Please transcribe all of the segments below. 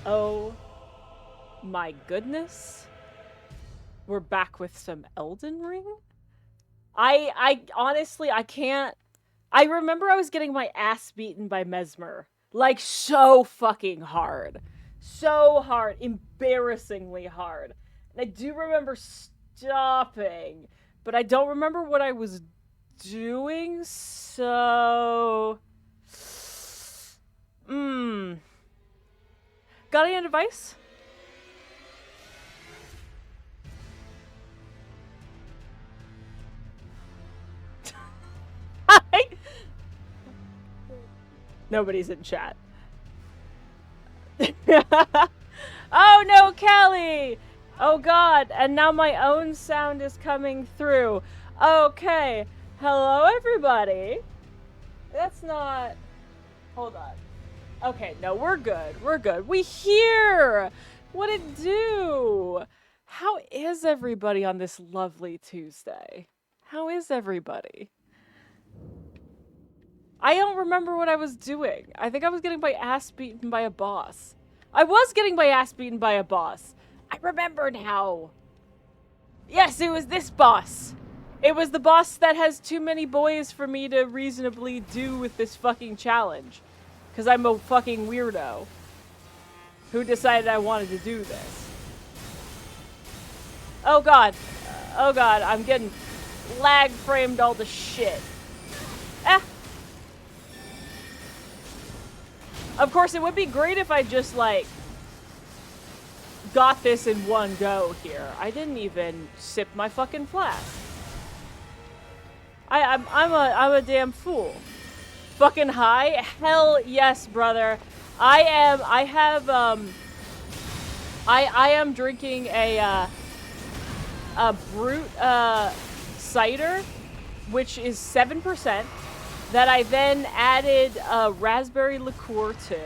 Oh my goodness. We're back with some Elden Ring? I honestly, I can't. I remember I was getting my ass beaten by Mesmer. Like, so fucking hard. So hard. Embarrassingly hard. And I do remember stopping, but I don't remember what I was doing, so. Got any advice? Nobody's in chat. Oh no, Kelly! Oh god, and now my own sound is coming through. Okay, hello everybody. That's not... Hold on. Okay, no, we're good. We're good. We here! What it do? How is everybody on this lovely Tuesday? How is everybody? I don't remember what I was doing. I think I was getting my ass beaten by a boss. I was getting my ass beaten by a boss. I remember now. Yes, it was this boss. It was the boss that has too many boys for me to reasonably do with this fucking challenge. Because I'm a fucking weirdo who decided I wanted to do this. Oh god. Oh god, I'm getting lag framed all the shit. Ah. Of course, it would be great if I just, like, got this in one go here. I didn't even sip my fucking flask. I'm a damn fool. Fucking high? Hell yes, brother. I am drinking a brute cider, which is 7%. That I then added raspberry liqueur to.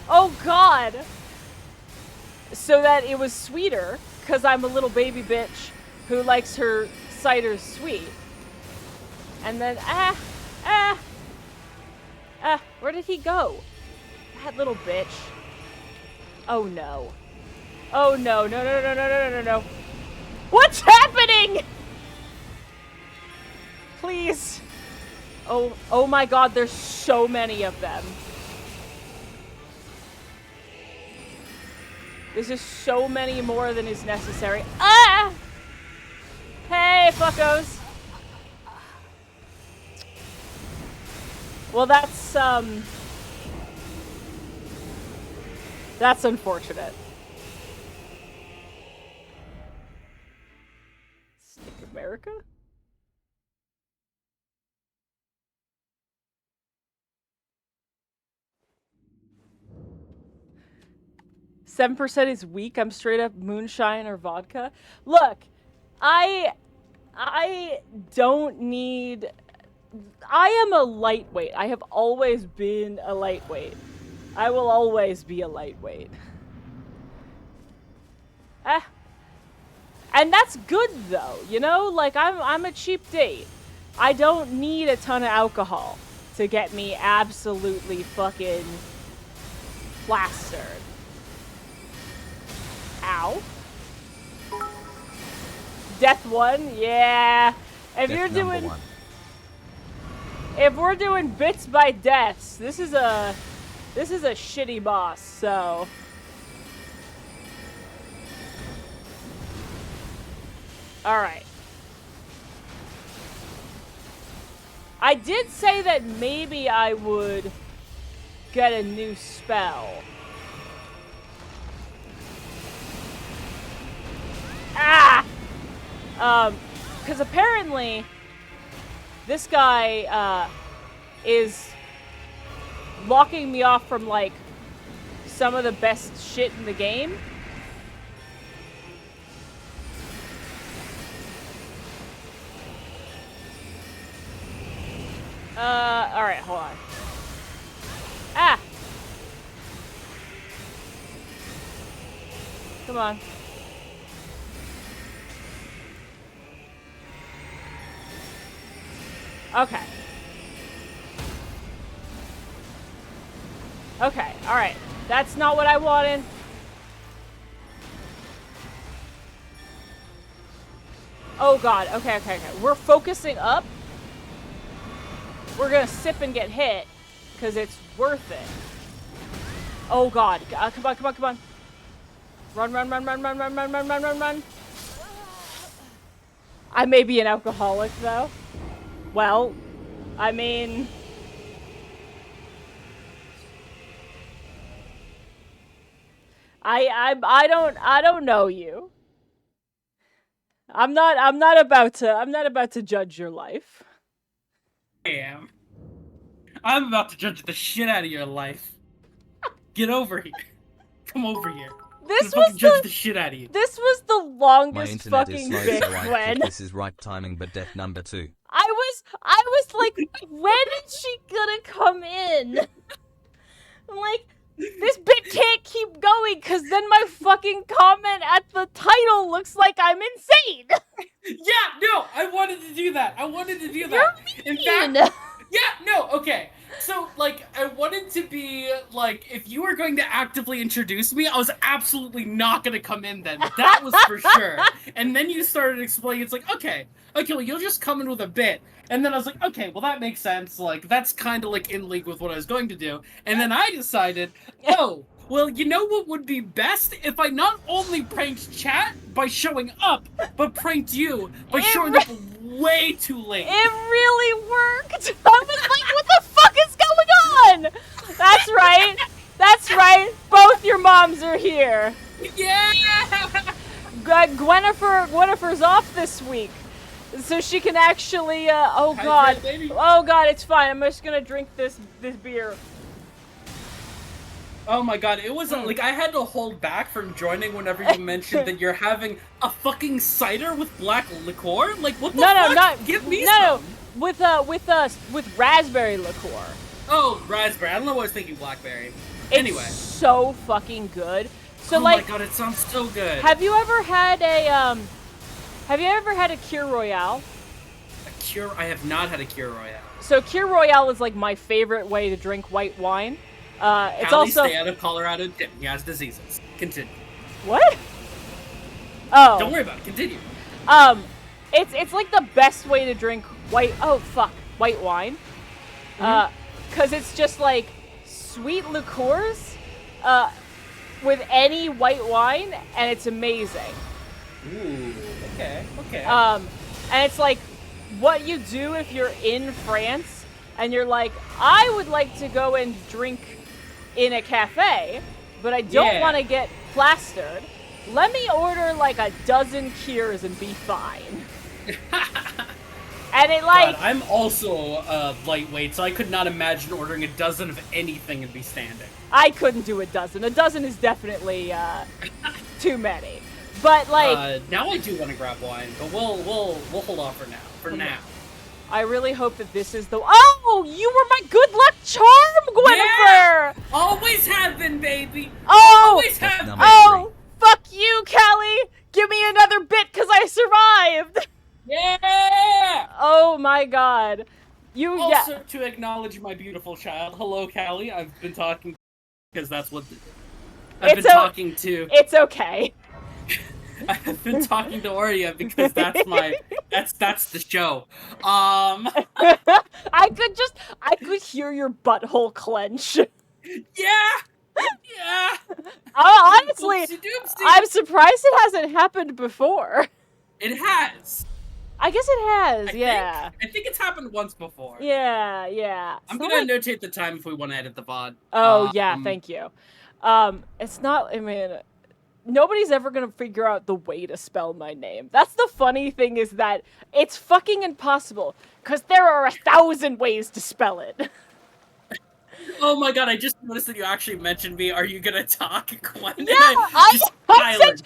Oh god! So that it was sweeter, because I'm a little baby bitch who likes her cider sweet. And then, where did he go? That little bitch. Oh no. Oh no, no, no, no, no, no, no, no. What's happening? Please. Oh my god, there's so many of them. This is so many more than is necessary. Ah! Hey, fuckos. Well, that's unfortunate. Stick America? 7% is weak. I'm straight up moonshine or vodka. Look, I don't need... I am a lightweight. I have always been a lightweight. I will always be a lightweight. And that's good though, you know? Like, I'm a cheap date. I don't need a ton of alcohol to get me absolutely fucking plastered. Ow. Death 1? Yeah. If you're doing... If we're doing bits by deaths, this is a shitty boss, so... Alright. I did say that maybe I would get a new spell. Ah! Because apparently this guy is locking me off from, like, some of the best shit in the game. Alright, hold on. Ah! Come on. Okay. Okay, alright. That's not what I wanted. Oh god, okay. We're focusing up. We're gonna sip and get hit, because it's worth it. Oh god, come on. Run. I may be an alcoholic, though. Well, I mean... I don't know you. I'm not about to judge your life. I am. I'm about to judge the shit out of your life. Get over here. Come over here. This was judge the shit out of you. This was the longest fucking bit, Gwen. This is right timing, but death number 2. I was like, when is she gonna come in? I'm like, this bit can't keep going, because then my fucking comment at the title looks like I'm insane. Yeah, no, I wanted to do that. You're mean. In fact, yeah, no, okay. So, like, I wanted to be, like, if you were going to actively introduce me, I was absolutely not going to come in then. That was for sure. And then you started explaining, it's like, okay, well, you'll just come in with a bit. And then I was like, okay, well, that makes sense. Like, that's kind of, like, in league with what I was going to do. And then I decided, oh, well, you know what would be best? If I not only pranked chat by showing up, but pranked you by showing up way too late. It really worked. I was like, what the fuck is going on? That's right. Both your moms are here. Yeah! Gwennifer's off this week. So she can actually, oh god. Oh god, it's fine. I'm just gonna drink this beer. Oh my god, it was like I had to hold back from joining whenever you mentioned that you're having a fucking cider with black liqueur. Like what the fuck? Not give me some. With raspberry liqueur. Oh, raspberry. I don't know why I was thinking blackberry. It's anyway, so fucking good. So oh like, my god, it sounds so good. Have you ever had a Kir Royale? I have not had a Kir Royale. So Kir Royale is like my favorite way to drink white wine. It's Callie, also stay out of Colorado. He has diseases. Continue. What? Oh. Don't worry about it. Continue. It's like the best way to drink white wine. Cause it's just like sweet liqueurs, with any white wine, and it's amazing. Ooh. Okay. And it's like what you do if you're in France and you're like, I would like to go and drink in a cafe, but I don't want to get plastered. Let me order like a dozen Kirs and be fine. And it like... God, I'm also lightweight, so I could not imagine ordering a dozen of anything and be standing. I couldn't do a dozen. A dozen is definitely too many. But like... now I do want to grab wine, but we'll hold off for now. For now. I really hope that this is the... Oh! You were my good luck charm, Gwennifer! Yeah! Always have been, baby! Oh! Always have been! Oh! Fuck you, Callie! Give me another bit, because I survived! Yeah! Oh my god. Also, to acknowledge my beautiful child. Hello, Callie. I've been talking... Because that's what... I've been talking to... It's okay. I've been talking to Oria because that's my... That's the show. I could hear your butthole clench. Yeah! Yeah! Honestly, Oopsie-doopsie. I'm surprised it hasn't happened before. It has. I guess it has, I think it's happened once before. Yeah. I'm gonna notate the time if we want to edit the VOD. Oh, yeah, thank you. It's not, I mean... Nobody's ever gonna figure out the way to spell my name. That's the funny thing, is that it's fucking impossible, because there are 1,000 ways to spell it. Oh my god, I just noticed that you actually mentioned me. Are you gonna talk, Gwen? Yeah, I said,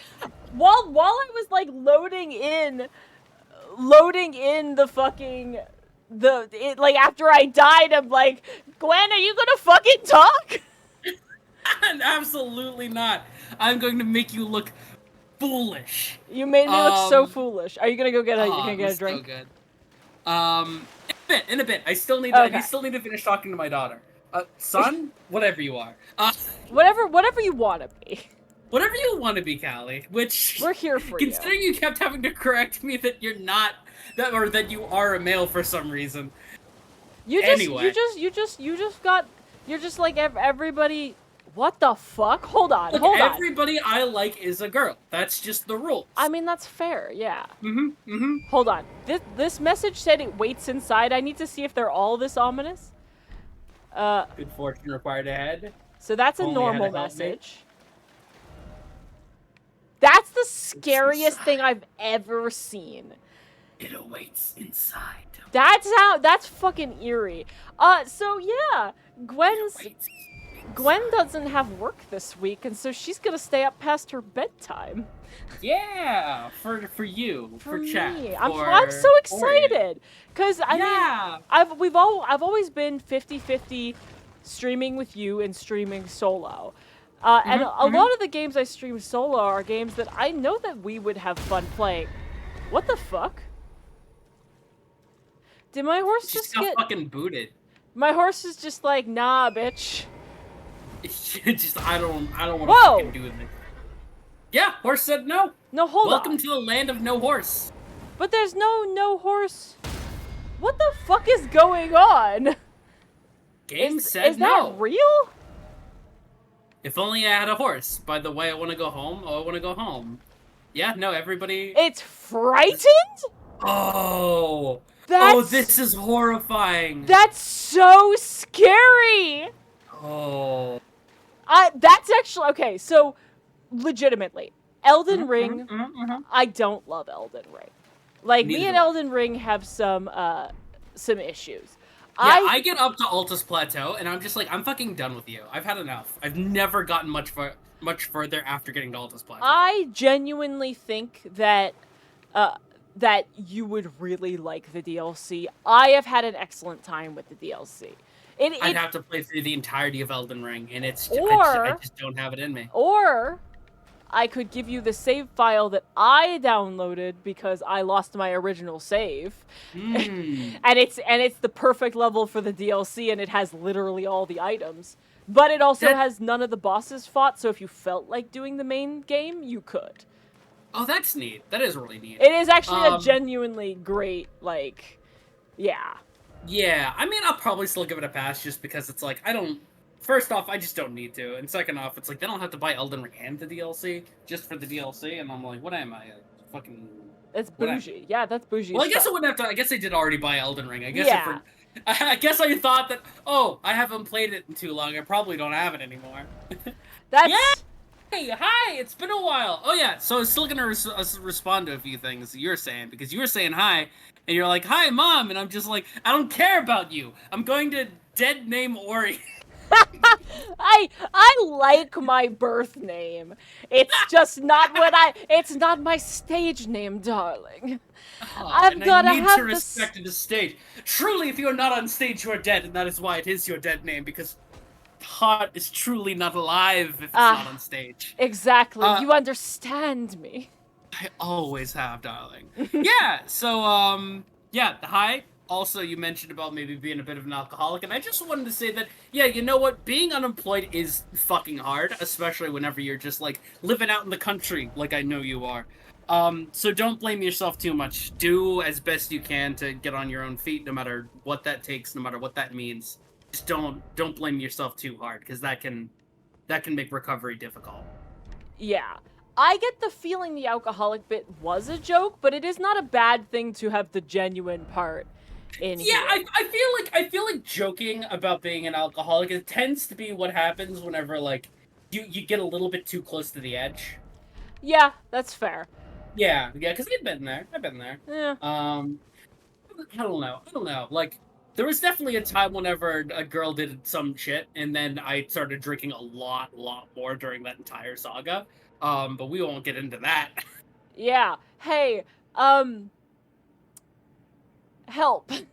while I was like loading in the fucking, like after I died, I'm like, Gwen, are you gonna fucking talk? Absolutely not. I'm going to make you look foolish. You made me look so foolish. Are you gonna go get a drink? So good. In a bit. I still need to finish talking to my daughter. Son, whatever you are. Whatever you want to be. Whatever you want to be, Callie. Which We're here for you. considering you kept having to correct me that you're not that, or that you are a male for some reason. You Anyway. you're just like everybody. What the fuck? Hold on, Look, hold on. everybody I like is a girl. That's just the rules. I mean, that's fair, yeah. Mm-hmm. Hold on. This message said it waits inside. I need to see if they're all this ominous. Good fortune required ahead. So that's a Only had normal to help me. message. That's the scariest thing I've ever seen. It awaits inside. That's fucking eerie. So yeah, Gwen doesn't have work this week, and so she's gonna stay up past her bedtime. Yeah, for you, for chat. Me. I'm for so Orion. excited because I mean I've always been 50-50 streaming with you and streaming solo. And a lot of the games I stream solo are games that I know that we would have fun playing. What the fuck? Did my horse She just got get... fucking booted. My horse is just like, nah, bitch. I don't want Whoa! to fucking do this. Yeah, horse said no. No, hold on. Welcome to the land of no horse. But there's no horse. What the fuck is going on? Game said is no. that real? If only I had a horse. By the way, I want to go home. Oh, I want to go home. Yeah, no, everybody... It's frightened? Oh, That's... this is horrifying. That's so scary. Oh. That's actually... Okay, so, legitimately, Elden Ring, I don't love Elden Ring. Like, Neither me and do I. Elden Ring have some issues. Yeah, I get up to Altus Plateau, and I'm just like, I'm fucking done with you. I've had enough. I've never gotten much further after getting to Altus Plateau. I genuinely think that that you would really like the DLC. I have had an excellent time with the DLC. I'd have to play through the entirety of Elden Ring, and it's Or- I just don't have it in me. Or I could give you the save file that I downloaded because I lost my original save. And it's the perfect level for the DLC, and it has literally all the items. But it also has none of the bosses fought, so if you felt like doing the main game, you could. Oh, that's neat. That is really neat. It is actually a genuinely great, like, yeah. Yeah, I mean, I'll probably still give it a pass just because it's like, first off, I just don't need to, and second off, it's like, they don't have to buy Elden Ring and the DLC just for the DLC, and I'm like, what am I, fucking... That's bougie. Yeah, that's bougie. Well, I guess stuff. I wouldn't have to, I guess I did already buy Elden Ring. I guess Yeah. I guess I thought that, oh, I haven't played it in too long, I probably don't have it anymore. That's... Yeah! Hey, hi, it's been a while. Oh yeah, so I was still gonna respond to a few things you were saying, because you were saying hi, and you're like, hi, Mom, and I'm just like, I don't care about you. I'm going to dead name Ori. I like my birth name. It's just not it's not my stage name, darling. I've gotta I need have to respect the stage. Truly, if you are not on stage, you are dead, and that is why it is your dead name, because heart is truly not alive if it's not on stage. Exactly. You understand me. I always have, darling. Yeah, so, yeah, hi. Also, you mentioned about maybe being a bit of an alcoholic, and I just wanted to say that, yeah, you know what? Being unemployed is fucking hard, especially whenever you're just, like, living out in the country, like I know you are. So don't blame yourself too much. Do as best you can to get on your own feet, no matter what that takes, no matter what that means. Just don't blame yourself too hard, because that can make recovery difficult. Yeah. I get the feeling the alcoholic bit was a joke, but it is not a bad thing to have the genuine part in here. I feel like joking about being an alcoholic, it tends to be what happens whenever, like, you get a little bit too close to the edge. Yeah, that's fair. Yeah, because I've been there. Yeah. I don't know. Like, there was definitely a time whenever a girl did some shit, and then I started drinking a lot more during that entire saga. But we won't get into that. Yeah. Hey, help. Don't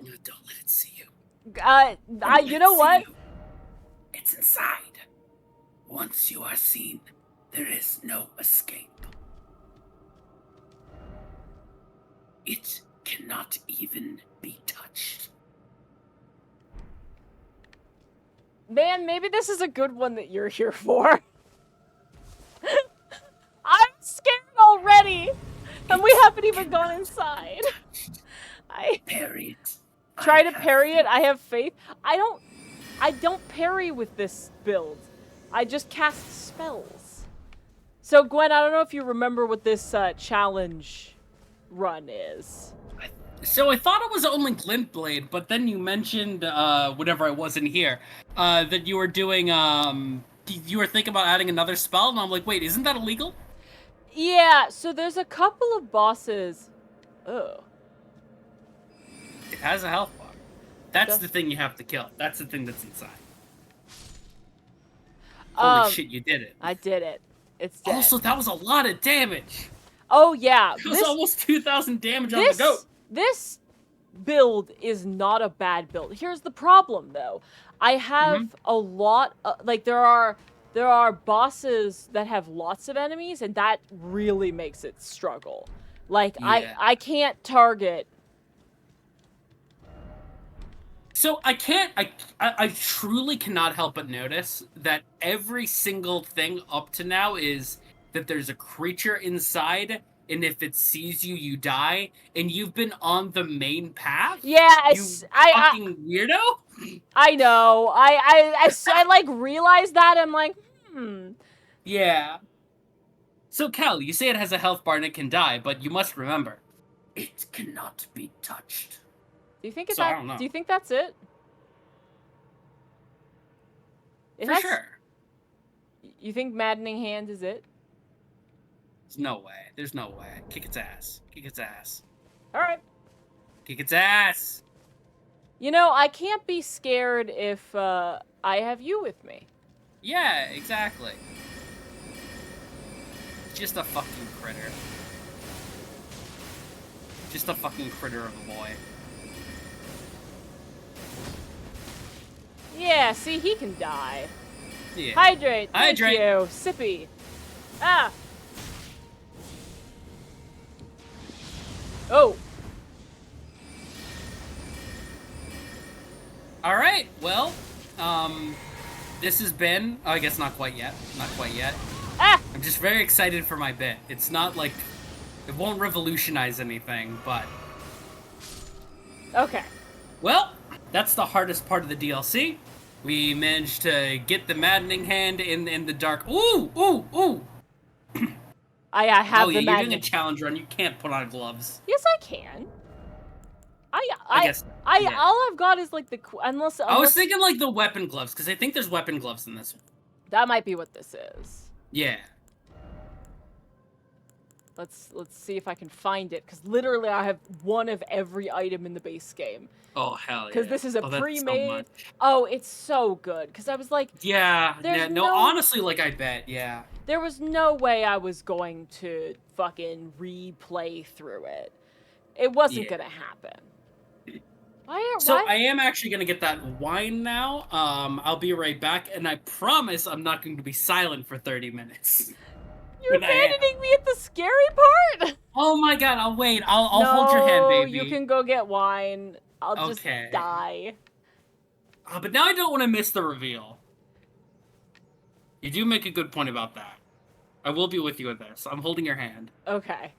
let it see you. You know what? It's inside. Once you are seen, there is no escape. It cannot even be touched. Man, maybe this is a good one that you're here for. I'm scared already, and we haven't even gone inside. I Parry it. try to parry it. I have faith. I don't parry with this build. I just cast spells. So Gwen, I don't know if you remember what this challenge run is. So I thought it was only Glint Blade, but then you mentioned, whenever I wasn't here, that you were doing, you were thinking about adding another spell, and I'm like, wait, isn't that illegal? Yeah, so there's a couple of bosses. Oh. It has a health bar. That's Does- the thing you have to kill. That's the thing that's inside. Holy shit, you did it. I did it. It's dead. Also, that was a lot of damage. Oh yeah, It was almost 2,000 damage on the goat. This build is not a bad build. Here's the problem though. I have a lot like there are bosses that have lots of enemies, and that really makes it struggle. Like Yeah. I can't target. So I truly cannot help but notice that every single thing up to now is that there's a creature inside, and if it sees you, you die, and you've been on the main path? Yeah, You fucking weirdo? I know. I like realized that. I'm like, Yeah. So, Cal, you say it has a health bar and it can die, but you must remember, it cannot be touched. Do you think it's So, I that? don't know. Do you think that's it? For sure. You think Maddening Hand is it? There's no way. There's no way. Kick its ass. Kick its ass. All right. Kick its ass. You know, I can't be scared if I have you with me. Yeah, exactly. Just a fucking critter. Just a fucking critter of a boy. Yeah, see, he can die. Yeah. Hydrate. Thank Hydrate. you. Sippy. Ah. Oh. All right. Well, this has been. Oh, I guess not quite yet. Not quite yet. Ah. I'm just very excited for my bit. It's not like it won't revolutionize anything, but Okay. well, that's the hardest part of the DLC. We managed to get the maddening hand in the dark. Ooh, ooh, ooh. I have Oh the yeah, you're doing a magnet. challenge run. You can't put on gloves. Yes, I can. I guess. Yeah. All I've got is like the unless I was thinking like the weapon gloves, because I think there's weapon gloves in this one. that might be what this is. Yeah. Let's see if I can find it, because literally I have one of every item in the base game. Oh hell yeah. Because this is a that's so pre-made. much. Oh, it's so good. Because I was like, Yeah, There's yeah, no, no- honestly, like, I bet, yeah. there was no way I was going to fucking replay through it. It wasn't Yeah. gonna happen. So why? I am actually gonna get that wine now. I'll be right back, and I promise I'm not going to be silent for 30 minutes. You're when I am. abandoning me at the scary part? Oh my god, I'll wait. I'll hold your hand, No, baby. you can go get wine. I'll just Okay. die. But now I don't want to miss the reveal. You do make a good point about that. I will be with you with this. I'm holding your hand. Okay.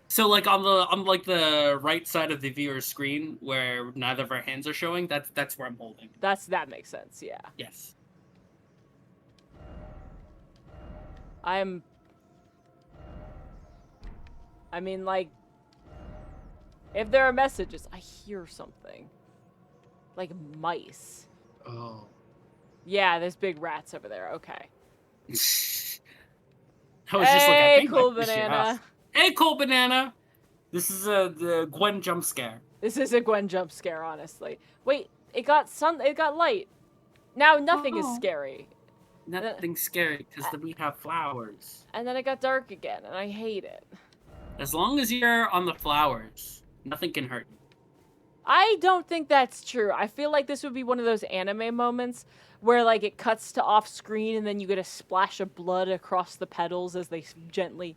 So like on the right side of the viewer's screen where neither of our hands are showing, that's where I'm holding. That makes sense, yeah. Yes. I mean, like, if there are messages, I hear something. Like mice. Oh. Yeah, there's big rats over there. Okay. I was just like, I Hey, think cool I pissed you banana. off. Hey, cool banana. This is the Gwen jump scare. This is a Gwen jump scare, honestly. Wait, it got light. Now nothing is Oh. scary. Nothing's scary because we have flowers. And then it got dark again, and I hate it. As long as you're on the flowers, nothing can hurt you. I don't think that's true. I feel like this would be one of those anime moments where, like, it cuts to off screen and then you get a splash of blood across the petals as they gently.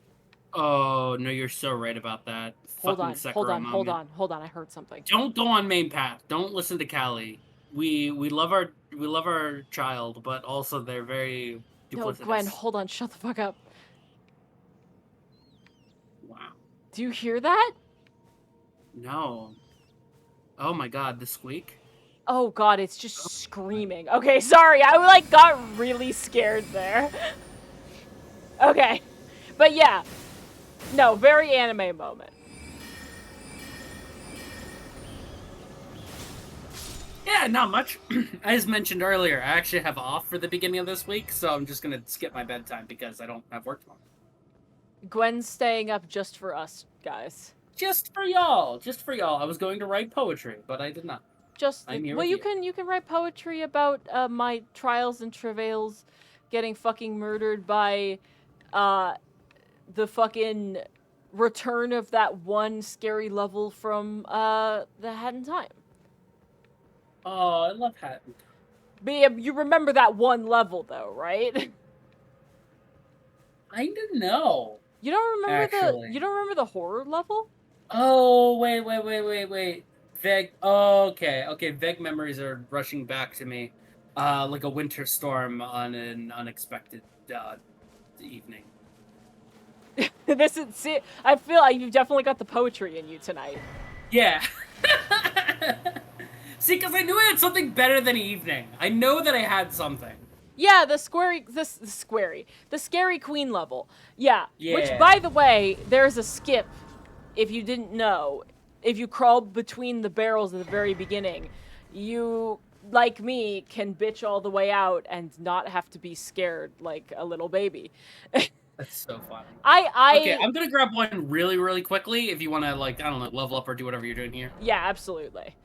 Oh no, you're so right about that. Hold Fucking on, Sekiro hold moment. on. I heard something. Don't go on main path. Don't listen to Callie. We love our our child, but also they're very No, duplicitous. Gwen, hold on, shut the fuck up. Wow. Do you hear that? No. Oh my god, the squeak. Oh god, it's just screaming. Okay, sorry, I like got really scared there. Okay, but yeah, no, very anime moment. Yeah, not much. As mentioned earlier, I actually have off for the beginning of this week, so I'm just gonna skip my bedtime because I don't have work tomorrow. Gwen's staying up just for us, guys. Just for y'all. Just for y'all. I was going to write poetry, but I did not. Just I'm here well, with you can write poetry about my trials and travails, getting fucking murdered by, the fucking return of that one scary level from the Hat in Time. Oh, I love Hatton. But yeah, you remember that one level though, right? I didn't know. You don't remember Actually. the horror level? Oh, wait. Vague. Oh, okay. Vague memories are rushing back to me, like a winter storm on an unexpected evening. This is see, I feel like you've definitely got the poetry in you tonight. Yeah. See, because I knew I had something better than evening. I know that I had something. Yeah, the scary queen level. Yeah. Yeah. Which, by the way, there's a skip. If you didn't know, if you crawl between the barrels at the very beginning, you, like me, can bitch all the way out and not have to be scared like a little baby. That's so funny. I Okay, I'm gonna grab one really, really quickly if you want to, like, I don't know, level up or do whatever you're doing here. Yeah, absolutely.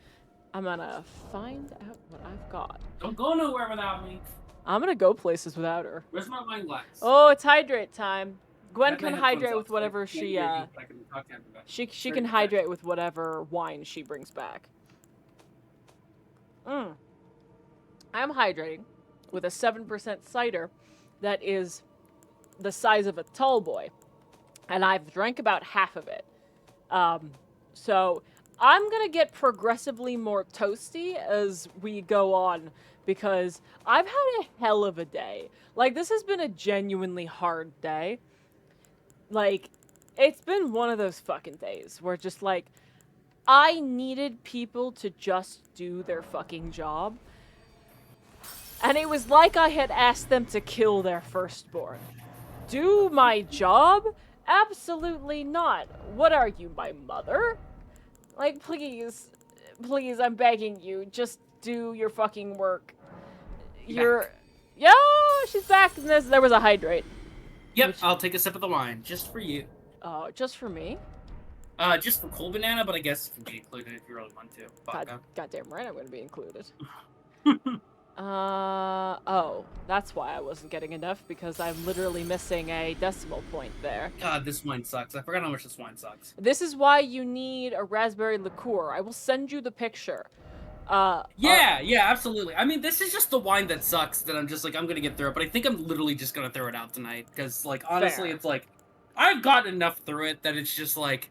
I'm gonna find out what I've got. Don't go nowhere without me. I'm gonna go places without her. Where's my wine glass? Oh, it's hydrate time. Gwen I have my can headphones hydrate off, with so I whatever can't she hear you, but I can talk to everybody. she Very can good. hydrate with whatever wine she brings back. I'm hydrating with a 7% cider that is the size of a tall boy, and I've drank about half of it. So I'm gonna get progressively more toasty as we go on because I've had a hell of a day. Like, this has been a genuinely hard day. Like, it's been one of those fucking days where just like I needed people to just do their fucking job. And it was like I had asked them to kill their firstborn. Do my job? Absolutely not. What are you, my mother? Like, please, I'm begging you, just do your fucking work. You're... Yo, she's back. There was a hydrate. Yep, I'll take a sip of the wine, just for you. Oh, just for me? Just for Cool Banana, but I guess it can be included if you really want to. Goddamn right I'm gonna be included. Oh, that's why I wasn't getting enough, because I'm literally missing a decimal point there. God, this wine sucks. I forgot how much this wine sucks. This is why you need a raspberry liqueur. I will send you the picture. Yeah, absolutely. I mean, this is just the wine that sucks that I'm just like, I'm gonna get through it, but I think I'm literally just gonna throw it out tonight, because, like, honestly, Fair. It's like, I've got enough through it that it's just like...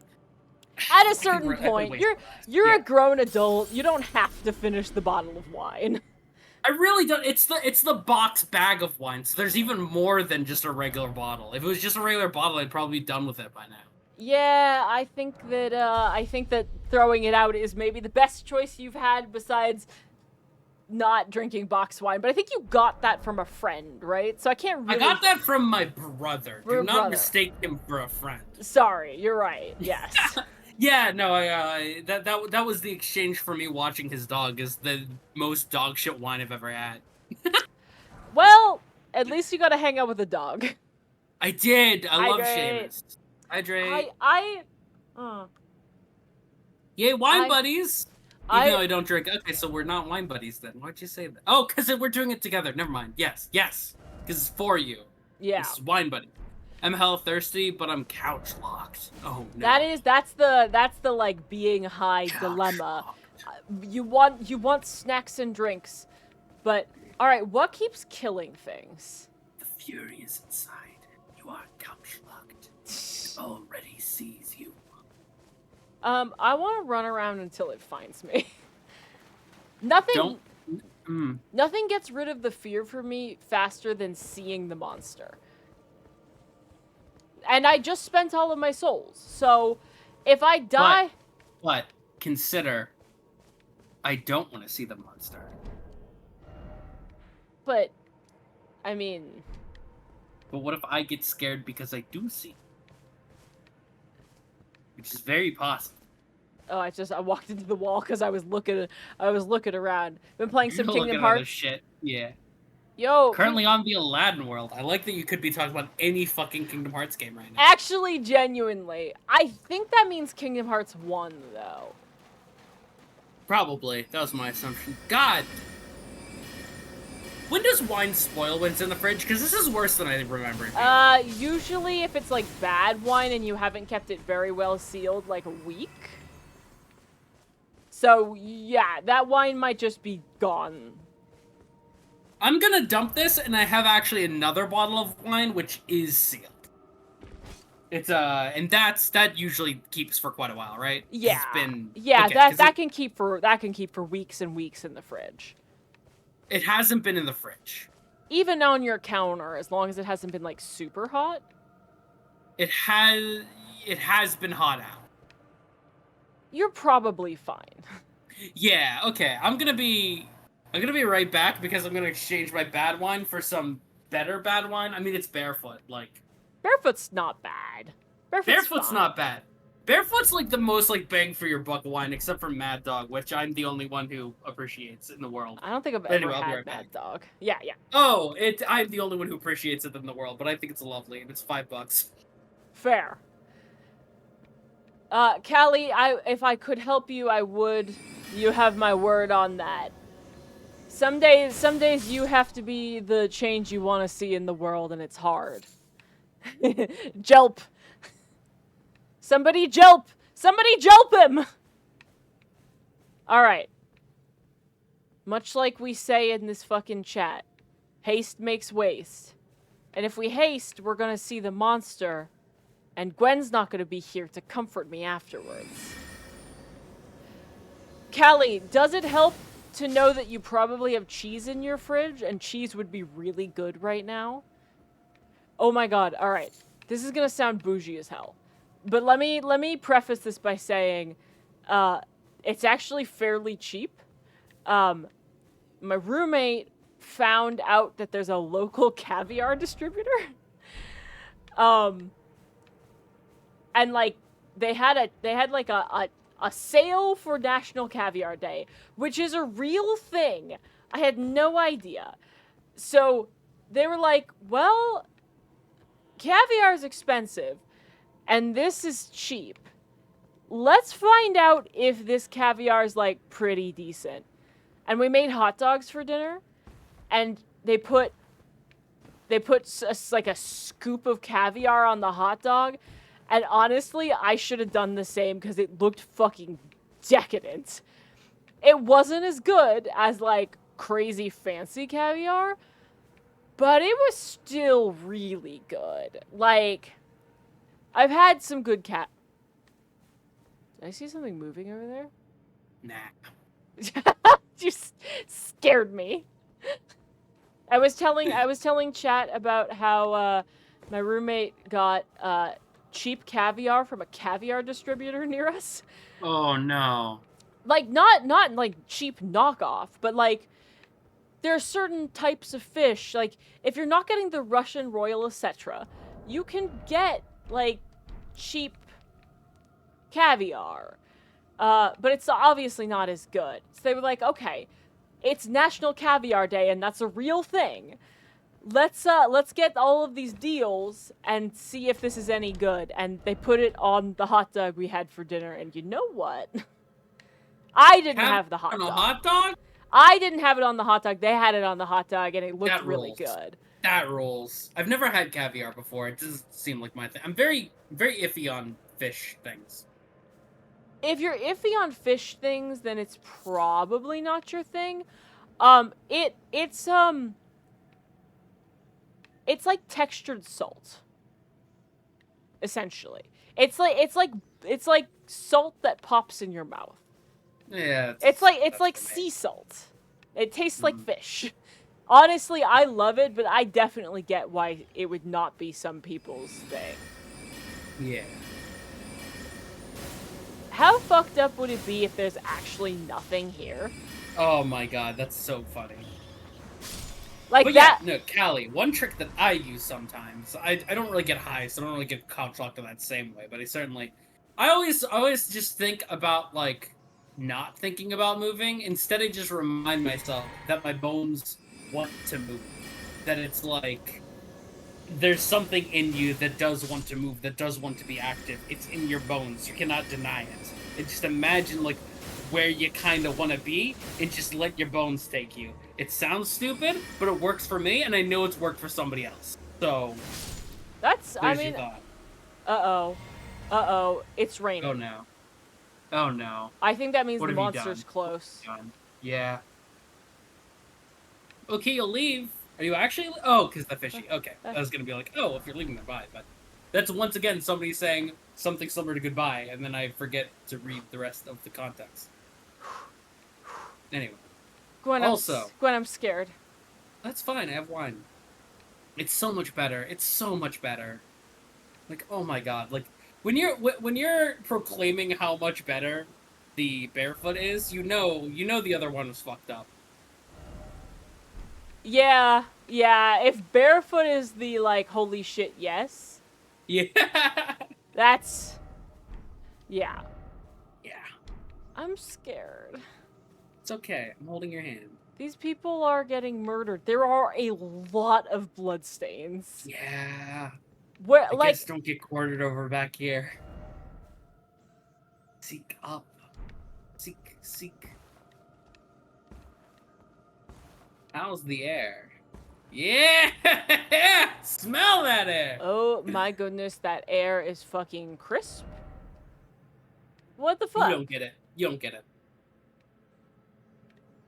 At a certain point, you're a grown adult, you don't have to finish the bottle of wine. I really don't. It's the box bag of wine, so there's even more than just a regular bottle. If it was just a regular bottle, I'd probably be done with it by now. Yeah, I think that throwing it out is maybe the best choice you've had besides not drinking box wine. But I think you got that from a friend, right? So I can't really... I got that from my brother. Do not mistake him for a friend. Sorry, you're right. Yes. Yeah, no, that was the exchange for me watching his dog, is the most dog shit wine I've ever had. Well, at least you got to hang out with a dog. I did. I love Hydrate. Seamus. Hydrate. Yay, wine buddies. Even though I don't drink. Okay, so we're not wine buddies then. Why'd you say that? Oh, because we're doing it together. Never mind. Yes. Because it's for you. Yeah. It's wine buddy. I'm hella thirsty, but I'm couch locked. Oh no. That's the like being high couch dilemma. You want snacks and drinks, but all right, what keeps killing things? The fury is inside. You are couch locked. It already sees you. I want to run around until it finds me. Nothing. Nothing gets rid of the fear for me faster than seeing the monster. And I just spent all of my souls, so if I die... But consider, I don't want to see the monster. But, I mean... But what if I get scared because I do see it? Which is very possible. Oh, I walked into the wall because I was looking around. Been playing some Kingdom Other Hearts. shit. Yeah. Yo. Currently on the Aladdin world. I like that you could be talking about any fucking Kingdom Hearts game right now. Actually, genuinely, I think that means Kingdom Hearts 1, though. Probably. That was my assumption. God. When does wine spoil when it's in the fridge? Because this is worse than I remembered. Usually if it's like bad wine and you haven't kept it very well sealed, like a week. So, yeah, that wine might just be gone. I'm gonna dump this, and I have actually another bottle of wine, which is sealed. It's, and that usually keeps for quite a while, right? Yeah. It's been... Yeah, okay, that can keep for weeks and weeks in the fridge. It hasn't been in the fridge. Even on your counter, as long as it hasn't been, like, super hot? It has been hot out. You're probably fine. Yeah, okay. I'm gonna be right back because I'm gonna exchange my bad wine for some better bad wine. I mean, it's Barefoot, like... Barefoot's not bad. Barefoot's not bad. Barefoot's, like, the most, like, bang for your buck wine, except for Mad Dog, which I'm the only one who appreciates in the world. I don't think I've ever Anyway, I'll be had right Mad back. Dog. Yeah. Oh, I'm the only one who appreciates it in the world, but I think it's lovely, and it's $5. Fair. Callie, if I could help you, I would. You have my word on that. Some days you have to be the change you want to see in the world, and it's hard. Jelp. Somebody jelp! Somebody jelp him! Alright. Much like we say in this fucking chat, haste makes waste. And if we haste, we're gonna see the monster, and Gwen's not gonna be here to comfort me afterwards. Callie, does it help to know that you probably have cheese in your fridge, and cheese would be really good right now? Oh my god, alright. This is gonna sound bougie as hell. But let me preface this by saying, it's actually fairly cheap. My roommate found out that there's a local caviar distributor. And like they had like a sale for National Caviar Day, which is a real thing. I had no idea. So they were like, well, caviar is expensive, and this is cheap. Let's find out if this caviar is, like, pretty decent. And we made hot dogs for dinner, and they put like a scoop of caviar on the hot dog, and honestly, I should have done the same because it looked fucking decadent. It wasn't as good as, like, crazy fancy caviar, but it was still really good. Like, I've had some good Did I see something moving over there? Nah. You scared me. I was telling chat about how my roommate got cheap caviar from a caviar distributor near us. Oh no. Like not like cheap knockoff, but like there are certain types of fish. Like if you're not getting the Russian Royal Etc., you can get like cheap caviar. But it's obviously not as good. So they were like, okay, it's National Caviar Day, and that's a real thing. Let's get all of these deals and see if this is any good. And they put it on the hot dog we had for dinner, and you know what? I didn't have the hot dog. On a hot dog? I didn't have it on the hot dog. They had it on the hot dog, and it looked really good. That rolls. I've never had caviar before. It doesn't seem like my thing. I'm very, very iffy on fish things. If you're iffy on fish things, then it's probably not your thing. It's like textured salt. Essentially. It's like salt that pops in your mouth. Yeah. It's like sea salt. It tastes like fish. Honestly, I love it, but I definitely get why it would not be some people's thing. Yeah. How fucked up would it be if there's actually nothing here? Oh my god, that's so funny. Like But that. yeah, no, Callie, one trick that I use sometimes, I don't really get high, so I don't really get cocked in that same way, but I always just think about, like, not thinking about moving. Instead, I just remind myself that my bones want to move. That it's like, there's something in you that does want to move, that does want to be active. It's in your bones. You cannot deny it. And just imagine, like, where you kind of want to be, and just let your bones take you. It sounds stupid, but it works for me, and I know it's worked for somebody else. So, That's. I there's mean. your thought. Uh-oh. It's raining. Oh no. Oh no. I think that means What the have you monster's done? close. Yeah. Okay, you'll leave. Are you actually? Oh, because the fishy. Okay, I was gonna be like, oh, if you're leaving, then bye. But that's once again somebody saying something similar to goodbye, and then I forget to read the rest of the context. Anyway. Gwen, I'm scared. That's fine. I have wine. It's so much better. It's so much better. Like, oh my god. Like, when you're proclaiming how much better the barefoot is, you know the other one was fucked up. Yeah. If barefoot is the, like, holy shit, yes. Yeah. That's... Yeah. Yeah. I'm scared. It's okay. I'm holding your hand. These people are getting murdered. There are a lot of bloodstains. Yeah. Where, I like... guess don't get quartered over back here. Seek up. Seek. How's the air? Yeah! Smell that air! Oh my goodness, that air is fucking crisp. What the fuck? You don't get it. You don't get it.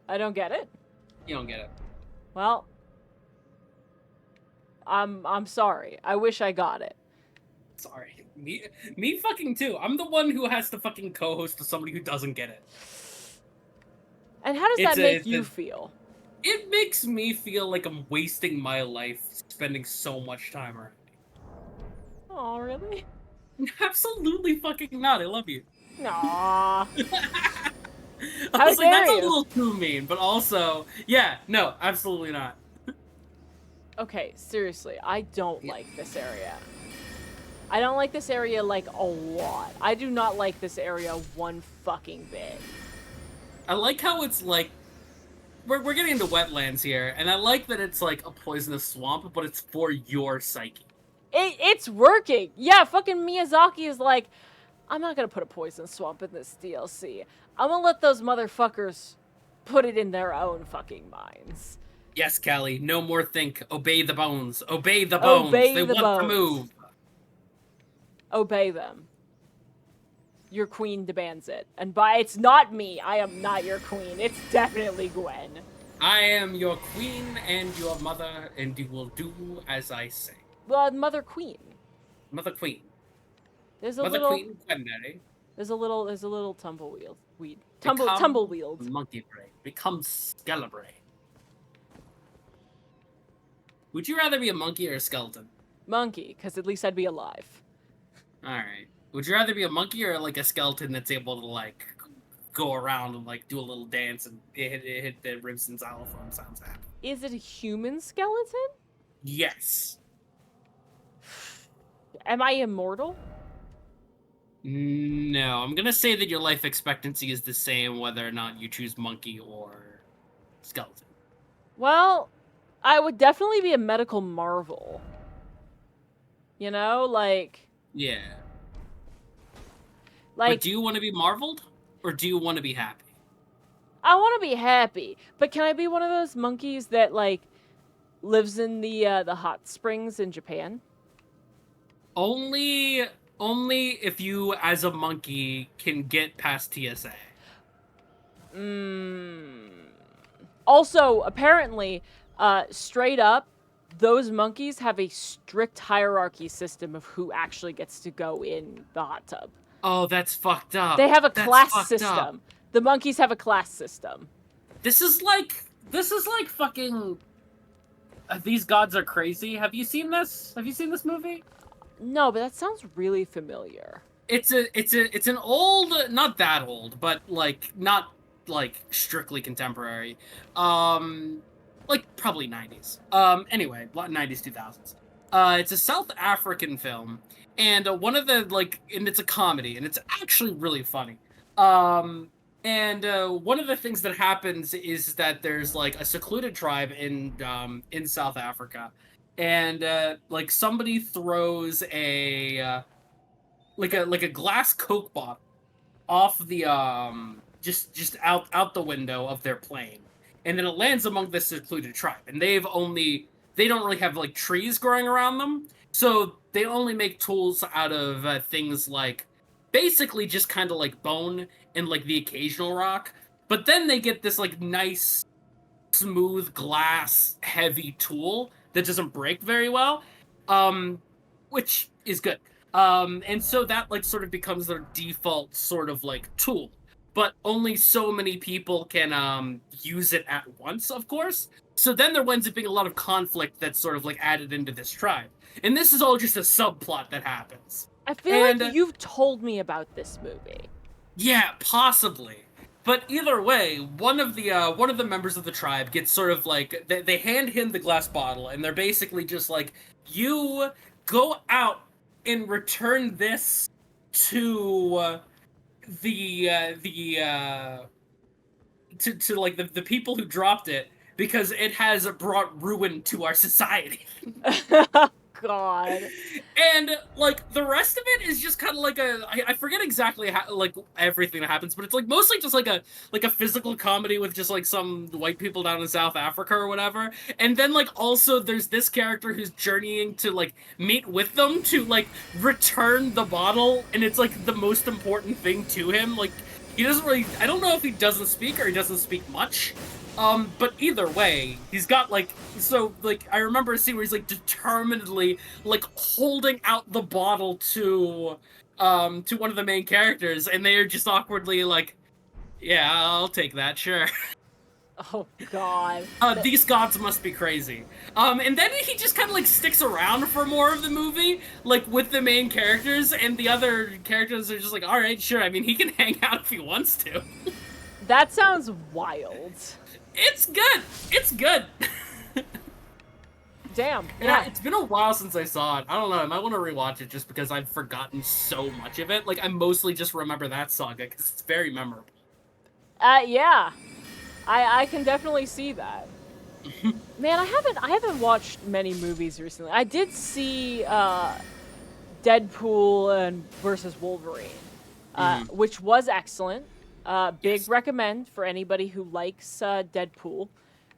I don't get it? You don't get it. Well, I'm sorry. I wish I got it. Sorry. Me fucking too. I'm the one who has to fucking co-host to somebody who doesn't get it. And how does that make you feel? It makes me feel like I'm wasting my life spending so much time around you. Oh, really? Absolutely fucking not. I love you. Aww. I How was like, dare that's you? a little too mean, but also, yeah, no, absolutely not. Okay, seriously, I don't like this area. I don't like this area, like, a lot. I do not like this area one fucking bit. I like how it's like, we're getting into wetlands here, and I like that it's like a poisonous swamp, but it's for your psyche. It's working. Yeah, fucking Miyazaki is like, I'm not gonna put a poison swamp in this DLC. I'm gonna let those motherfuckers put it in their own fucking minds. Yes, Callie, no more think. Obey the bones. Obey the bones. Obey they the want bones. to move. Obey them. Your queen demands it. And it's not me. I am not your queen. It's definitely Gwen. I am your queen and your mother, and you will do as I say. Well, Mother Queen. Mother Queen. There's a Mother little. Queen Gwenberry. There's a little tumbleweed. Become Tumbleweed. Monkey brain. Become Skelebrain. Would you rather be a monkey or a skeleton? Monkey, because at least I'd be alive. Alright. Would you rather be a monkey or like a skeleton that's able to like go around and like do a little dance and hit the ribs and xylophone sounds happy? Is it a human skeleton? Yes. Am I immortal? No, I'm gonna say that your life expectancy is the same whether or not you choose monkey or skeleton. Well, I would definitely be a medical marvel. You know, like... Yeah. Like, but do you want to be marveled? Or do you want to be happy? I want to be happy, but can I be one of those monkeys that, like, lives in the hot springs in Japan? Only if you, as a monkey, can get past TSA. Also, apparently, straight up, those monkeys have a strict hierarchy system of who actually gets to go in the hot tub. Oh, that's fucked up. They have a That's class fucked system. up. The monkeys have a class system. This is like This is like fucking. These gods are crazy. Have you seen this? Have you seen this movie? No, but that sounds really familiar. It's an old, not that old, but like not like strictly contemporary. Like probably 90s. Anyway, 90s 2000s. It's a South African film, and one of the and it's a comedy, and it's actually really funny. And one of the things that happens is that there's like a secluded tribe in South Africa, and like somebody throws a like a glass Coke bottle off the just out the window of their plane, and then it lands among the secluded tribe, and they don't really have like trees growing around them, so they only make tools out of things like basically just kind of like bone and like the occasional rock. But then they get this like nice smooth glass heavy tool that doesn't break very well, which is good. And so that like sort of becomes their default sort of like tool, but only so many people can use it at once, of course. So then there winds up being a lot of conflict that's sort of like added into this tribe, and this is all just a subplot that happens. I feel like you've told me about this movie. Yeah, possibly. But either way, one of the members of the tribe gets sort of like they hand him the glass bottle, and they're basically just like, you go out and return this to to like the people who dropped it, because it has brought ruin to our society. God. And like the rest of it is just kind of like I forget exactly how like everything that happens, but it's like mostly just like a physical comedy with just like some white people down in South Africa or whatever. And then like also there's this character who's journeying to like meet with them to like return the bottle, and it's like the most important thing to him. Like he doesn't really, I don't know if he doesn't speak or he doesn't speak much. But either way, he's got like, so like I remember a scene where he's like determinedly like holding out the bottle to one of the main characters, and they're just awkwardly like, yeah, I'll take that, sure. Oh God. These gods must be crazy. And then he just kind of like sticks around for more of the movie, like with the main characters, and the other characters are just like, all right, sure. I mean, he can hang out if he wants to. That sounds wild. It's good. It's good. Damn. Yeah, it's been a while since I saw it. I don't know. I might want to rewatch it just because I've forgotten so much of it. Like, I mostly just remember that saga because it's very memorable. Yeah. I can definitely see that. Man, I haven't watched many movies recently. I did see Deadpool and versus Wolverine, which was excellent. Big recommend for anybody who likes Deadpool.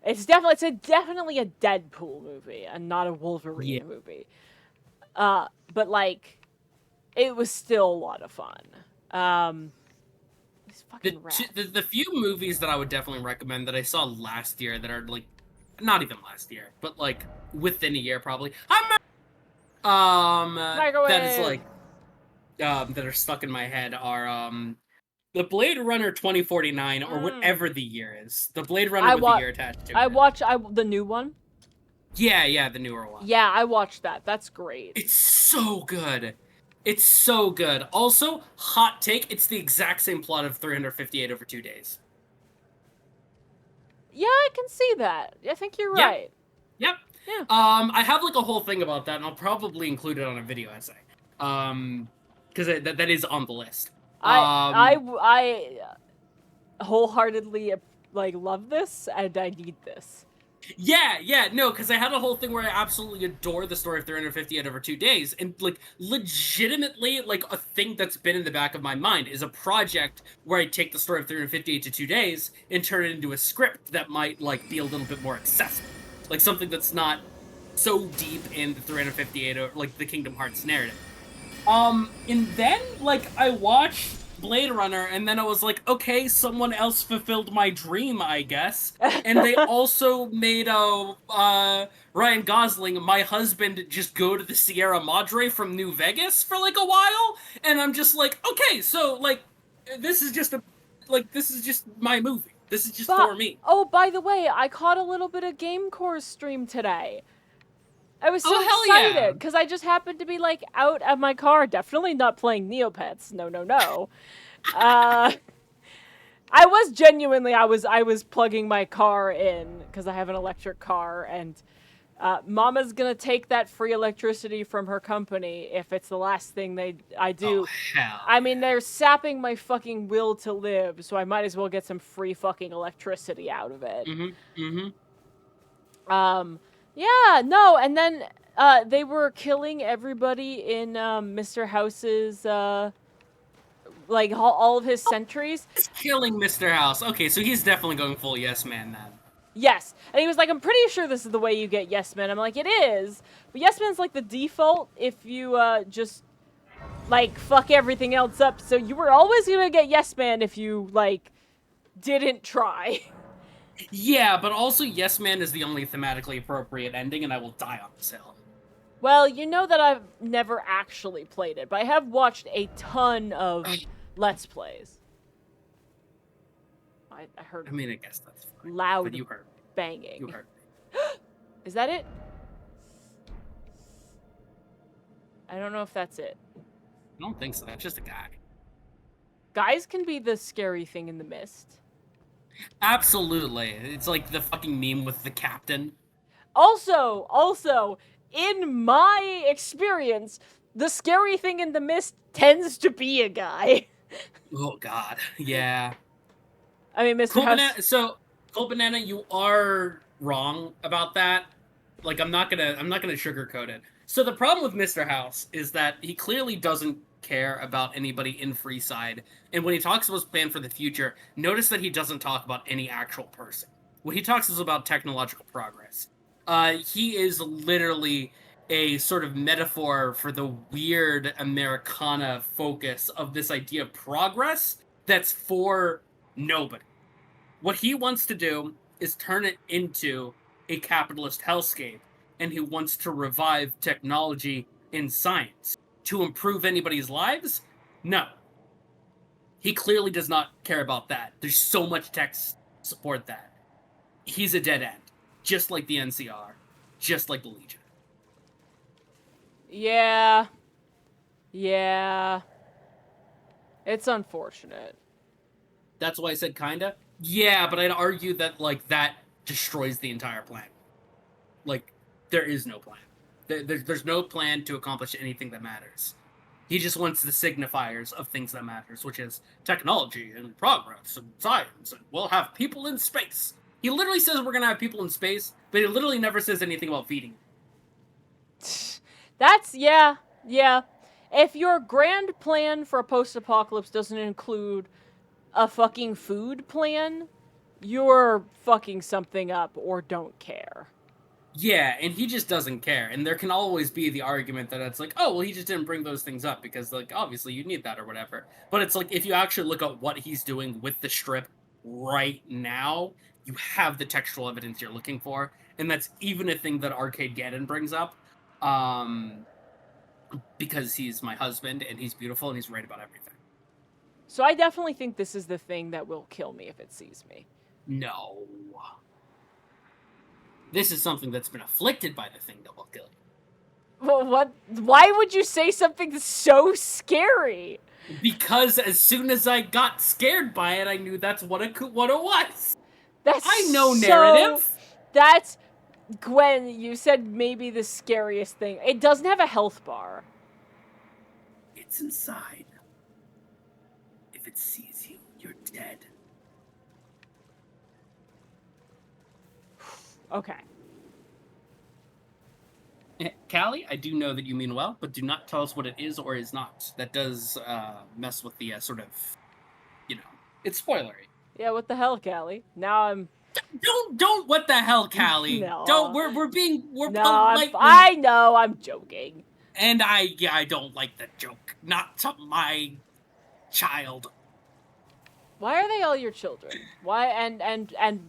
It's definitely a Deadpool movie and not a Wolverine movie. But like, it was still a lot of fun. These fucking rats. The few movies that I would definitely recommend that I saw last year that are like, not even last year, but like within a year probably. Microwave. That is like, that are stuck in my head are the Blade Runner 2049 or whatever the year is. The Blade Runner with the year attached to it. I watched the new one. Yeah, the newer one. Yeah, I watched that. That's great. It's so good. It's so good. Also, hot take, it's the exact same plot of 358 over 2 days. Yeah, I can see that. I think you're right. Yep. Yeah. I have like a whole thing about that, and I'll probably include it on a video essay. Because that is on the list. I wholeheartedly like love this, and I need this. Yeah, no, because I had a whole thing where I absolutely adore the story of 358 over 2 days, and like legitimately, like a thing that's been in the back of my mind is a project where I take the story of 358 to 2 days and turn it into a script that might like be a little bit more accessible, like something that's not so deep in the 358 or like the Kingdom Hearts narrative. And then like I watched Blade Runner, and then I was like, okay, someone else fulfilled my dream, I guess. And they also made Ryan Gosling, my husband, just go to the Sierra Madre from New Vegas for like a while, and I'm just like, okay, so like this is just my movie. This is just But, for me. oh, by the way, I caught a little bit of Game Core's stream today. I was so hell yeah. excited because I just happened to be like out at my car, definitely not playing Neopets. No. I was genuinely I was plugging my car in because I have an electric car, and Mama's gonna take that free electricity from her company if it's the last thing I do. Oh, hell. I mean, they're sapping my fucking will to live, so I might as well get some free fucking electricity out of it. Yeah, no, and then they were killing everybody in Mr. House's like all of his sentries. He's killing Mr. House. Okay, so he's definitely going full yes man then. Yes, and he was like, "I'm pretty sure this is the way you get yes man." I'm like, "It is," but yes man's like the default if you just like fuck everything else up. So you were always gonna get yes man if you like didn't try. Yeah, but also Yes Man is the only thematically appropriate ending, and I will die on this hill. Well, you know that I've never actually played it, but I have watched a ton of Let's Plays. I heard. I mean, I guess that's fine. Loud But you heard. banging. You heard. Is that it? I don't know if that's it. I don't think so. That's just a guy. Guys can be the scary thing in the mist. Absolutely. It's like the fucking meme with the captain. Also, in my experience, the scary thing in the mist tends to be a guy. Oh god. Yeah. I mean, Mr. House. Cold Banana, you are wrong about that. Like, I'm not gonna sugarcoat it. So the problem with Mr. House is that he clearly doesn't care about anybody in Freeside, and when he talks about his plan for the future, notice that he doesn't talk about any actual person. What he talks is about technological progress. He is literally a sort of metaphor for the weird Americana focus of this idea of progress that's for nobody. What he wants to do is turn it into a capitalist hellscape, and he wants to revive technology and science. To improve anybody's lives? No. He clearly does not care about that. There's so much tech to support that. He's a dead end. Just like the NCR. Just like the Legion. Yeah. It's unfortunate. That's why I said kinda. Yeah, but I'd argue that, like, that destroys the entire plan. Like, there is no plan. There's no plan to accomplish anything that matters. He just wants the signifiers of things that matters, which is technology and progress and science, and we'll have people in space. He literally says we're gonna have people in space, but he literally never says anything about feeding. That's, yeah. If your grand plan for a post-apocalypse doesn't include a fucking food plan, you're fucking something up or don't care. Yeah, and he just doesn't care. And there can always be the argument that it's like, oh, well, he just didn't bring those things up because, like, obviously you need that or whatever. But it's like, if you actually look at what he's doing with the strip right now, you have the textual evidence you're looking for. And that's even a thing that Arcade Ganon brings up. Because he's my husband and he's beautiful and he's right about everything. So I definitely think this is the thing that will kill me if it sees me. No. This is something that's been afflicted by the thing that will kill you. Well, what? Why would you say something so scary? Because as soon as I got scared by it, I knew that's what it was. That's I know narrative. That's Gwen. You said maybe the scariest thing. It doesn't have a health bar. It's inside. If it sees you, you're dead. Okay. Callie, I do know that you mean well, but do not tell us what it is or is not. That does mess with the sort of, it's spoilery. Yeah, what the hell, Callie? Now I'm... Don't what the hell, Callie. No. Don't, we're No, politely... I know, I'm joking. And I don't like the joke. Not to my child. Why are they all your children? Why, and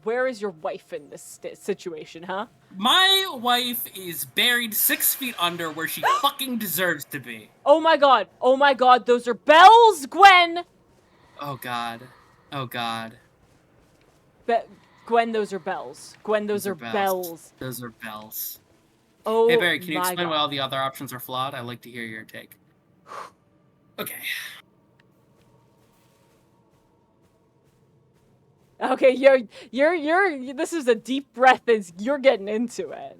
where is your wife in this situation, huh? My wife is buried 6 feet under where she fucking deserves to be. Oh my god, those are bells, Gwen! Oh god. Gwen, those are bells. Gwen, those are bells. Those are bells. Oh, Hey Barry, can you my explain why God. all the other options are flawed? I'd like to hear your take. Okay. Okay, you're. This is a deep breath. You're getting into it.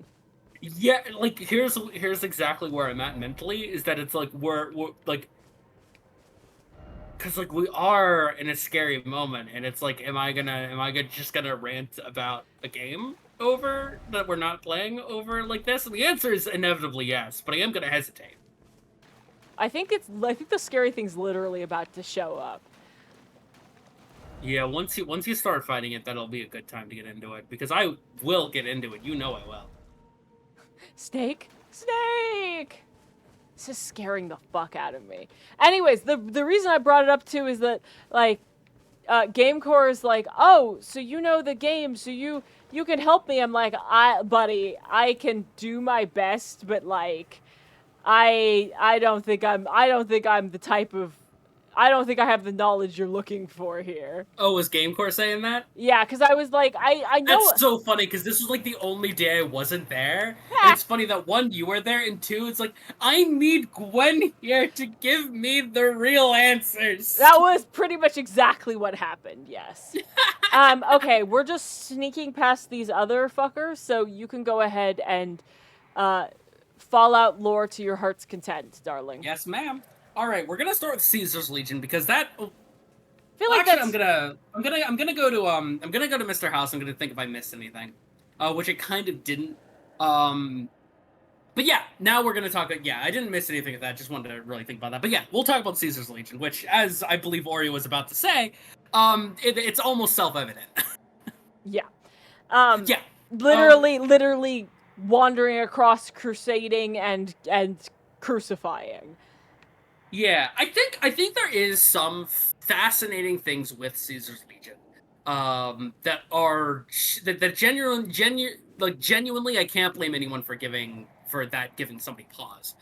Yeah, like here's exactly where I'm at mentally. Is that it's like we're like, because like we are in a scary moment, and it's like, just gonna rant about a game over that we're not playing over like this? And the answer is inevitably yes, but I am gonna hesitate. I think the scary thing's literally about to show up. Yeah, once you start fighting it, that'll be a good time to get into it, because I will get into it. You know I will. Snake? Snake! This is scaring the fuck out of me. Anyways, the reason I brought it up too is that, like, GameCore is like, oh, so you know the game, so you can help me. I'm like, buddy, I can do my best, but like, I don't think I'm the type of, I don't think I have the knowledge you're looking for here. Oh, was GameCore saying that? Yeah, because I was like, I know. That's so funny, because this was like the only day I wasn't there. And it's funny that one, you were there, and two, it's like, I need Gwen here to give me the real answers. That was pretty much exactly what happened, yes. Okay, we're just sneaking past these other fuckers, so you can go ahead and Fallout lore to your heart's content, darling. Yes, ma'am. All right, we're gonna start with Caesar's Legion, because that. I feel like actually, I'm gonna go to Mr. House. I'm gonna think if I missed anything, which I kind of didn't. But yeah, now we're gonna talk. Yeah, I didn't miss anything of that. Just wanted to really think about that. But yeah, we'll talk about Caesar's Legion, which, as I believe Ori was about to say, it's almost self-evident. Yeah. Yeah. Literally wandering across, crusading and crucifying. Yeah, I think there is some fascinating things with Caesar's Legion, that are that genuinely I can't blame anyone for giving somebody pause.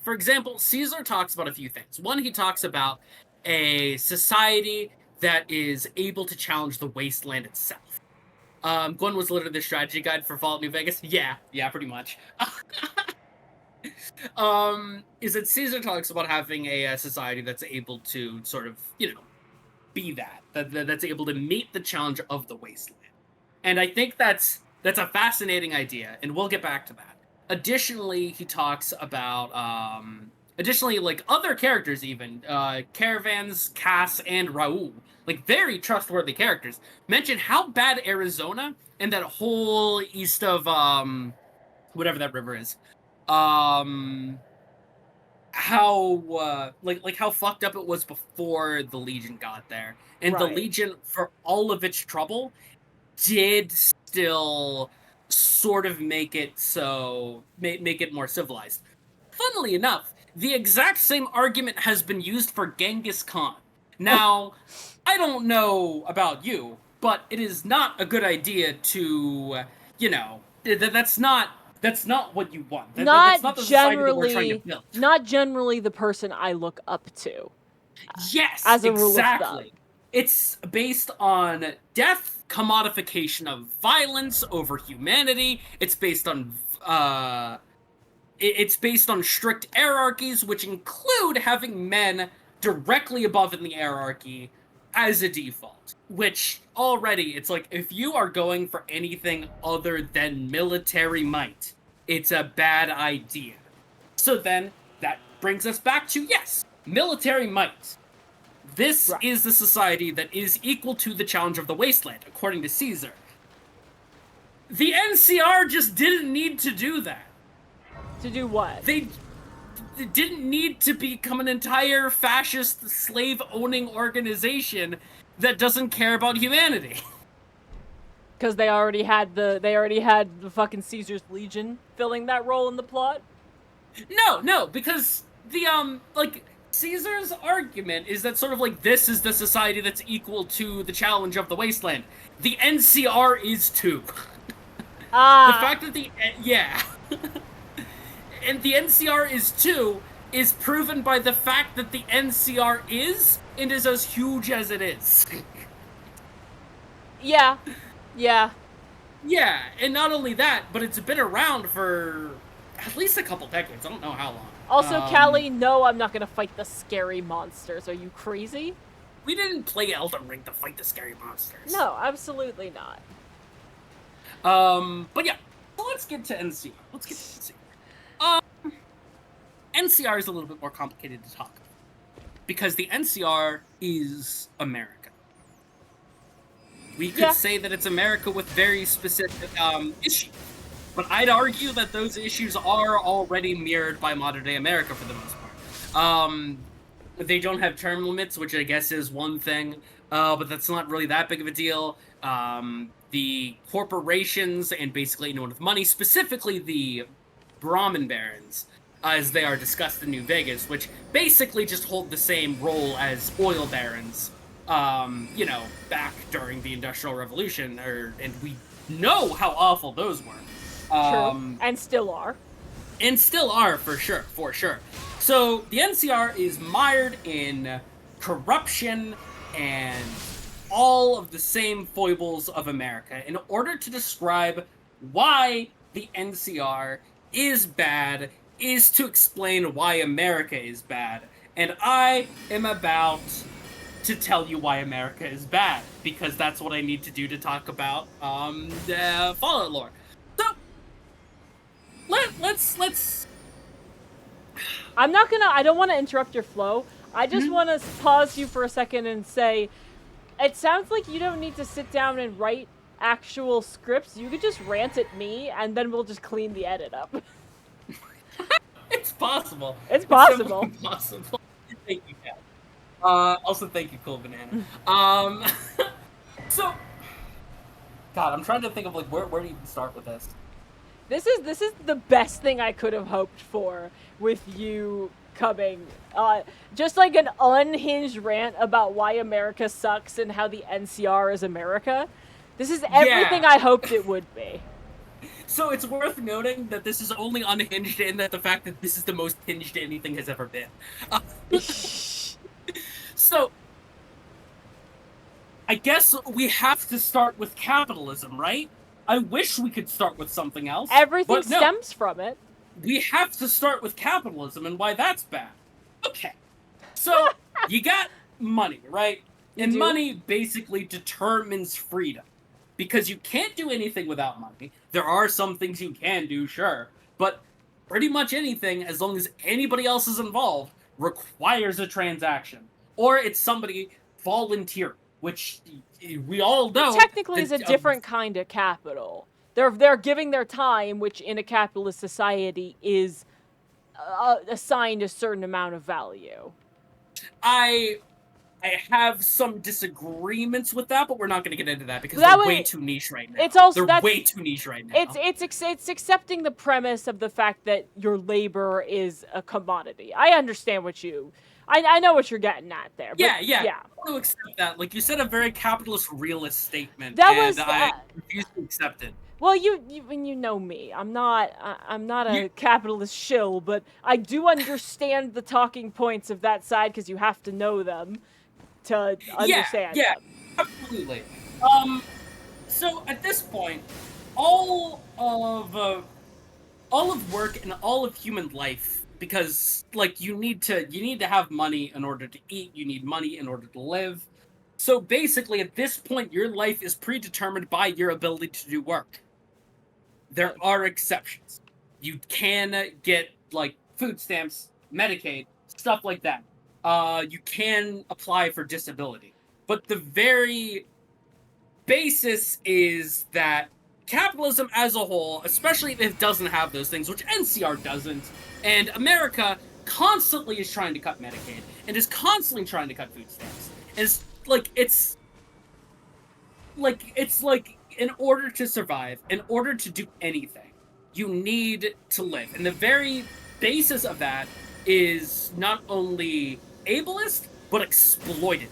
For example, Caesar talks about a few things. One, he talks about a society that is able to challenge the wasteland itself. Gwen was literally the strategy guide for Fallout New Vegas. Yeah, pretty much. Is that Caesar talks about having a society that's able to sort of, be that's able to meet the challenge of the wasteland. And I think that's a fascinating idea, and we'll get back to that. Additionally, he talks about, like, other characters even, Caravans, Cass, and Raul, like, very trustworthy characters, mention how bad Arizona and that whole east of, whatever that river is, how how fucked up it was before the Legion got there, and Right. The Legion, for all of its trouble, did still sort of make it more civilized. Funnily enough, the exact same argument has been used for Genghis Khan. Now, I don't know about you, but it is not a good idea to, that's not what you want. That's not the society that we're trying to build. Not generally the person I look up to. Yes, as a rule of exactly. thumb. It's based on death, commodification of violence over humanity. It's based on strict hierarchies, which include having men directly above in the hierarchy as a default. Which already, it's like, if you are going for anything other than military might, it's a bad idea. So then that brings us back to, yes, military might. This Right. is the society that is equal to the challenge of the wasteland, according to Caesar. The NCR just didn't need to do that. To do what? They didn't need to become an entire fascist, slave-owning organization that doesn't care about humanity. Because they already had the fucking Caesar's Legion filling that role in the plot. No, because the Caesar's argument is that sort of like, this is the society that's equal to the challenge of the wasteland. The NCR is too. The fact that and the NCR is too is proven by the fact that the NCR is, and is as huge as it is. Yeah. Yeah. Yeah, and not only that, but it's been around for at least a couple decades. I don't know how Also, long. Callie, no, I'm not gonna fight the scary monsters. Are you crazy? We didn't play Elden Ring to fight the scary monsters. No, absolutely not. But yeah, so let's get to NCR. Let's get to NCR. NCR is a little bit more complicated to talk about because the NCR is America. We could Yeah. say that it's America with very specific issues, but I'd argue that those issues are already mirrored by modern day America for the most part. They don't have term limits, which I guess is one thing, but that's not really that big of a deal. The corporations and basically anyone with money, specifically the Brahmin barons, as they are discussed in New Vegas, which basically just hold the same role as oil barons. Back during the Industrial Revolution, and we know how awful those were. True. And still are. And still are, for sure. So, the NCR is mired in corruption and all of the same foibles of America. In order to describe why the NCR is bad, is to explain why America is bad. And I am about to tell you why America is bad, because that's what I need to do to talk about the Fallout lore. So let's. I don't want to interrupt your flow. I just want to pause you for a second and say, it sounds like you don't need to sit down and write actual scripts. You could just rant at me, and then we'll just clean the edit up. It's possible. It's possible. It's possible. Thank you, Kat. Also, thank you, Cool Banana. So, God, I'm trying to think of like where to even start with this. This is the best thing I could have hoped for with you coming. Just like an unhinged rant about why America sucks and how the NCR is America. This is everything I hoped it would be. So it's worth noting that this is only unhinged in that the fact that this is the most hinged anything has ever been. So, I guess we have to start with capitalism, right? I wish we could start with something else. Everything but no, stems from it. we have to start with capitalism and why that's bad. Okay. So, you got money, right? And do. money basically determines freedom. Because you can't do anything without money. There are some things you can do, sure. But pretty much anything, as long as anybody else is involved, requires a transaction. Or it's somebody volunteering, which we all know. Technically, is a different kind of capital. They're giving their time, which in a capitalist society is assigned a certain amount of value. I have some disagreements with that, but we're not going to get into that because they're way too niche right now. It's also they're way too niche right now. It's accepting the premise of the fact that your labor is a commodity. I understand what you. I know what you're getting at there. But yeah. I want to accept that. Like, you said a very capitalist realist statement, I refuse to accept it. Well, you know me. I'm not a capitalist shill, but I do understand the talking points of that side because you have to know them to understand them. Absolutely. So at this point, all of work and all of human life, because like you need to have money in order to eat, you need money in order to live. So basically at this point your life is predetermined by your ability to do work. There are exceptions. You can get like food stamps, Medicaid, stuff like that. You can apply for disability. But the very basis is that capitalism as a whole, especially if it doesn't have those things, which NCR doesn't, and America constantly is trying to cut Medicaid, and is constantly trying to cut food stamps. It's like in order to survive, in order to do anything, you need to live. And the very basis of that is not only ableist, but exploitative.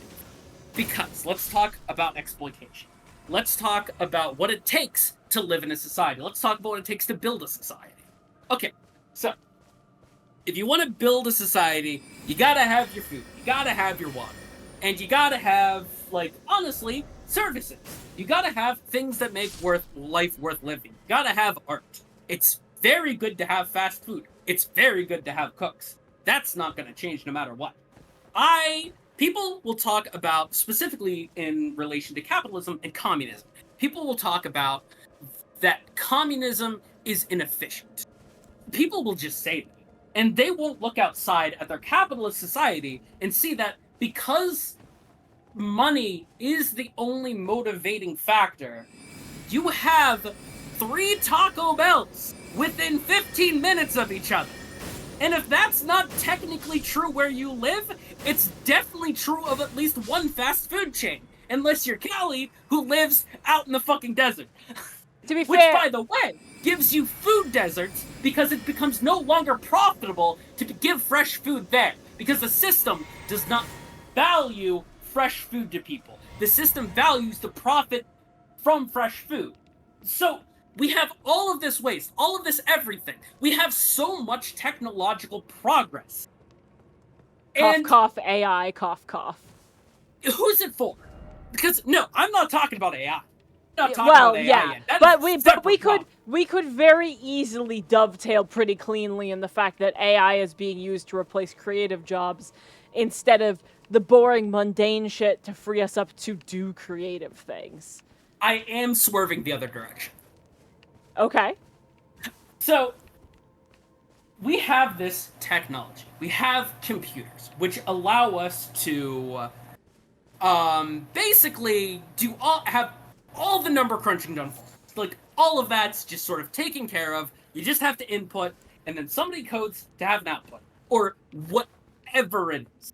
Because let's talk about exploitation. Let's talk about what it takes to live in a society. Let's talk about what it takes to build a society. Okay, so if you want to build a society, you gotta have your food, you gotta have your water, and you gotta have, like, honestly, services. You gotta have things that make life worth living. You gotta have art. It's very good to have fast food. It's very good to have cooks. That's not gonna change no matter what. People will talk about, specifically in relation to capitalism and communism, people will talk about that communism is inefficient. People will just say that. And they won't look outside at their capitalist society and see that because money is the only motivating factor, you have 3 Taco Bells within 15 minutes of each other. And if that's not technically true where you live, it's definitely true of at least one fast food chain. Unless you're Callie, who lives out in the fucking desert. To be Which, fair, by the way, gives you food deserts because it becomes no longer profitable to give fresh food there. Because the system does not value fresh food to people. The system values the profit from fresh food. So, we have all of this waste, all of this everything. We have so much technological progress. cough, And cough, AI, cough, cough. who's it for? Because, no, I'm not talking about AI. I'm not talking Well, about AI yeah, yet. That but is a we separate could problem. we could very easily dovetail pretty cleanly in the fact that AI is being used to replace creative jobs instead of the boring, mundane shit to free us up to do creative things. I am swerving the other direction. Okay. So, we have this technology. We have computers, which allow us to basically have all the number crunching done for us. Like, all of that's just sort of taken care of. You just have to input, and then somebody codes to have an output. Or whatever it is.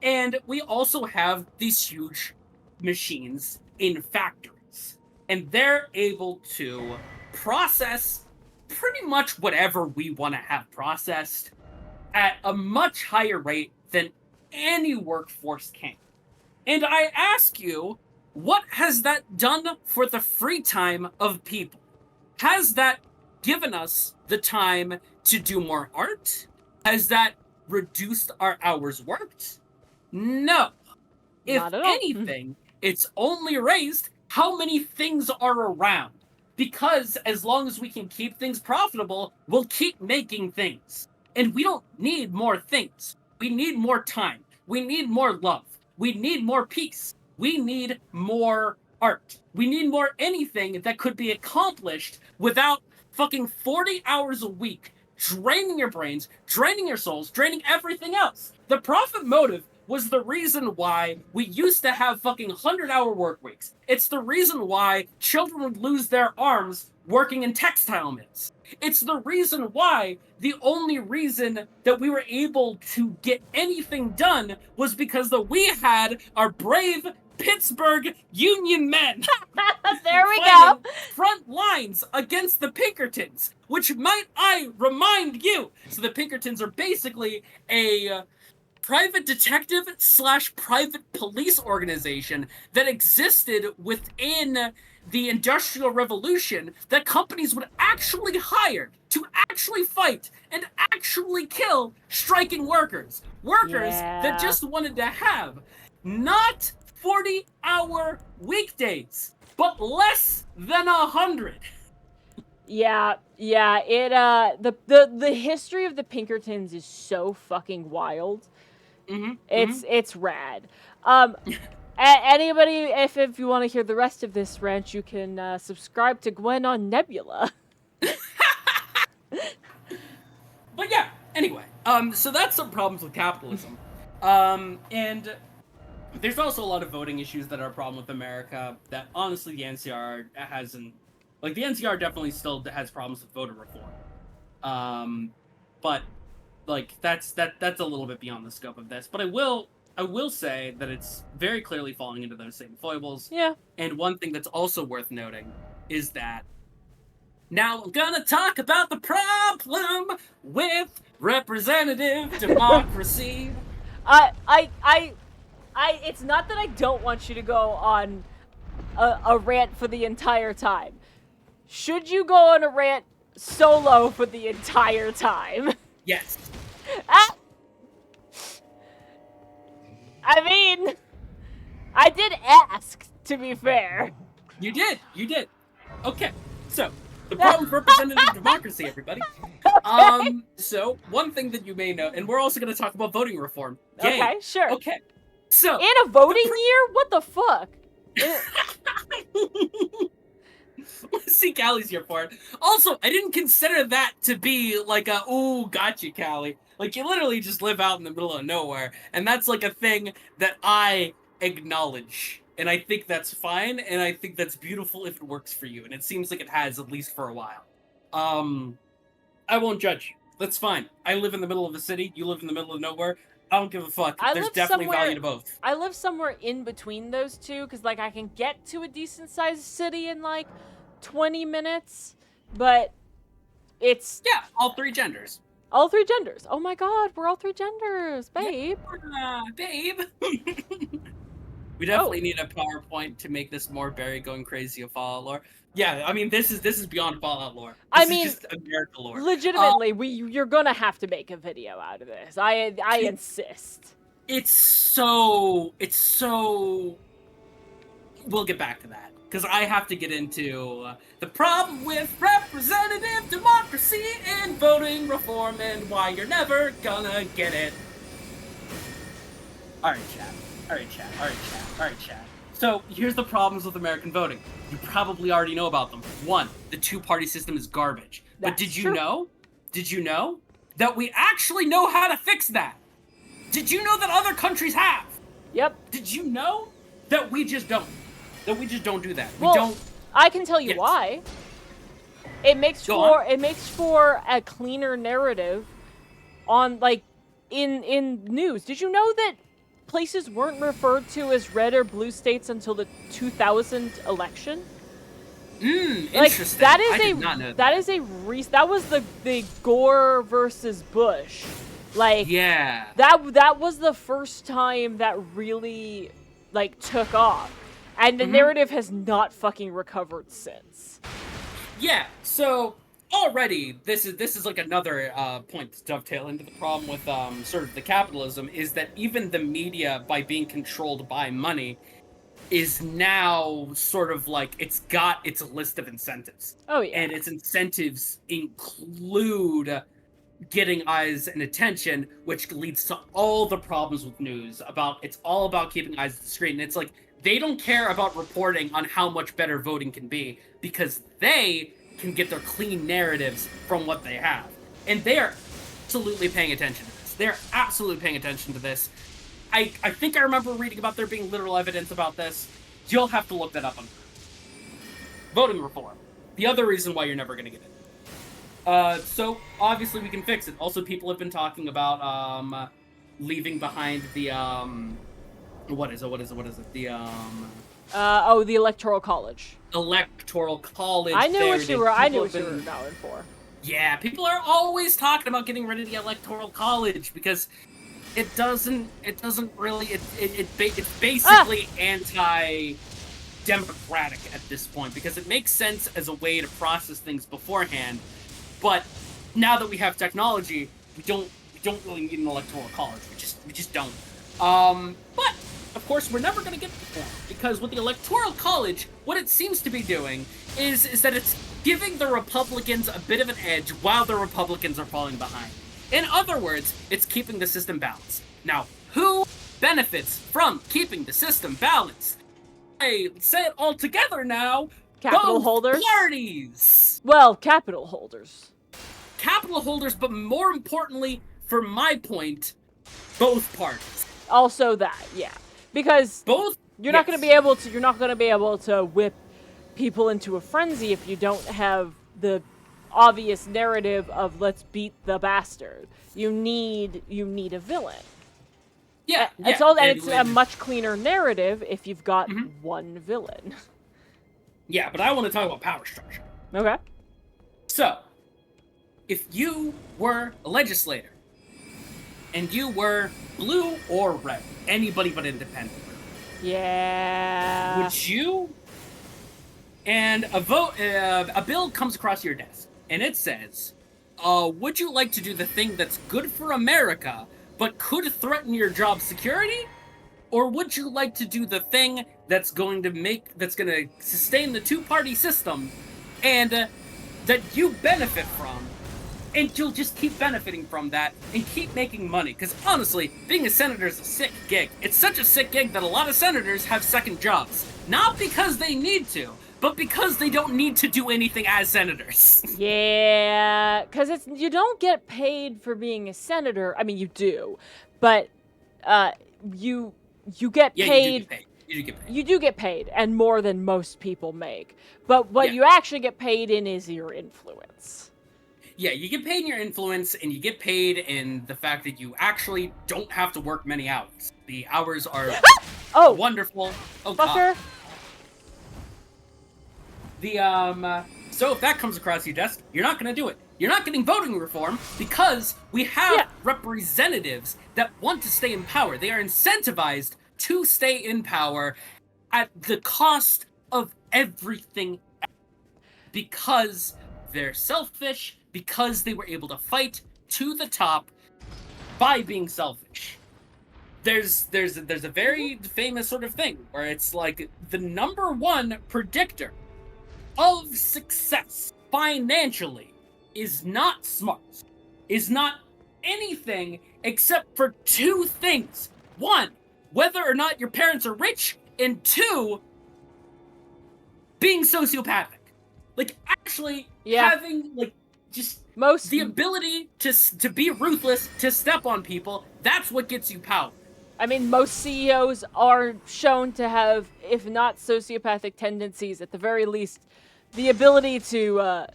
And we also have these huge machines in factories. And they're able to process pretty much whatever we want to have processed at a much higher rate than any workforce can. And I ask you, what has that done for the free time of people? Has that given us the time to do more art? Has that reduced our hours worked? No. If Not at all. anything, it's only raised how many things are around. Because as long as we can keep things profitable, we'll keep making things. And we don't need more things. We need more time. We need more love. We need more peace. We need more art. We need more anything that could be accomplished without fucking 40 hours a week draining your brains, draining your souls, draining everything else. The profit motive was the reason why we used to have fucking 100-hour work weeks. It's the reason why children would lose their arms working in textile mills. It's the reason why the only reason that we were able to get anything done was because that we had our brave Pittsburgh Union men There we go. fighting front lines against the Pinkertons, which might I remind you. So the Pinkertons are basically a private detective / private police organization that existed within the Industrial Revolution that companies would actually hire to actually fight and actually kill striking workers. Workers that just wanted to have not 40-hour weekdays, but less than 100. Yeah. It the history of the Pinkertons is so fucking wild. It's rad. Anybody, if you want to hear the rest of this rant, you can subscribe to Gwen on Nebula. But yeah, anyway, so that's some problems with capitalism. And there's also a lot of voting issues that are a problem with America that honestly the NCR hasn't. Like, the NCR definitely still has problems with voter reform. But like that's a little bit beyond the scope of this. But I will say that it's very clearly falling into those same foibles. Yeah. And one thing that's also worth noting is that now I'm gonna talk about the problem with representative democracy. It's not that I don't want you to go on a rant for the entire time. Should you go on a rant solo for the entire time? Yes. I mean, I did ask to be fair. You did. Okay, so the problem with representative democracy, everybody. So one thing that you may know, and we're also going to talk about voting reform. Yay. Okay, sure. Okay, so In a voting year? What the fuck? see, Callie's here for it. Also, I didn't consider that to be like a ooh, gotcha, Callie. Like you literally just live out in the middle of nowhere, and that's like a thing that I acknowledge. And I think that's fine, and I think that's beautiful if it works for you, and it seems like it has, at least for a while. I won't judge you. That's fine. I live in the middle of a city, you live in the middle of nowhere. I don't give a fuck. There's definitely value to both. I live somewhere in between those two, because, like, I can get to a decent-sized city in, like, 20 minutes, but it's... Yeah, all three genders. All three genders. Oh my god, we're all three genders, babe. Yeah, babe. We definitely need a PowerPoint to make this more Barry going crazy of Fallout lore. Yeah, I mean this is beyond Fallout lore. This is just America lore. Legitimately, you're gonna have to make a video out of this. I insist. It's so we'll get back to that because I have to get into the problem with representative democracy and voting reform and why you're never gonna get it. All right, chat. So here's the problems with American voting. You probably already know about them. One, the two-party system is garbage. But did you know that we actually know how to fix that? Did you know that other countries have? Yep. Did you know that we just don't? That we just don't do that. Well, we don't. I can tell you why. It makes for a cleaner narrative on, like, in news. Did you know that places weren't referred to as red or blue states until the 2000 election? Interesting. That is I did not know that was the Gore versus Bush. Like, yeah. That was the first time that really, like, took off. And the narrative has not fucking recovered since. Yeah, so already this is like another point to dovetail into the problem with sort of the capitalism is that even the media, by being controlled by money, is now sort of like it's got its list of incentives. Oh yeah. And its incentives include getting eyes and attention, which leads to all the problems with news. It's all about keeping eyes at the screen. And it's like they don't care about reporting on how much better voting can be because they can get their clean narratives from what they have. And they are absolutely paying attention to this. They're absolutely paying attention to this. I think I remember reading about there being literal evidence about this. You'll have to look that up on voting reform. The other reason why you're never going to get it. So, obviously we can fix it. Also, people have been talking about leaving behind the, what is it? The Electoral College. Electoral College. I knew what you were going for. Yeah, people are always talking about getting rid of the Electoral College because it's basically anti-democratic at this point because it makes sense as a way to process things beforehand, but now that we have technology, we don't really need an Electoral College. We just don't. But of course, we're never going to get reform because with the Electoral College, what it seems to be doing is that it's giving the Republicans a bit of an edge while the Republicans are falling behind. In other words, it's keeping the system balanced. Now, who benefits from keeping the system balanced? I say it all together now. Capital Both holders? Parties! Well, capital holders. Capital holders, but more importantly, for my point, both parties. Also that, yeah. Because you're not going to be able to whip people into a frenzy if you don't have the obvious narrative of let's beat the bastard. You need a villain. Yeah, it's a much cleaner narrative if you've got one villain. Yeah, but I want to talk about power structure. Okay. So, if you were a legislator and you were blue or red, anybody but independent, yeah, would you? And a bill comes across your desk, and it says, would you like to do the thing that's good for America, but could threaten your job security? Or would you like to do the thing that's going to sustain the two-party system and that you benefit from, and you'll just keep benefiting from that and keep making money? Because honestly, being a senator is a sick gig. It's such a sick gig that a lot of senators have second jobs. Not because they need to, but because they don't need to do anything as senators. Yeah, because you don't get paid for being a senator. I mean, you do, but you get paid. You do get paid, and more than most people make. But what you actually get paid in is your influence. Yeah, you get paid in your influence, and you get paid in the fact that you actually don't have to work many hours. The hours are wonderful. Oh, fucker. So if that comes across your desk, you're not going to do it. You're not getting voting reform because we have representatives that want to stay in power. They are incentivized to stay in power at the cost of everything else. Because they're selfish, because they were able to fight to the top by being selfish. There's a very famous sort of thing where it's like the number one predictor of success financially is not smart, is not anything except for two things. One, whether or not your parents are rich, and two, being sociopathic. Like, actually having, like, just the ability to be ruthless, to step on people, that's what gets you power. I mean, most CEOs are shown to have, if not sociopathic tendencies, at the very least, the ability to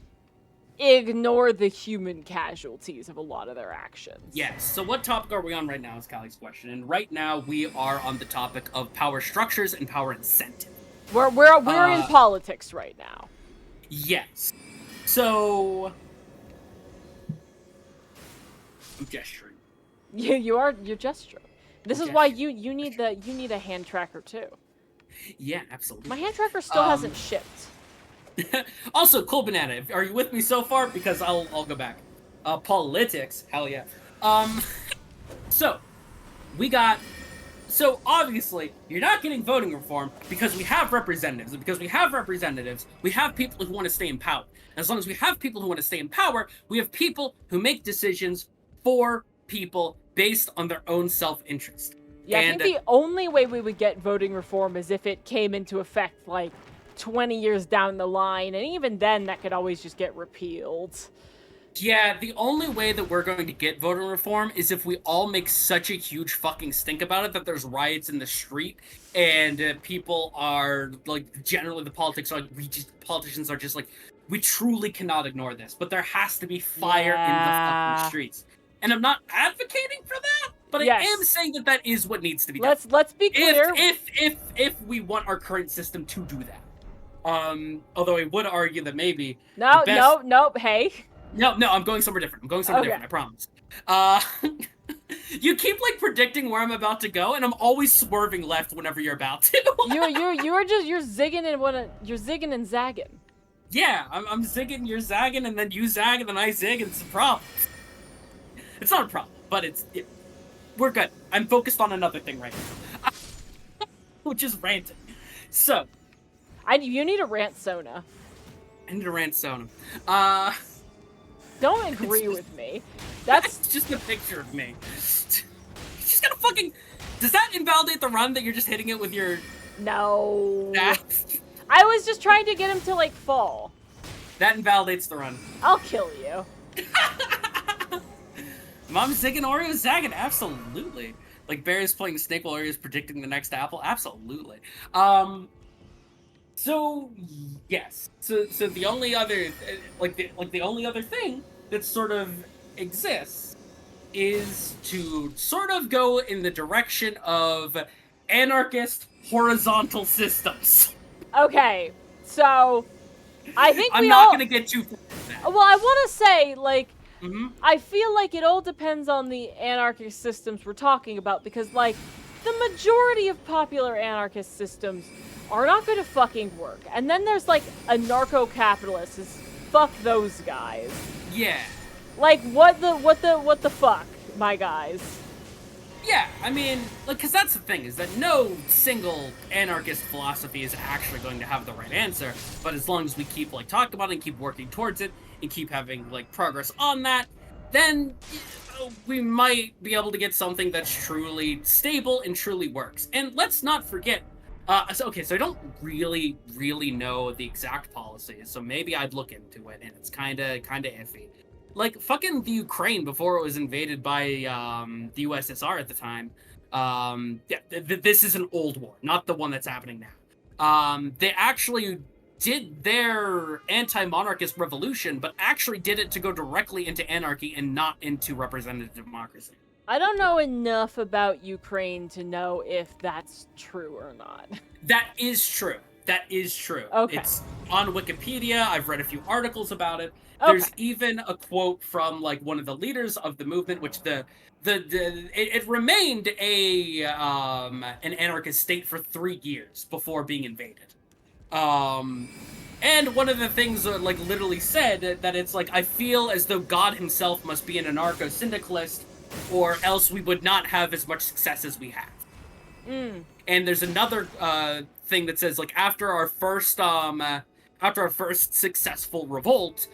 ignore the human casualties of a lot of their actions. Yes. So what topic are we on right now is Callie's question. And right now we are on the topic of power structures and power incentive. We're in politics right now. Yes. So I'm gesturing. You're gesturing. This is why you need a hand tracker too. Yeah, absolutely. My hand tracker still hasn't shipped. Also, Cool Banana, are you with me so far? Because I'll go back. Politics, hell yeah. So obviously you're not getting voting reform because we have representatives, and because we have representatives, we have people who want to stay in power. As long as we have people who want to stay in power, we have people who make decisions for people based on their own self-interest. Yeah, I think the only way we would get voting reform is if it came into effect like 20 years down the line, and even then that could always just get repealed. Yeah, the only way that we're going to get voter reform is if we all make such a huge fucking stink about it that there's riots in the street, and people are, like, generally the politicians are just like, we truly cannot ignore this, but there has to be fire in the fucking streets. And I'm not advocating for that, but I am saying that is what needs to be done. Let's be clear. If we want our current system to do that. Although I would argue that maybe No, hey. No, I'm going somewhere different. I promise. You keep, like, predicting where I'm about to go, and I'm always swerving left whenever you're about to. you're zigging and zagging. Yeah, I'm zigging, you're zagging, and then you zag, and then I zig, and it's a problem. It's not a problem, but we're good. I'm focused on another thing right now. Which is ranting. So. You need a rant Sona. I need a rant Sona. Don't agree with me. That's just a picture of me. She's gonna fucking... Does that invalidate the run that you're just hitting it with your... No. I was just trying to get him to, like, fall. That invalidates the run. I'll kill you. Mom zigging, Oreo zagging, absolutely. Like, Barry's playing Snake while Oreo's predicting the next apple, absolutely. So yes. So the only other the only other thing that sort of exists is to sort of go in the direction of anarchist horizontal systems. Okay, so I think I'm not gonna get too far with that. Well, I want to say, like, I feel like it all depends on the anarchist systems we're talking about, because, like, the majority of popular anarchist systems are not going to fucking work. And then there's, like, anarcho-capitalists. Fuck those guys. Yeah. Like, what the fuck, my guys? Yeah, I mean, like, because that's the thing, is that no single anarchist philosophy is actually going to have the right answer, but as long as we keep, like, talking about it and keep working towards it, and keep having, like, progress on that, then we might be able to get something that's truly stable and truly works. And let's not forget, so I don't really know the exact policies, so maybe I'd look into it, and it's kinda iffy. Like, fucking the Ukraine before it was invaded by the USSR at the time. This is an old war, not the one that's happening now. They actually did their anti-monarchist revolution, but actually did it to go directly into anarchy and not into representative democracy. I don't know enough about Ukraine to know if that's true or not. That is true. That is true. Okay. It's on Wikipedia. I've read a few articles about it. Okay. There's even a quote from like one of the leaders of the movement, which it remained an anarchist state for 3 years before being invaded. And one of the things like literally said that it's like, I feel as though God himself must be an anarcho-syndicalist, or else we would not have as much success as we have. And there's another thing that says, like, after our first successful revolt,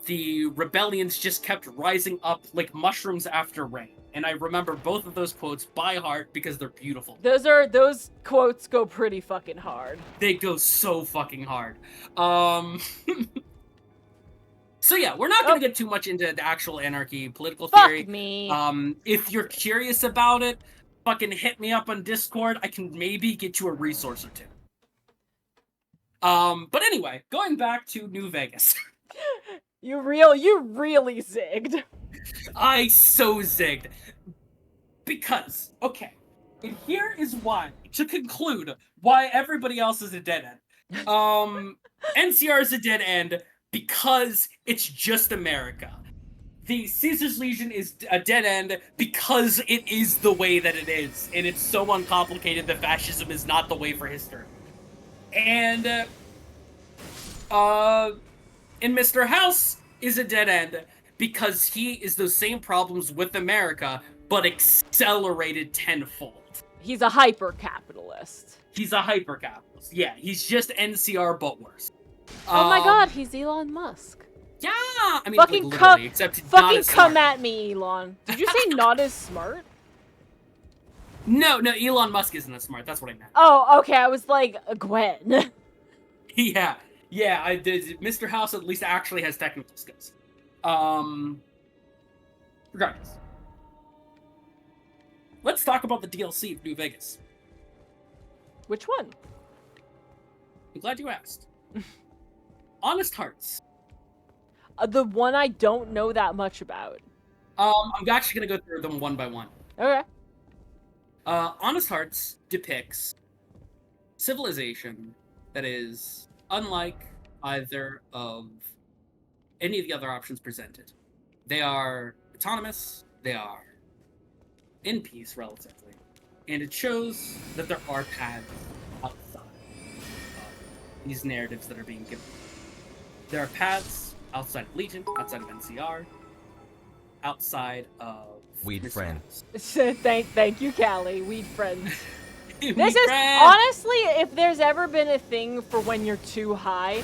the rebellions just kept rising up like mushrooms after rain. And I remember both of those quotes by heart because they're beautiful. Those quotes go pretty fucking hard. They go so fucking hard. So yeah, we're not going to get too much into the actual anarchy political theory. Fuck me. If you're curious about it, fucking hit me up on Discord. I can maybe get you a resource or two. But anyway, going back to New Vegas. You really zigged. I so zigged. Because, okay, and here is why, to conclude, why everybody else is a dead end. NCR is a dead end because it's just America. The Caesar's Legion is a dead end because it is the way that it is, and it's so uncomplicated that fascism is not the way for history. And, and Mr. House is a dead end because he is those same problems with America, but accelerated tenfold. He's a hyper-capitalist. He's a hyper-capitalist. Yeah, he's just NCR, but worse. Oh my god, he's Elon Musk. Yeah! I mean, fucking like, literally, except not as come smart. at me, Elon. Did you say not as smart? No, Elon Musk isn't as smart. That's what I meant. Oh, okay, I was like, Gwen. Yeah, I did. Mr. House at least actually has technical skills. Regardless. Let's talk about the DLC of New Vegas. Which one? I'm glad you asked. Honest Hearts. The one I don't know that much about. I'm actually gonna go through them one by one. Okay. Honest Hearts depicts civilization that is unlike either of any of the other options presented. They are autonomous, they are in peace relatively, and it shows that there are paths outside of these narratives that are being given. There are paths outside of Legion, outside of NCR, outside of Weed Mr. friend. House. Thank you, Callie. Weed friends. Weed This is, friend! honestly, if there's ever been a thing for when you're too high,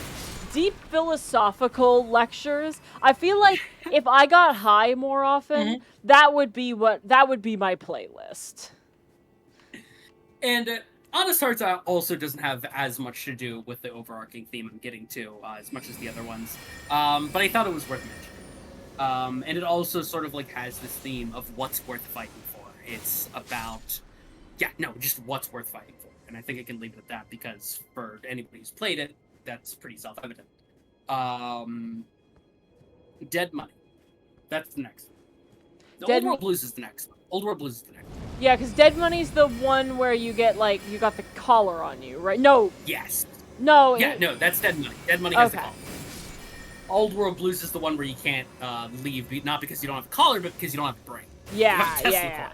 deep philosophical lectures, I feel like if I got high more often, that would be my playlist. And Honest Hearts also doesn't have as much to do with the overarching theme I'm getting to as much as the other ones. But I thought it was worth mentioning. And it also sort of like has this theme of what's worth fighting for. It's about, just what's worth fighting for. And I think I can leave it at that because for anybody who's played it, that's pretty self-evident. Dead Money. That's the next one. Old World Blues is the next one. Old World Blues is the next one. Yeah, because Dead Money's the one where you get, like, you got the collar on you, right? No. Yes. No. Yeah, no, that's Dead Money. Dead Money has the Okay. collar. Old World Blues is the one where you can't leave, not because you don't have a collar, but because you don't have a brain. Yeah, You have a Tesla yeah. coil.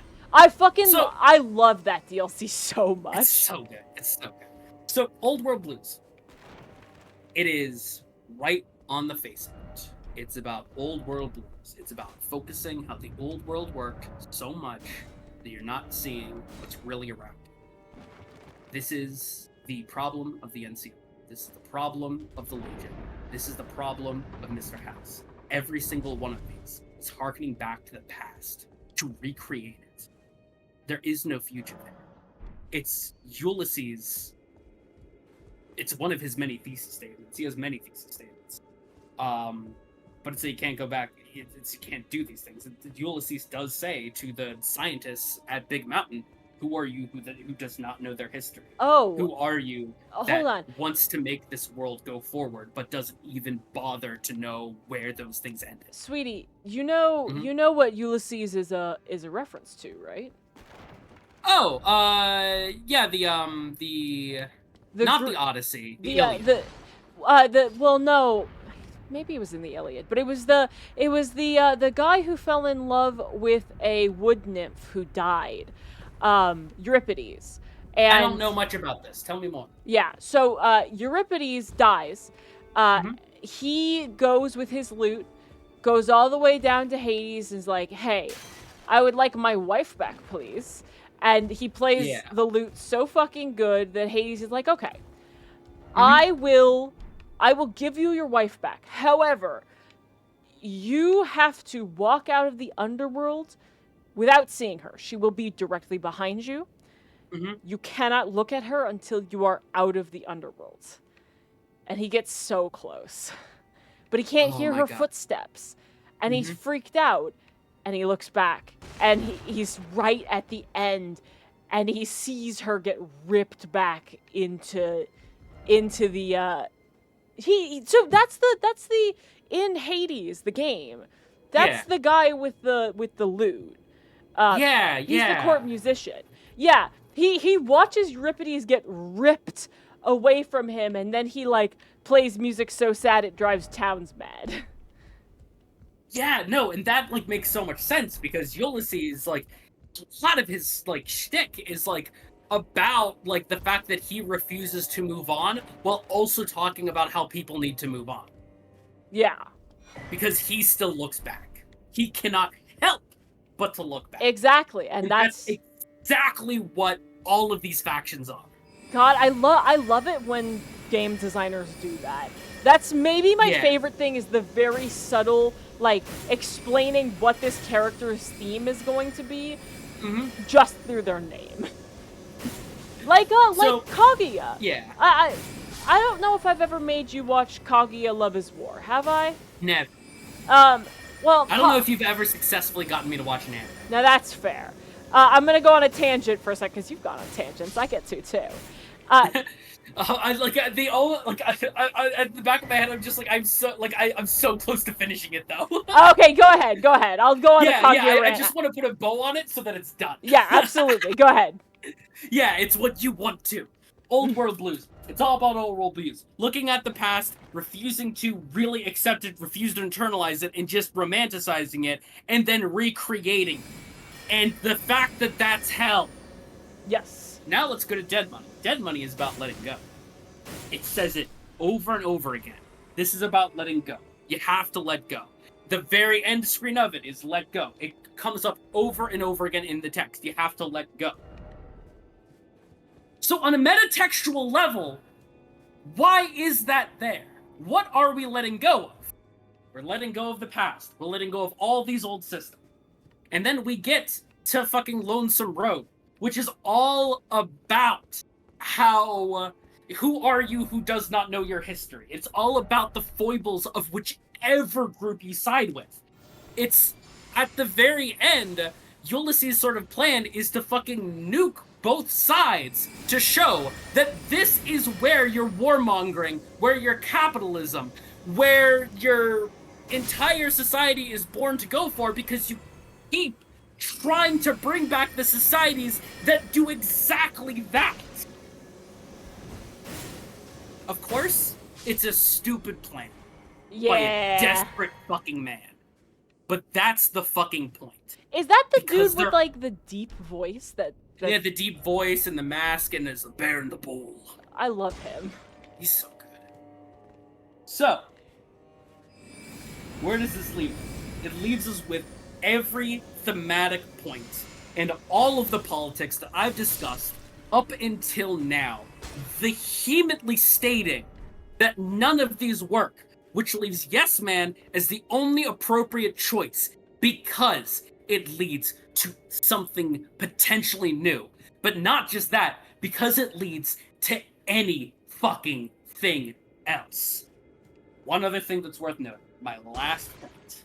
I love that DLC so much. It's so good. It's so good. So, Old World Blues. It is right on the face of it. It's about Old World Blues. It's about focusing how the Old World worked so much that you're not seeing what's really around you. This is the problem of the NCO. This is the problem of the Legion. This is the problem of Mr. House. Every single one of these is harkening back to the past to recreate it. There is no future there. It's Ulysses. It's one of his many thesis statements. He has many thesis statements. But it's that you can't go back. It's you can't do these things. Ulysses does say to the scientists at Big Mountain, "Who are you who does not know their history? Oh. Who are you Hold that on. wants to make this world go forward, but doesn't even bother to know where those things ended?" Sweetie, you know what Ulysses is a reference to, right? Oh, yeah, the not gr- the Odyssey, the the Iliad. well, no, maybe it was in the Iliad, but it was the guy who fell in love with a wood nymph who died, Euripides. And I don't know much about this. Tell me more. yeah, so Euripides dies. He goes with his lute, goes all the way down to Hades, and is like, "Hey, I would like my wife back, please." And he plays the lute so fucking good that Hades is like, "Okay, I will give you your wife back. However, you have to walk out of the underworld without seeing her. She will be directly behind you. You cannot look at her until you are out of the underworld." And he gets so close. But he can't hear her footsteps. And he's freaked out. And he looks back. And he's right at the end. And he sees her get ripped back into the so that's the in Hades, the game. That's the guy with the lute. He's the court musician. Yeah, he watches Euripides get ripped away from him, and then he like plays music so sad it drives towns mad. Yeah, no, and that like makes so much sense because Ulysses, like, a lot of his like shtick is like about like the fact that he refuses to move on while also talking about how people need to move on. Yeah. Because he still looks back. He cannot help but to look back. Exactly, and that's exactly what all of these factions are. God, I love it when game designers do that. That's maybe my favorite thing is the very subtle, like, explaining what this character's theme is going to be just through their name. Like Kaguya. Yeah. I don't know if I've ever made you watch Kaguya Love is War. Have I? Never. Well, I don't know if you've ever successfully gotten me to watch an anime. Now that's fair. I'm gonna go on a tangent for a second because you've gone on tangents. I get to too. I like the old like I, at the back of my head. I'm just like I'm so close to finishing it though. Okay, go ahead. I'll go on a Kaguya rant. I just want to put a bow on it so that it's done. Yeah, absolutely. Go ahead. Yeah, it's what you want to. Old world blues. It's all about old world blues. Looking at the past, refusing to really accept it, refuse to internalize it, and just romanticizing it, and then recreating it. And the fact that that's hell. Yes. Now let's go to Dead Money. Dead Money is about letting go. It says it over and over again. This is about letting go. You have to let go. The very end screen of it is let go. It comes up over and over again in the text. You have to let go. So on a metatextual level, why is that there? What are we letting go of? We're letting go of the past. We're letting go of all these old systems. And then we get to fucking Lonesome Road, which is all about how... who are you who does not know your history? It's all about the foibles of whichever group you side with. It's, at the very end, Ulysses' sort of plan is to fucking nuke both sides to show that this is where your warmongering, where your capitalism, where your entire society is born to go for, because you keep trying to bring back the societies that do exactly that. Of course, it's a stupid plan by a desperate fucking man. But that's the fucking point. Is that the dude with, like, the deep voice that... Yeah, the deep voice and the mask and there's the bear in the bowl. I love him. He's so good. So, where does this leave us? It leaves us with every thematic point and all of the politics that I've discussed up until now, vehemently stating that none of these work, which leaves Yes Man as the only appropriate choice because it leads to something potentially new. But not just that, because it leads to any fucking thing else. One other thing that's worth noting, my last point,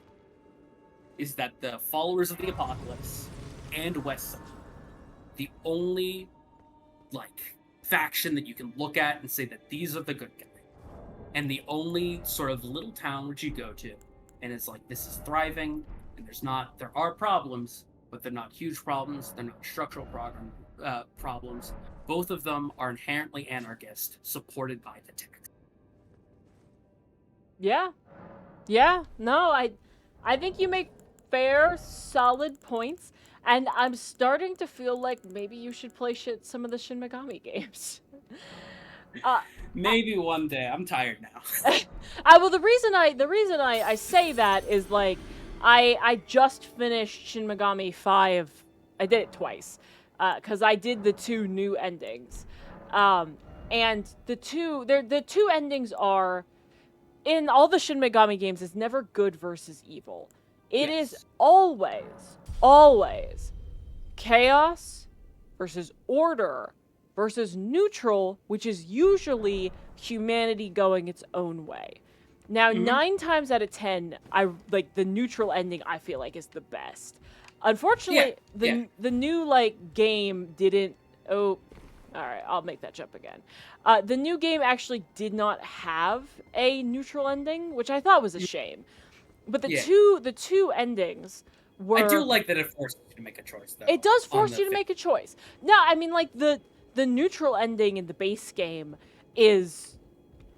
is that the followers of the Apocalypse and Westside, the only, faction that you can look at and say that these are the good guys. And the only sort of little town which you go to, and it's like, this is thriving, and there are problems, but they're not huge problems, they're not structural problems. Both of them are inherently anarchist, supported by the tax. Yeah. No, I think you make fair, solid points, and I'm starting to feel like maybe you should play some of the Shin Megami games. Maybe one day. I'm tired now. Well, the reason I say that is like I just finished Shin Megami 5. I did it twice because I did the 2 new endings, and the two endings are, in all the Shin Megami games, is never good versus evil. It is always chaos versus order versus neutral, which is usually humanity going its own way. Now, 9 times out of 10, the neutral ending, I feel like, is the best. Unfortunately, the new game didn't. Oh, all right, I'll make that jump again. The new game actually did not have a neutral ending, which I thought was a shame. But the two endings were. I do like that it forces you to make a choice, though. It does force you to make a choice. No, I mean, the neutral ending in the base game is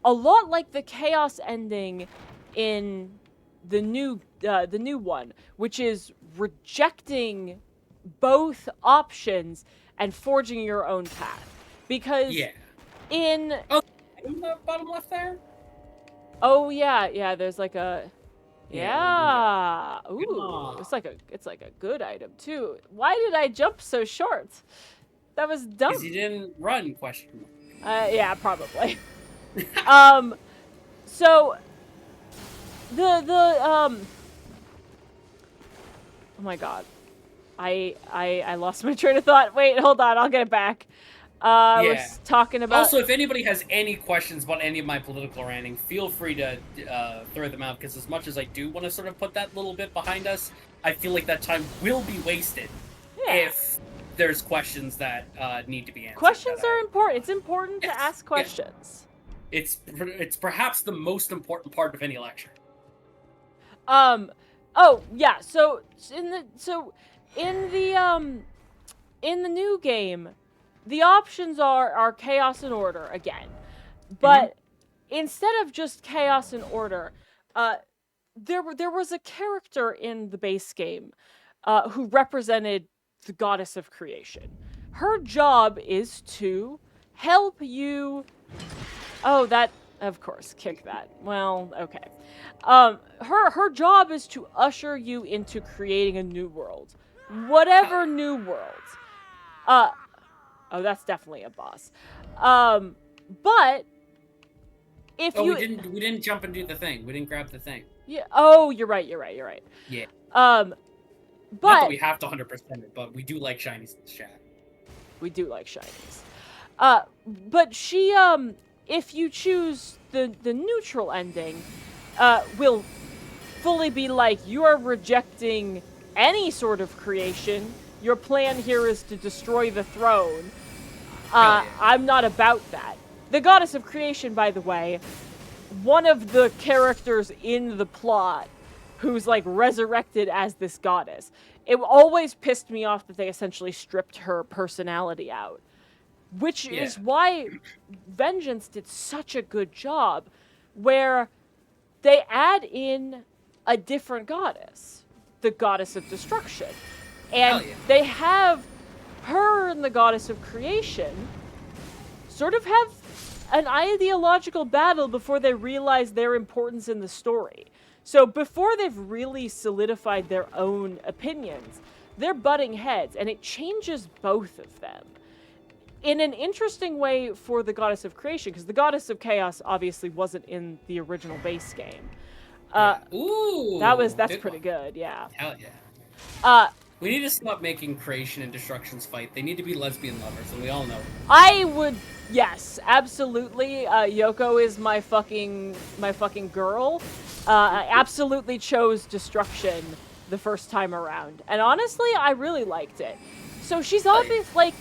a lot like the chaos ending in the new one, which is rejecting both options and forging your own path. Because in the bottom left there. Oh yeah, there's like a ooh, it's like a good item too. Why did I jump so short? That was dumb. Because you didn't run, question. Yeah, probably. So oh my god. I lost my train of thought. Wait, hold on, I'll get it back. We're talking about... Also, if anybody has any questions about any of my political ranting, feel free to throw them out, because as much as I do want to sort of put that little bit behind us, I feel like that time will be wasted if there's questions that need to be answered. Questions are important. It's important to ask questions. It's perhaps the most important part of any lecture. Oh yeah. So in the new game, the options are chaos and order again, but instead of just chaos and order, there was a character in the base game who represented the goddess of creation. Her job is to help you. Oh, that, of course, kick that. Well, okay. Her job is to usher you into creating a new world, whatever new world. Oh, that's definitely a boss. But if we didn't jump and do the thing. We didn't grab the thing. Yeah. Oh, you're right. Yeah. But not that we have to 100% it, but we do like shinies in the chat. We do like shinies. But she, if you choose the neutral ending, will fully be like, you are rejecting any sort of creation. Your plan here is to destroy the throne. I'm not about that. The goddess of creation, by the way, one of the characters in the plot who's like resurrected as this goddess. It always pissed me off that they essentially stripped her personality out, which is why Vengeance did such a good job, where they add in a different goddess, the goddess of destruction, and they have her and the goddess of creation sort of have an ideological battle before they realize their importance in the story. So before they've really solidified their own opinions, they're butting heads, and it changes both of them in an interesting way for the Goddess of Creation, because the Goddess of Chaos obviously wasn't in the original base game. Ooh, That's pretty one. good, yeah. Hell yeah. Uh, We need to stop making Creation and Destructions fight. They need to be lesbian lovers, and we all know it. I would, yes, absolutely. Yoko is my fucking girl. I absolutely chose Destruction the first time around, and honestly, I really liked it. So she's obvious, like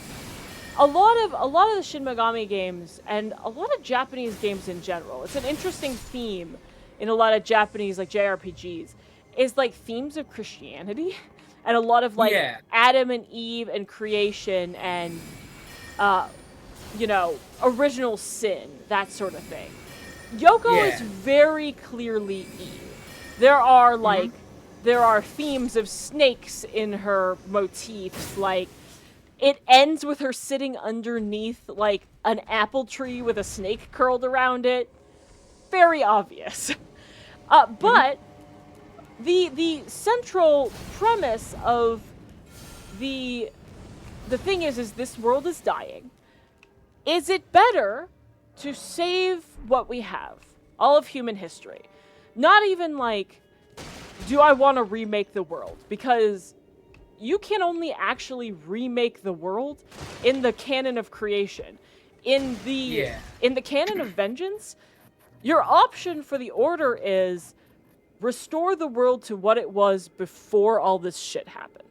a lot of the Shin Megami games and a lot of Japanese games in general. It's an interesting theme in a lot of Japanese like JRPGs is like themes of Christianity and a lot of like Adam and Eve and creation and original sin, that sort of thing. Yoko is very clearly Eve. There are like there are themes of snakes in her motifs, like it ends with her sitting underneath like an apple tree with a snake curled around it. Very obvious. But the central premise of the thing is this world is dying. Is it better to save what we have, all of human history? Not even like, do I want to remake the world? Because you can only actually remake the world in the canon of creation. In the canon of vengeance, your option for the order is restore the world to what it was before all this shit happened.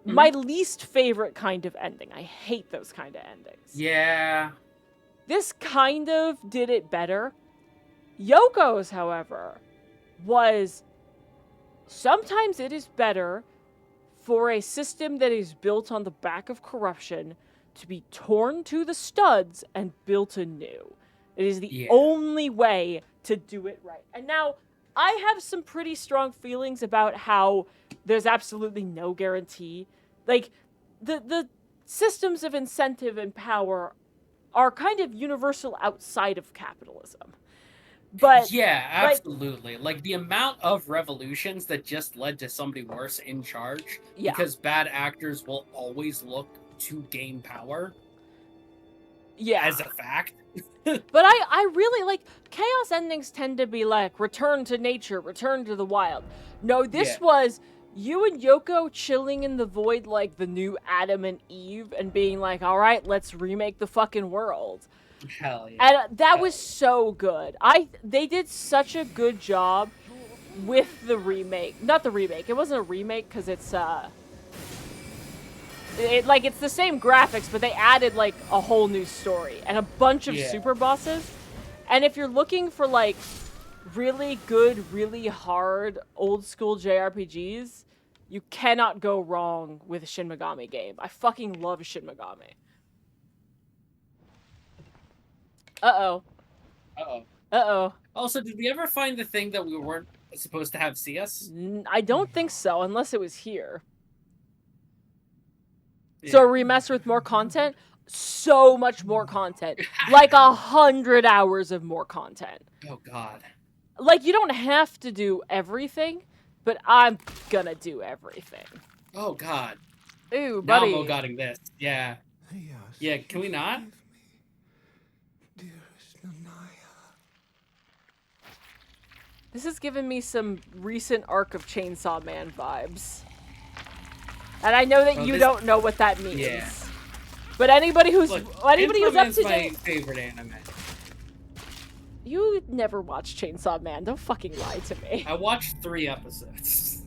My least favorite kind of ending. I hate those kind of endings. Yeah. This kind of did it better. Yoko's, however, was sometimes it is better for a system that is built on the back of corruption to be torn to the studs and built anew. It is the only way to do it right. And now, I have some pretty strong feelings about how there's absolutely no guarantee. Like, the systems of incentive and power are kind of universal outside of capitalism. But yeah, absolutely. Like the amount of revolutions that just led to somebody worse in charge because bad actors will always look to gain power. Yeah. As a fact. But I really like chaos endings tend to be like return to nature, return to the wild. No, this was you and Yoko chilling in the void like the new Adam and Eve and being like, all right, let's remake the fucking world. Hell yeah. And that was so good. They did such a good job with the remake. Not the remake. It wasn't a remake because it's it's the same graphics, but they added like a whole new story and a bunch of super bosses. And if you're looking for like really good, really hard old school JRPGs, you cannot go wrong with a Shin Megami game. I fucking love Shin Megami. Uh-oh. Uh-oh. Uh-oh. Also, did we ever find the thing that we weren't supposed to have see us? I don't think so, unless it was here. So a remaster with more content? So much more content. Like 100 hours of more content. Oh, God. Like, you don't have to do everything, but I'm gonna do everything. Oh, God. Ooh, buddy. Now I'm getting this. Yeah. Yeah, can we not? This is giving me some recent Arc of Chainsaw Man vibes. And I know that you don't know what that means. Yeah. But anybody who's up to my favorite anime. You never watched Chainsaw Man. Don't fucking lie to me. I watched 3 episodes.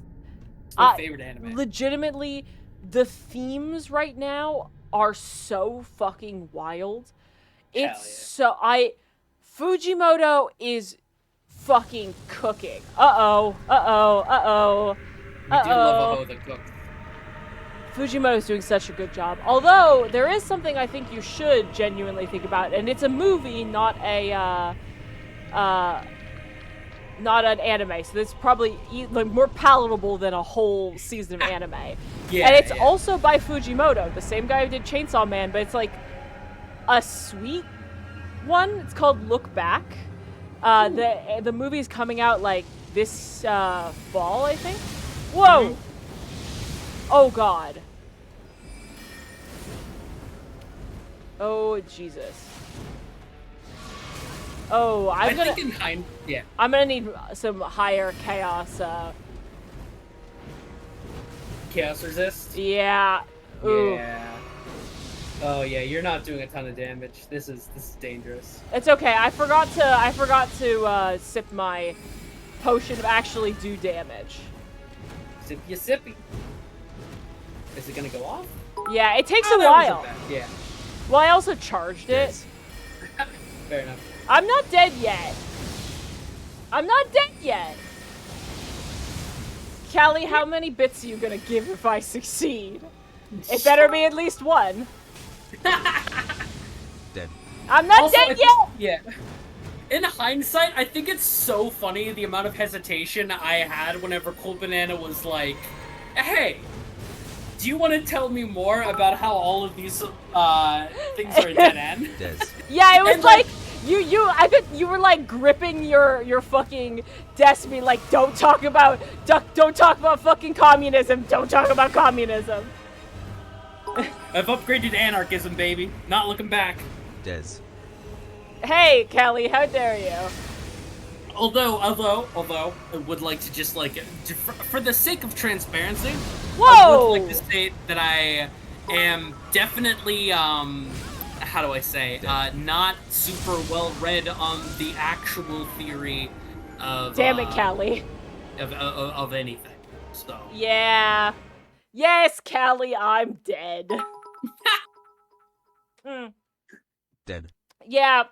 It's my favorite anime. Legitimately, the themes right now are so fucking wild. Fujimoto is fucking cooking. Uh-oh. We do love a hoe that cooks. Fujimoto's doing such a good job. Although, there is something I think you should genuinely think about, and it's a movie, not an anime. So it's probably like more palatable than a whole season of anime. And it's also by Fujimoto, the same guy who did Chainsaw Man, but it's like a sweet one. It's called Look Back. The movie's coming out like this fall, I think. Whoa! Oh god. Oh Jesus. Oh, I'm gonna need some higher chaos. Chaos resist. Yeah. Ooh. Yeah. Oh yeah, you're not doing a ton of damage. This is dangerous. It's okay. I forgot to sip my potion to actually do damage. Sippy sippy. Is it gonna go off? Yeah, it takes Oh, a that while. wasn't bad. Yeah. Well, I also charged it. Yes. Fair enough. I'm not dead yet. I'm not dead yet. Callie, how many bits are you gonna give if I succeed? It better be at least one. Dead. I'm not Also, dead yet! Yeah. In hindsight, I think it's so funny the amount of hesitation I had whenever Cool Banana was like, hey, do you want to tell me more about how all of these things are a dead end? Des. Yeah, it was And, like, you were like gripping your fucking desk, being like, don't talk about fucking communism, don't talk about communism. I've upgraded to anarchism, baby. Not looking back. Des. Hey, Kelly, how dare you? Although, I would like to just like, for the sake of transparency, Whoa! I would like to state that I am definitely, how do I say, not super well read on the actual theory of. Damn it, Callie. Of anything. So. Yeah. Yes, Callie, I'm dead. Dead. Yeah.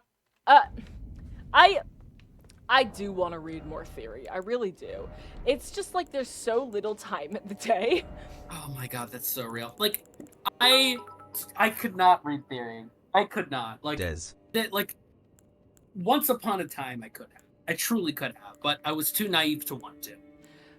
I do want to read more theory. I really do. It's just like there's so little time in the day. Oh my god, that's so real. Like, I could not read theory. I could not. Like, Des. like, once upon a time I could have. I truly could have, but I was too naive to want to.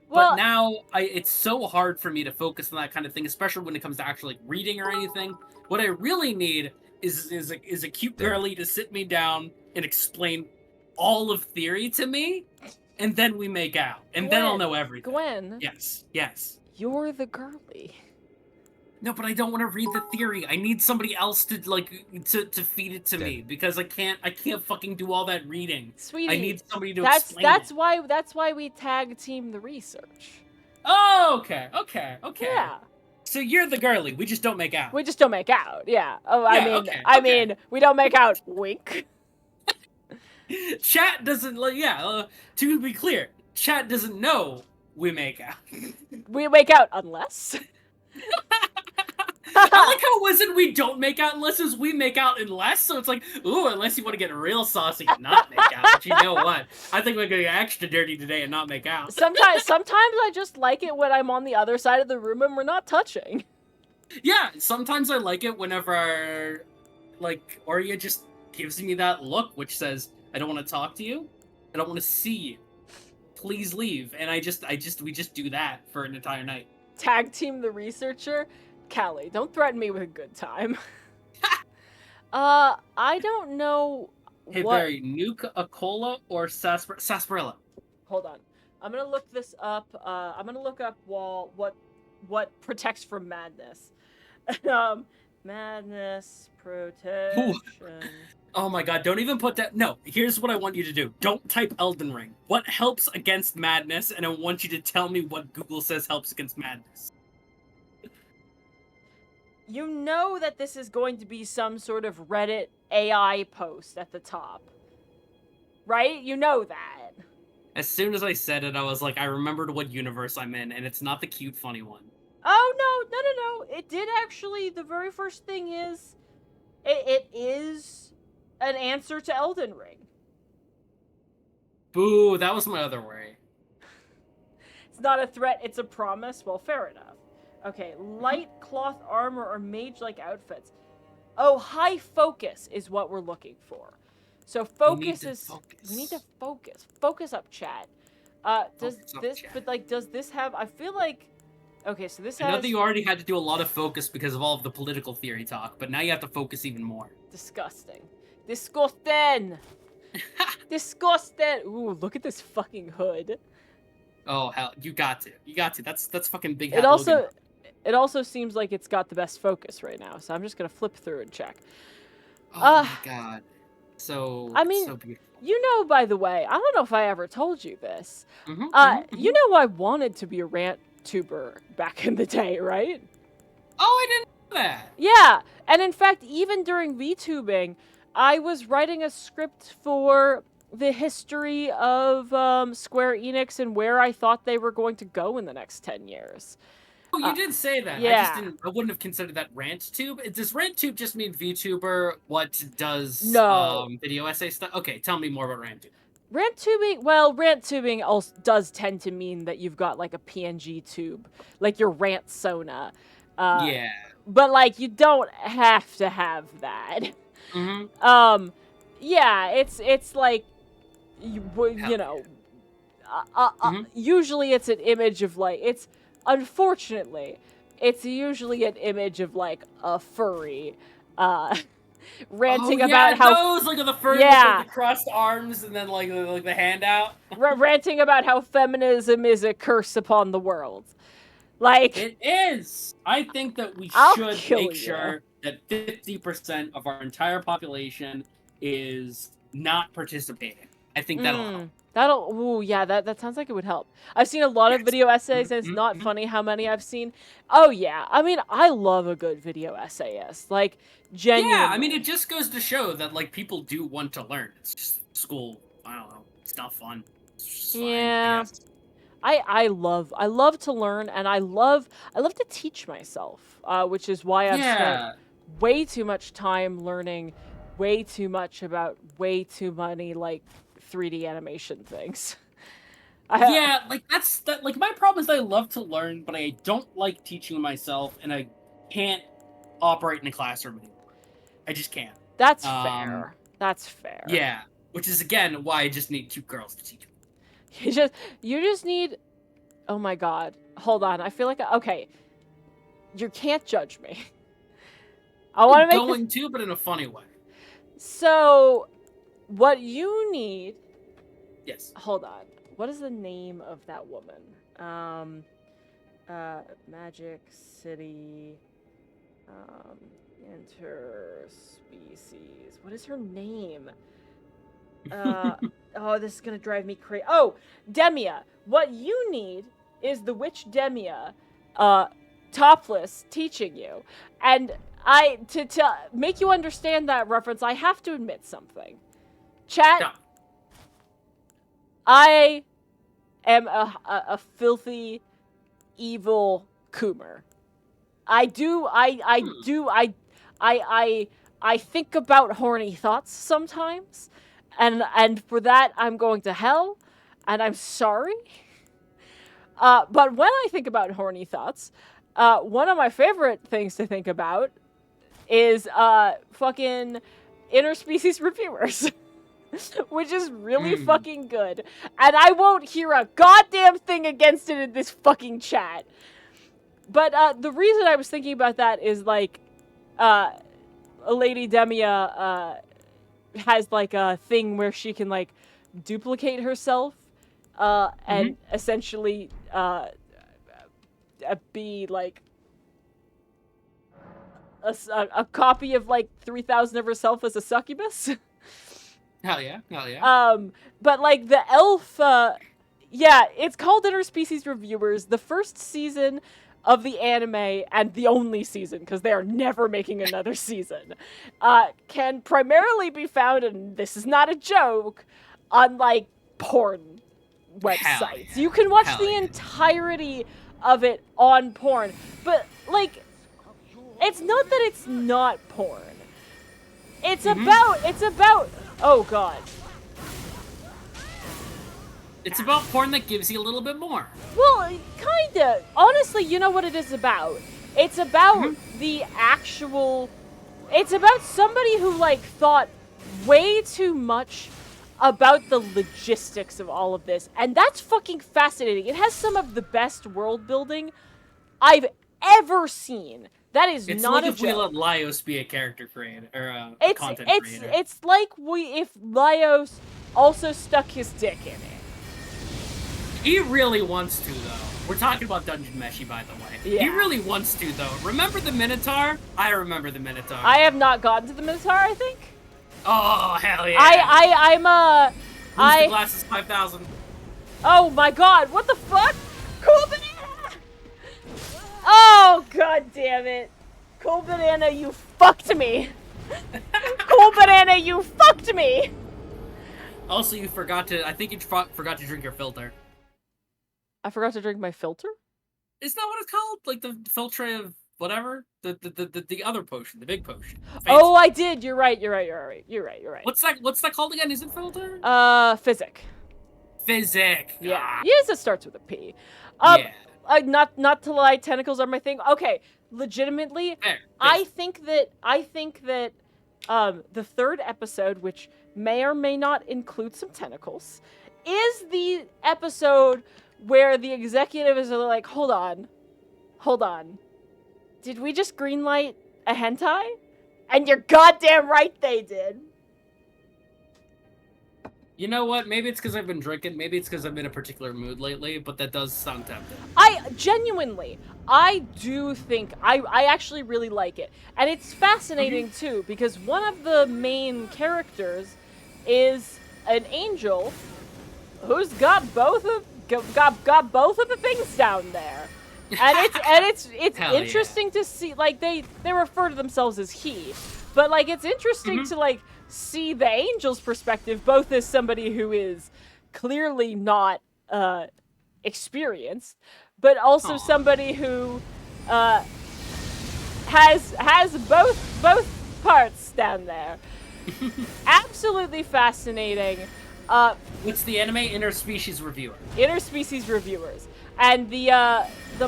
Well, But now, it's so hard for me to focus on that kind of thing, especially when it comes to actually like, reading or anything. What I really need is a cute girly to sit me down and explain all of theory to me, and then we make out, and then I'll know everything. Gwen. Yes. You're the girly. No, but I don't want to read the theory. I need somebody else to like to feed it to me because I can't fucking do all that reading. Sweetie, I need somebody to explain that's it. why we tag team the research. Oh, okay. Yeah. So you're the girly. We just don't make out. We just don't make out. Yeah. Oh, Yeah, I okay. mean, we don't make out. Wink. Chat doesn't like. Yeah. To be clear, chat doesn't know we make out. We make out unless. I like how it wasn't we don't make out unless it's we make out unless, so it's like, ooh, unless you want to get real saucy and not make out. But you know what? I think we're gonna get extra dirty today and not make out. Sometimes I just like it when I'm on the other side of the room and we're not touching. Yeah, sometimes I like it whenever, like, Orya just gives me that look which says, I don't want to talk to you, I don't want to see you, please leave, and we just do that for an entire night. Tag team the researcher. Callie, don't threaten me with a good time. I don't know. Hey Barry, nuke a cola or sarsaparilla? Hold on. I'm gonna look this up. I'm gonna look up what protects from madness. Madness protection. Ooh. Oh my god, don't even put that. No, here's what I want you to do. Don't type Elden Ring. What helps against madness? And I want you to tell me what Google says helps against madness. You know that this is going to be some sort of Reddit AI post at the top. Right? You know that. As soon as I said it, I was like, I remembered what universe I'm in, and it's not the cute, funny one. Oh, no. It did actually, the very first thing is, it is an answer to Elden Ring. Boo, that was my other worry. It's not a threat, it's a promise. Well, fair enough. Okay, light cloth armor or mage-like outfits. Oh, high focus is what we're looking for. So focus is... We need to focus. Focus up, chat. Does this have... I feel like... Okay, so this has... I know that you already had to do a lot of focus because of all of the political theory talk, but now you have to focus even more. Disgusting. Disgusting! Disgusting! Ooh, look at this fucking hood. Oh, hell, you got to. That's fucking big hat It also... Logan. it also seems like it's got the best focus right now, so I'm just gonna flip through and check. Oh Uh, my god. So, I mean, so beautiful. you know, by the way, I don't know if I ever told you this. You Mhm. know I wanted to be a rant tuber back in the day, right? Oh, I didn't know that. Yeah, and in fact, even during VTubing, I was writing a script for the history of Square Enix and where I thought they were going to go in the next 10 years. Oh, you did say that. Yeah. I wouldn't have considered that rant tube. Does rant tube just mean VTuber? What does No. video essay stuff? Okay, tell me more about rant tube. Rant tubing also does tend to mean that you've got like a PNG tube, like your rant sona. Yeah. But like you don't have to have that. Mm-hmm. Yeah, it's like you know, usually it's an image of like unfortunately it's usually an image of like a furry ranting about how those like the furry yeah, with like the crossed arms and then like the hand out. ranting about how feminism is a curse upon the world. Like It is. I think that we I'll should kill make you. sure that 50% of our entire population is not participating. I think that'll help. Ooh, yeah, that sounds like it would help. I've seen a lot of video essays, and it's not funny how many I've seen. Oh, yeah. I mean, I love a good video essayist. Like, genuinely. Yeah, I mean, it just goes to show that, like, people do want to learn. It's just school, I don't know, it's not fun. It's just yeah. fine, I love to learn, and I love to teach myself, which is why I've spent way too much time learning way too much about way too many, like, 3D animation things. Yeah, like like my problem is that I love to learn, but I don't like teaching myself, and I can't operate in a classroom anymore. I just can't. That's fair. That's fair. Yeah, which is again why I just need 2 girls to teach me. You just need. Oh my god! Hold on. I feel like okay. You can't judge me. I want to make going to, but in a funny way. So, what you need. Yes. Hold on. What is the name of that woman? Magic City. Interspecies. What is her name? Oh, this is gonna drive me crazy. Oh, Demia. What you need is the witch Demia, topless, teaching you. And to make you understand that reference, I have to admit something. Chat. No. I am a filthy, evil Coomer. I think about horny thoughts sometimes, and for that I'm going to hell, and I'm sorry. But when I think about horny thoughts, one of my favorite things to think about is fucking interspecies reviewers. Which is really fucking good. And I won't hear a goddamn thing against it in this fucking chat. But the reason I was thinking about that is, like, Lady Demia has, like, a thing where she can, like, duplicate herself and essentially be, like, a copy of, like, 3,000 of herself as a succubus. Hell yeah. But like the elf, yeah, it's called Interspecies Reviewers. The first season of the anime, and the only season, because they are never making another season, can primarily be found, and this is not a joke, on like porn websites. Yeah. You can watch the entirety of it on porn, but like, it's not that it's not porn. It's about. Oh god. It's about porn that gives you a little bit more. Well, kinda. Honestly, you know what it is about? It's about the actual... It's about somebody who, like, thought way too much about the logistics of all of this. And that's fucking fascinating. It has some of the best world building I've ever seen. That is it's not like a if joke. we let Laios be a character creator, or a content creator. It's like if Laios also stuck his dick in it. He really wants to, though. We're talking about Dungeon Meshi, by the way. Yeah. He really wants to, though. Remember the Minotaur? I remember the Minotaur. I have not gotten to the Minotaur, I think. Oh, hell yeah. I'm Who's the glasses 5,000? Oh my god, what the fuck? Cool Banana! Oh, god damn it. Cool Banana, you fucked me. Cool Banana, you fucked me. Also, you forgot to, I think you forgot to drink your filter. I forgot to drink my filter? Isn't that what it's called? Like the filtre of whatever? The other potion, the big potion. Oh, I did. You're right. You're right. What's that called again? Is it filter? Physic. Physic. Yeah. Ah. Yes, it starts with a P. Yeah. Not to lie, tentacles are my thing. Okay, legitimately, Fair. I think that the third episode, which may or may not include some tentacles, is the episode where the executives are like, hold on. Did we just greenlight a hentai? And you're goddamn right they did. You know what? Maybe it's because I've been drinking. Maybe it's because I'm in a particular mood lately, but that does sound tempting. I do think, I actually really like it. And it's fascinating, too, because one of the main characters is an angel who's got both of the things down there. And it's interesting to see, like, they refer to themselves as he, but, like, it's interesting to, like, see the angel's perspective, both as somebody who is clearly not experienced, but also somebody who has both parts down there. Absolutely fascinating. What's the anime? Interspecies Reviewer. Interspecies Reviewers. And the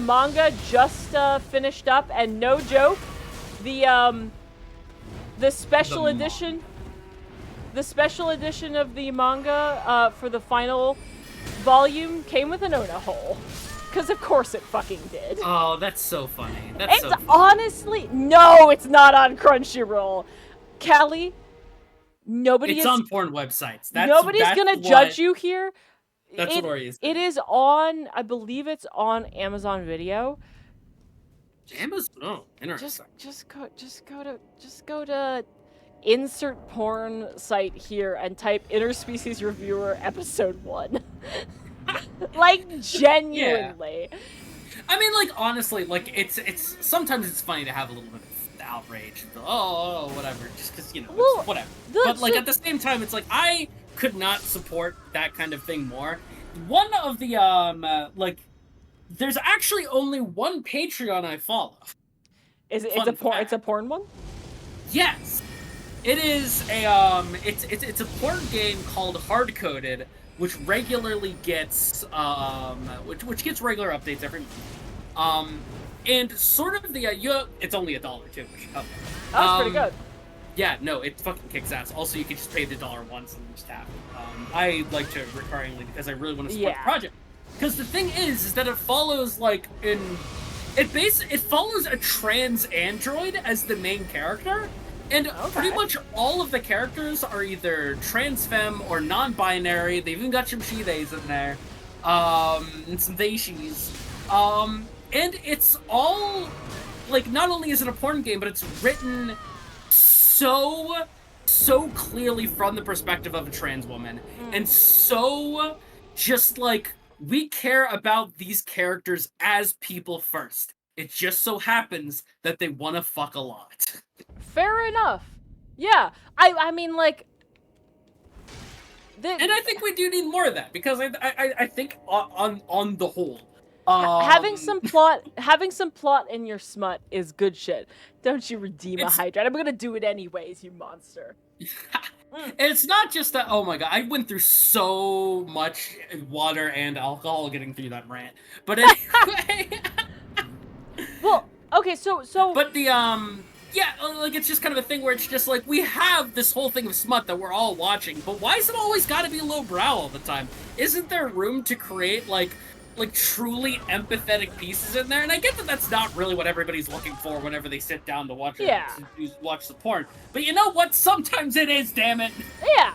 manga just finished up, and no joke, the special edition of the manga for the final volume came with an Ona hole. Because of course it fucking did. Oh, that's so funny. Honestly, no, it's not on Crunchyroll. Callie, it's on porn websites. Nobody's gonna judge you here. That's what Ori is. It is on, I believe it's on Amazon Video. Amazon? Oh, interesting. Just go to insert porn site here and type Interspecies Reviewer episode 1. Like, genuinely. Yeah. I mean, like, honestly, like, it's sometimes it's funny to have a little bit of outrage. Oh, whatever. Just because, you know, whatever. But, like, at the same time, it's like, I could not support that kind of thing more. One of the, like, there's actually only one Patreon I follow. It's a porn one? Yes. It is a, it's a porn game called Hardcoded, which regularly gets, which gets regular updates every month. And sort of the, it's only $1 too, which helps. That's pretty good. Yeah, no, it fucking kicks ass. Also, you can just pay the $1 once and just have it. I like to recurringly because I really want to support the project. Because the thing is that it follows, like, it follows a trans android as the main character. And pretty much all of the characters are either trans femme or non-binary. They've even got some she-theys in there. And some they-she's. And it's all, like, not only is it a porn game, but it's written so clearly from the perspective of a trans woman. And so just, like, we care about these characters as people first. It just so happens that they want to fuck a lot. Fair enough. Yeah. I mean, like... And I think we do need more of that, because I think on the whole... having some plot in your smut is good shit. Don't you redeem a hydrate. I'm gonna do it anyways, you monster. It's not just that, oh my god, I went through so much water and alcohol getting through that rant. But anyway... Well, okay, so... But the, yeah, like, it's just kind of a thing where it's just like, we have this whole thing of smut that we're all watching, but why is it always gotta be lowbrow all the time? Isn't there room to create, like truly empathetic pieces in there? And I get that that's not really what everybody's looking for whenever they sit down to watch watch the porn. But you know what? Sometimes it is, damn it! Yeah.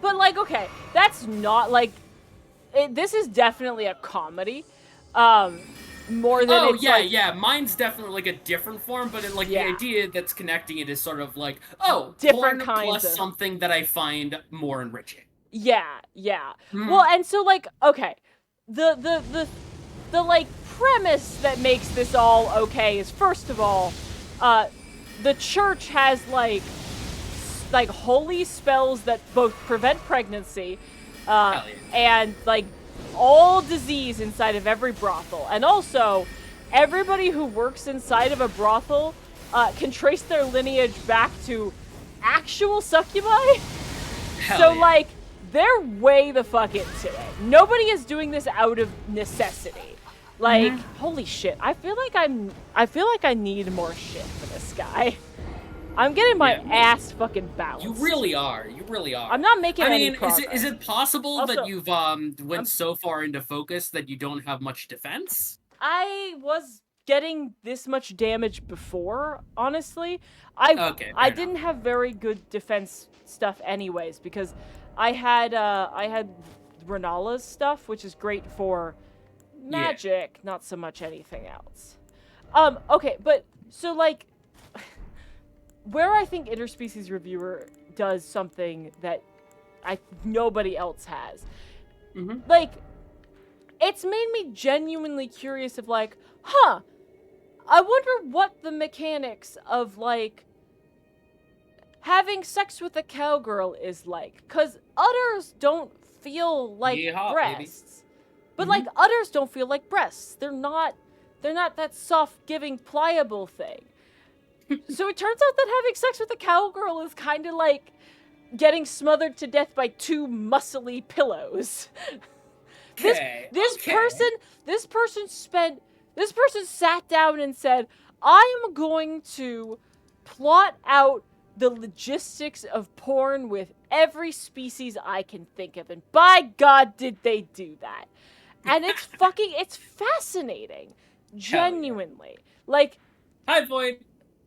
But, like, okay, that's not, like... this is definitely a comedy. More than Oh it's yeah, like yeah. Mine's definitely like a different form, but like Yeah. the idea that's connecting it is sort of like, oh, Different porn kinds plus of- something that I find more enriching. yeah, yeah. Mhm. Well, and so like okay, the like premise that makes this all okay is first of all, the church has like holy spells that both prevent pregnancy, Hell yeah. and like all disease inside of every brothel, and also everybody who works inside of a brothel can trace their lineage back to actual succubi. Hell So yeah. like they're way the fuck into it. Nobody is doing this out of necessity. Like holy shit, I feel like I need more shit for this guy. I'm getting my Yeah. ass fucking bounced. You really are. You really are. I'm not making I any mean, progress. is it possible Also, that you've went so far into focus that you don't have much defense? I was getting this much damage before, honestly. I Okay, fair didn't have very good defense stuff anyways because I had Renala's stuff, which is great for magic, not so much anything else. Okay, but so like where I think Interspecies Reviewer does something that nobody else has. Like, it's made me genuinely curious of like, I wonder what the mechanics of like having sex with a cowgirl is like. Cause udders don't feel like Yeehaw, breasts. But like udders don't feel like breasts. They're not that soft, giving, pliable thing. So it turns out that having sex with a cowgirl is kind of like getting smothered to death by two muscly pillows. This person sat down and said, I am going to plot out the logistics of porn with every species I can think of. And by God, did they do that. And it's fascinating. Genuinely. Like, Hi, Void.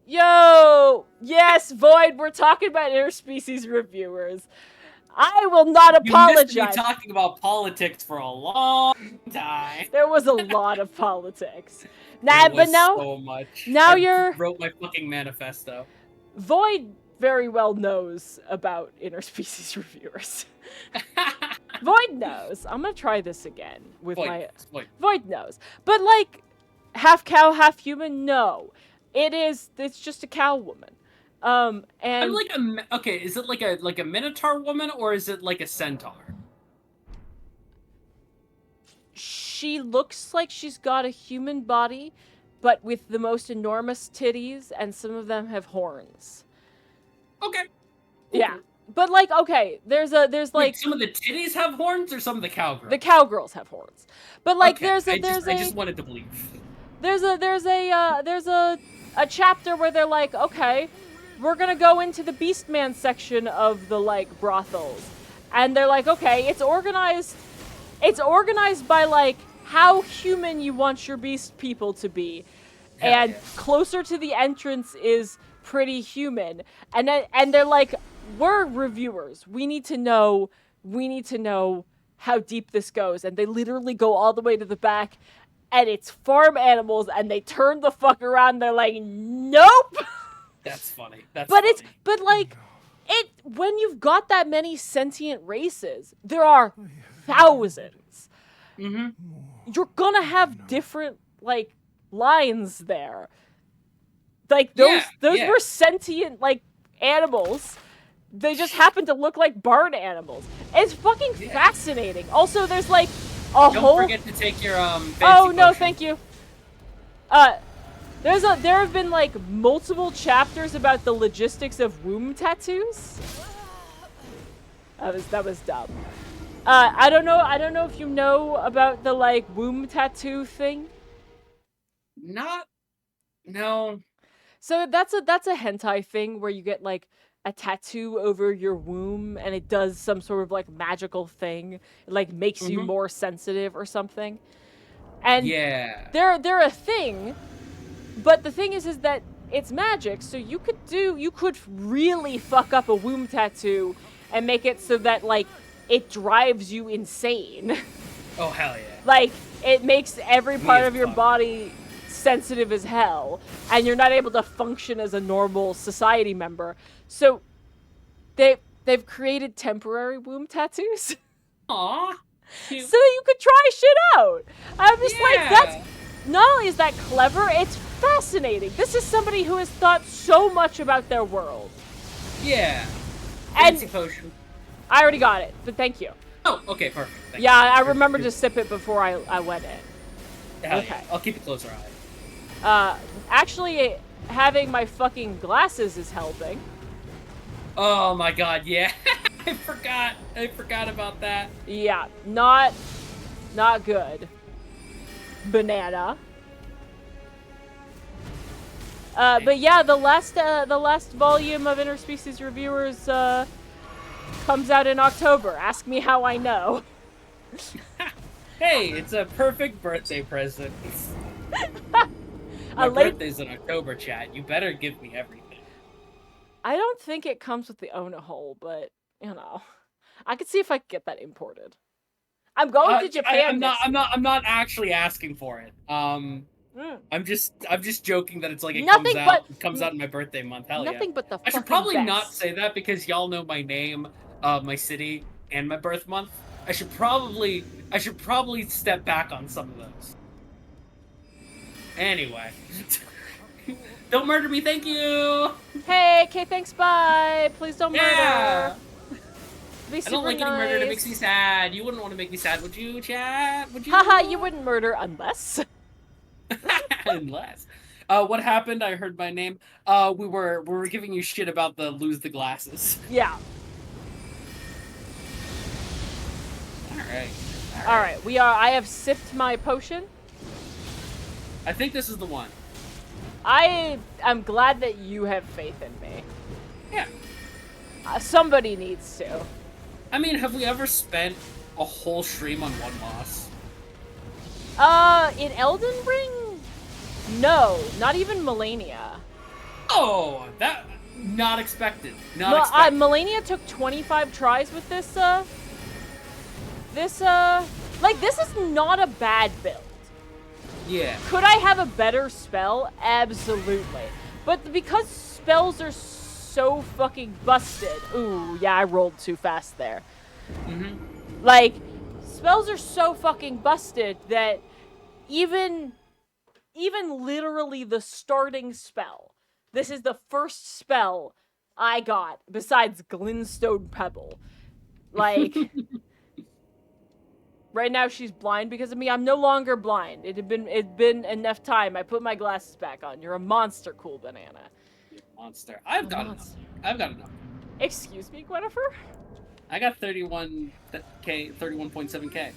yo, yes, Void, we're talking about interspecies reviewers. I will not apologize. You missed me talking about politics for a long time. There was a lot of politics. But now, so much. Now I wrote my fucking manifesto. Void very well knows about interspecies reviewers. Void knows. I'm gonna try this again with Void knows. But like, half cow, half human. No, it's just a cow woman. And I'm like okay. Is it like a minotaur woman or is it like a centaur? She looks like she's got a human body, but with the most enormous titties, and some of them have horns. Okay. Yeah. But like, okay, there's like Wait, some of the titties have horns, or some of the cowgirls. The cowgirls have horns, but like okay. I just wanted to believe. There's a chapter where they're like, okay, we're gonna go into the Beastman section of the like brothels, and they're like, okay, it's organized by like how human you want your beast people to be, and closer to the entrance is pretty human, and they're like, we're reviewers. We need to know how deep this goes. And they literally go all the way to the back, and it's farm animals, and they turn the fuck around. They're like, nope. That's funny. But when you've got that many sentient races, there are thousands. You're gonna have different like lines there. Like those were sentient like animals. They just happen to look like barn animals. It's fucking fascinating. Also, there's like Don't forget to take your fancy Oh no, potion. thank you. There have been like multiple chapters about the logistics of womb tattoos. That was dumb. I don't know if you know about the like womb tattoo thing. No. So that's a hentai thing where you get like a tattoo over your womb and it does some sort of like magical thing. It like makes you more sensitive or something. And they're a thing, but the thing is that it's magic, so you could really fuck up a womb tattoo and make it so that like it drives you insane. Oh, hell yeah. Like, it makes every part as of your fuck. body sensitive as hell, and you're not able to function as a normal society member. So they've created temporary womb tattoos Aw. so that you could try shit out. I'm just like, that's Yeah. not only is that clever, it's fascinating. This is somebody who has thought so much about their world. Yeah. And Fancy potion. I already got it, but thank you. Oh, okay, perfect. Thank Yeah, you. I remembered to sip it before I went in. Hell okay. yeah. I'll keep a closer eye. Actually, having my fucking glasses is helping. Oh my god, yeah. I forgot about that. Yeah, not good. Banana. But yeah, the last volume of Interspecies Reviewers comes out in October. Ask me how I know. Hey, it's a perfect birthday present. My late- birthday's in October, chat. You better give me everything. I don't think it comes with the Ona hole, but you know, I could see if I could get that imported. I'm going to Japan. I'm not actually asking for it. I'm just joking that it's like it comes out in my birthday month. Hell yeah. Nothing but the I should fucking probably best. not say that because y'all know my name, my city, and my birth month. I should probably step back on some of those. Anyway. Don't murder me, thank you! Hey, okay, thanks, bye. Please don't Yeah! murder. Be super I don't like nice. getting murdered, it makes me sad. You wouldn't want to make me sad, would you, chat? Would you? Haha, you wouldn't murder unless. Unless. What happened? I heard my name. We were giving you shit about the lose the glasses. Yeah. Alright, I have sipped my potion. I think this is the one. I am glad that you have faith in me. Yeah. Somebody needs to. I mean, have we ever spent a whole stream on one boss? In Elden Ring? No, not even Melania. Oh, that not expected. Not expected. Melania took 25 tries with this this is not a bad build. Yeah. Could I have a better spell? Absolutely. But because spells are so fucking busted. Ooh, yeah, I rolled too fast there. Mm-hmm. Like, spells are so fucking busted that even literally the starting spell. This is the first spell I got besides Glintstone Pebble. Like, right now she's blind because of me. I'm no longer blind. It'd been enough time. I put my glasses back on. You're a monster, Cool Banana. Monster. I've got enough. Excuse me, Gwenifer? I got 31K, 31.7K.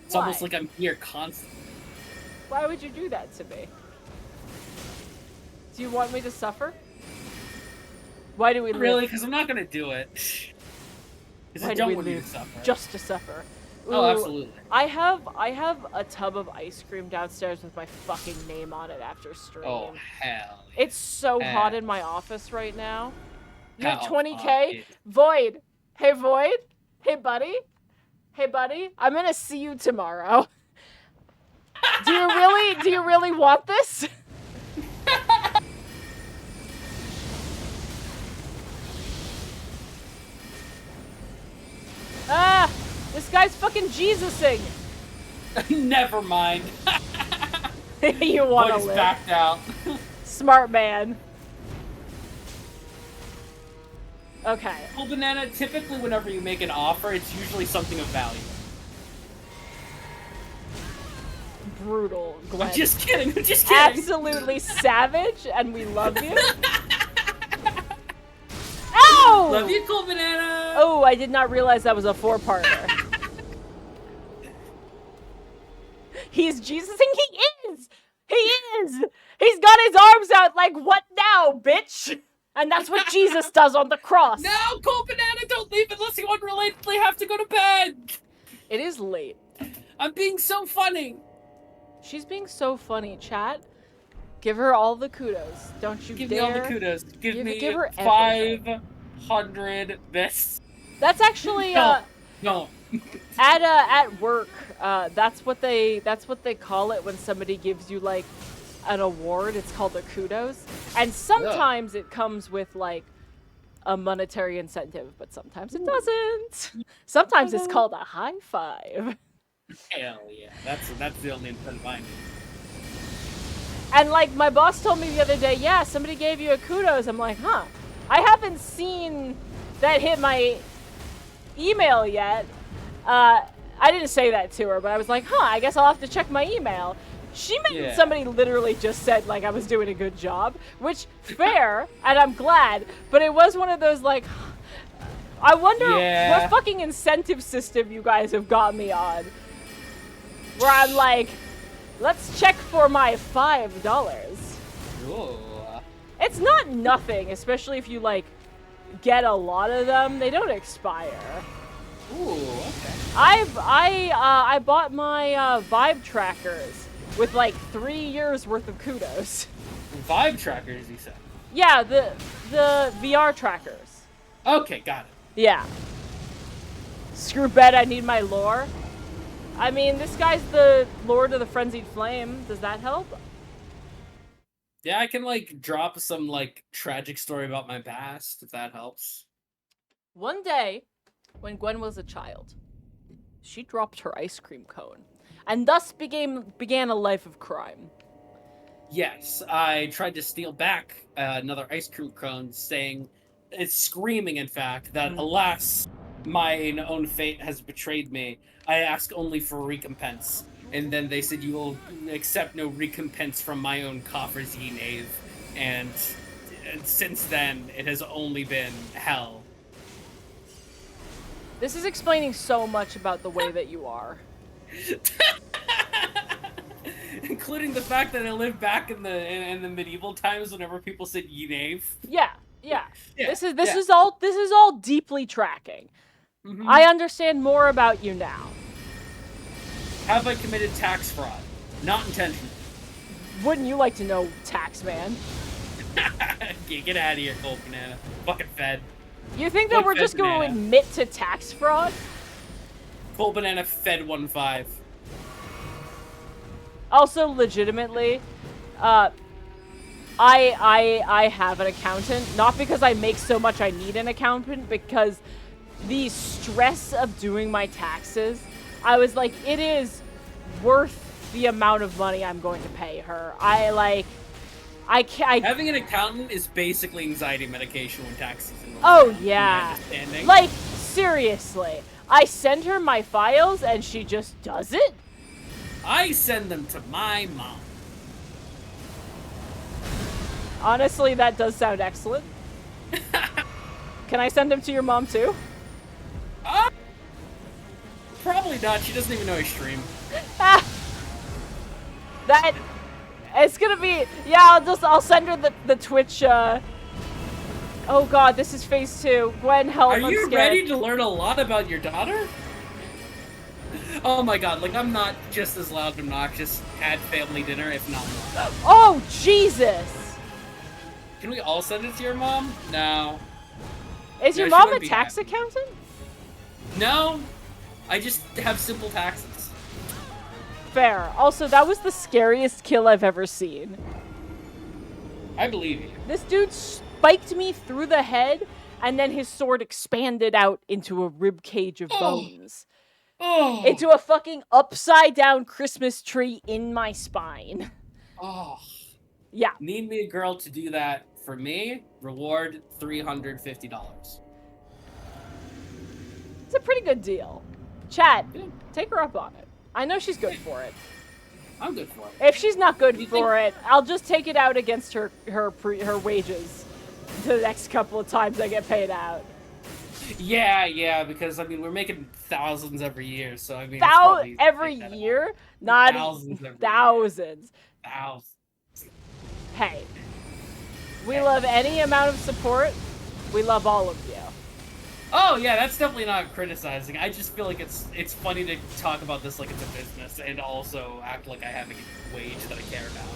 It's Why? almost like I'm here constantly. Why would you do that to me? Do you want me to suffer? Why do we live? Really? Because I'm not gonna do it. Because Why I do don't we want you to live? suffer. Just to suffer. Oh, Ooh, absolutely. I have a tub of ice cream downstairs with my fucking name on it after stream. Oh, hell. It's so hell. hot in my office right now. You have Hell 20K? fuck, Void. Hey, Void. Hey, buddy. Hey, buddy. I'm gonna see you tomorrow. Do you really want this? Ah! This guy's fucking Jesusing! Never mind. You wanna Boy's live. backed out. Smart man. Okay. Well, Banana, typically whenever you make an offer, it's usually something of value. Brutal, Gwen. I'm just kidding, I'm just kidding. Absolutely savage, and we love you. Ow! Love you, Cool Banana! Oh, I did not realize that was a four-parter. He's Jesusing? He is! He is! He's got his arms out like, what now, bitch? And that's what Jesus does on the cross. No, Cool Banana, don't leave unless you unrelatedly have to go to bed! It is late. I'm being so funny. She's being so funny, chat. Give her all the kudos. Don't you Give dare. me all the kudos. Give me her everything. 500 bits. That's actually, No, At work, that's what they call it when somebody gives you like an award. It's called a kudos, and sometimes it comes with like a monetary incentive, but sometimes it doesn't. Sometimes it's called a high five. Hell yeah, that's the only incentive I need. And like my boss told me the other day, yeah, somebody gave you a kudos. I'm like, huh? I haven't seen that hit my email yet. I didn't say that to her, but I was like, huh, I guess I'll have to check my email. She meant somebody literally just said, like, I was doing a good job, which, fair, and I'm glad, but it was one of those, like, I wonder what fucking incentive system you guys have got me on, where I'm like, let's check for my $5. Ooh. It's not nothing, especially if you, like, get a lot of them. They don't expire. Ooh, okay. I bought my vibe trackers with like 3 years worth of kudos. Vibe trackers, you said? Yeah, the VR trackers. Okay, got it. Yeah. Screw bet, I need my lore. I mean, this guy's the Lord of the Frenzied Flame. Does that help? Yeah, I can like drop some like tragic story about my past if that helps. One day, when Gwen was a child, she dropped her ice cream cone, and thus began a life of crime. Yes, I tried to steal back another ice cream cone, screaming, in fact, that alas, mine own fate has betrayed me. I ask only for recompense. And then they said, you will accept no recompense from my own coffers, ye knave. And since then, it has only been hell. This is explaining so much about the way that you are. Including the fact that I lived back in the medieval times whenever people said ye knave. Yeah. This is all deeply tracking. Mm-hmm. I understand more about you now. Have I committed tax fraud? Not intentional. Wouldn't you like to know, tax man? Get out of here, Cold Banana. Fucking Fed. You think that we're just going to admit to tax fraud? Cold Banana Fed 1-5. Also, legitimately, I have an accountant, not because I make so much I need an accountant, because the stress of doing my taxes, I was like, it is worth the amount of money I'm going to pay her. Having an accountant is basically anxiety medication when taxes involved. Oh, yeah. Like, seriously. I send her my files and she just does it? I send them to my mom. Honestly, that does sound excellent. Can I send them to your mom, too? Probably not. She doesn't even know I stream. That... It's gonna be... Yeah, I'll send her the Twitch, Oh god, this is phase 2. Gwen, help, Are you ready to learn a lot about your daughter? Oh my god, like I'm not just as loud and obnoxious at family dinner, if not more. Oh, Jesus! Can we all send it to your mom? No. Is your mom a tax accountant? No. I just have simple taxes. Fair. Also, that was the scariest kill I've ever seen. I believe you. This dude spiked me through the head, and then his sword expanded out into a rib cage of bones. Oh. Into a fucking upside-down Christmas tree in my spine. Oh. Yeah. Need me a girl to do that for me. Reward $350. It's a pretty good deal. Chat, take her up on it. I know she's good for it. I'm good for it. If she's not good for it, I'll just take it out against her wages the next couple of times I get paid out. Yeah, because I mean we're making thousands every year, so I mean every year, not thousands. Hey, we love any amount of support. We love all of you. Oh yeah, that's definitely not criticizing. I just feel like it's funny to talk about this like it's a business and also act like I have a wage that I care about.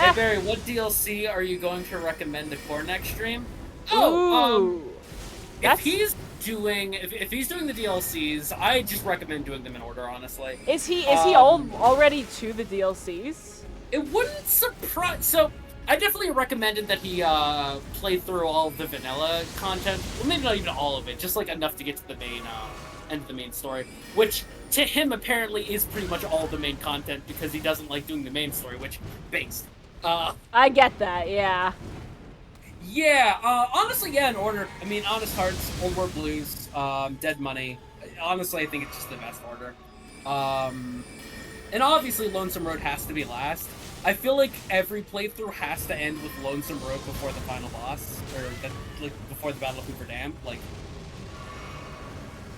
Hey Barry, what DLC are you going to recommend to Core next stream? Ooh, if he's doing if he's doing the DLCs, I just recommend doing them in order, honestly. Is he already to the DLCs? It wouldn't surprise. So I definitely recommended that he play through all of the vanilla content. Well, maybe not even all of it, just like enough to get to the main end of the main story, which to him apparently is pretty much all the main content because he doesn't like doing the main story, which based. I get that, yeah. Yeah, honestly, yeah, in order. I mean, Honest Hearts, Old World Blues, Dead Money. Honestly, I think it's just the best order. And obviously, Lonesome Road has to be last. I feel like every playthrough has to end with Lonesome Road before the final boss, or before the Battle of Hoover Dam. Like,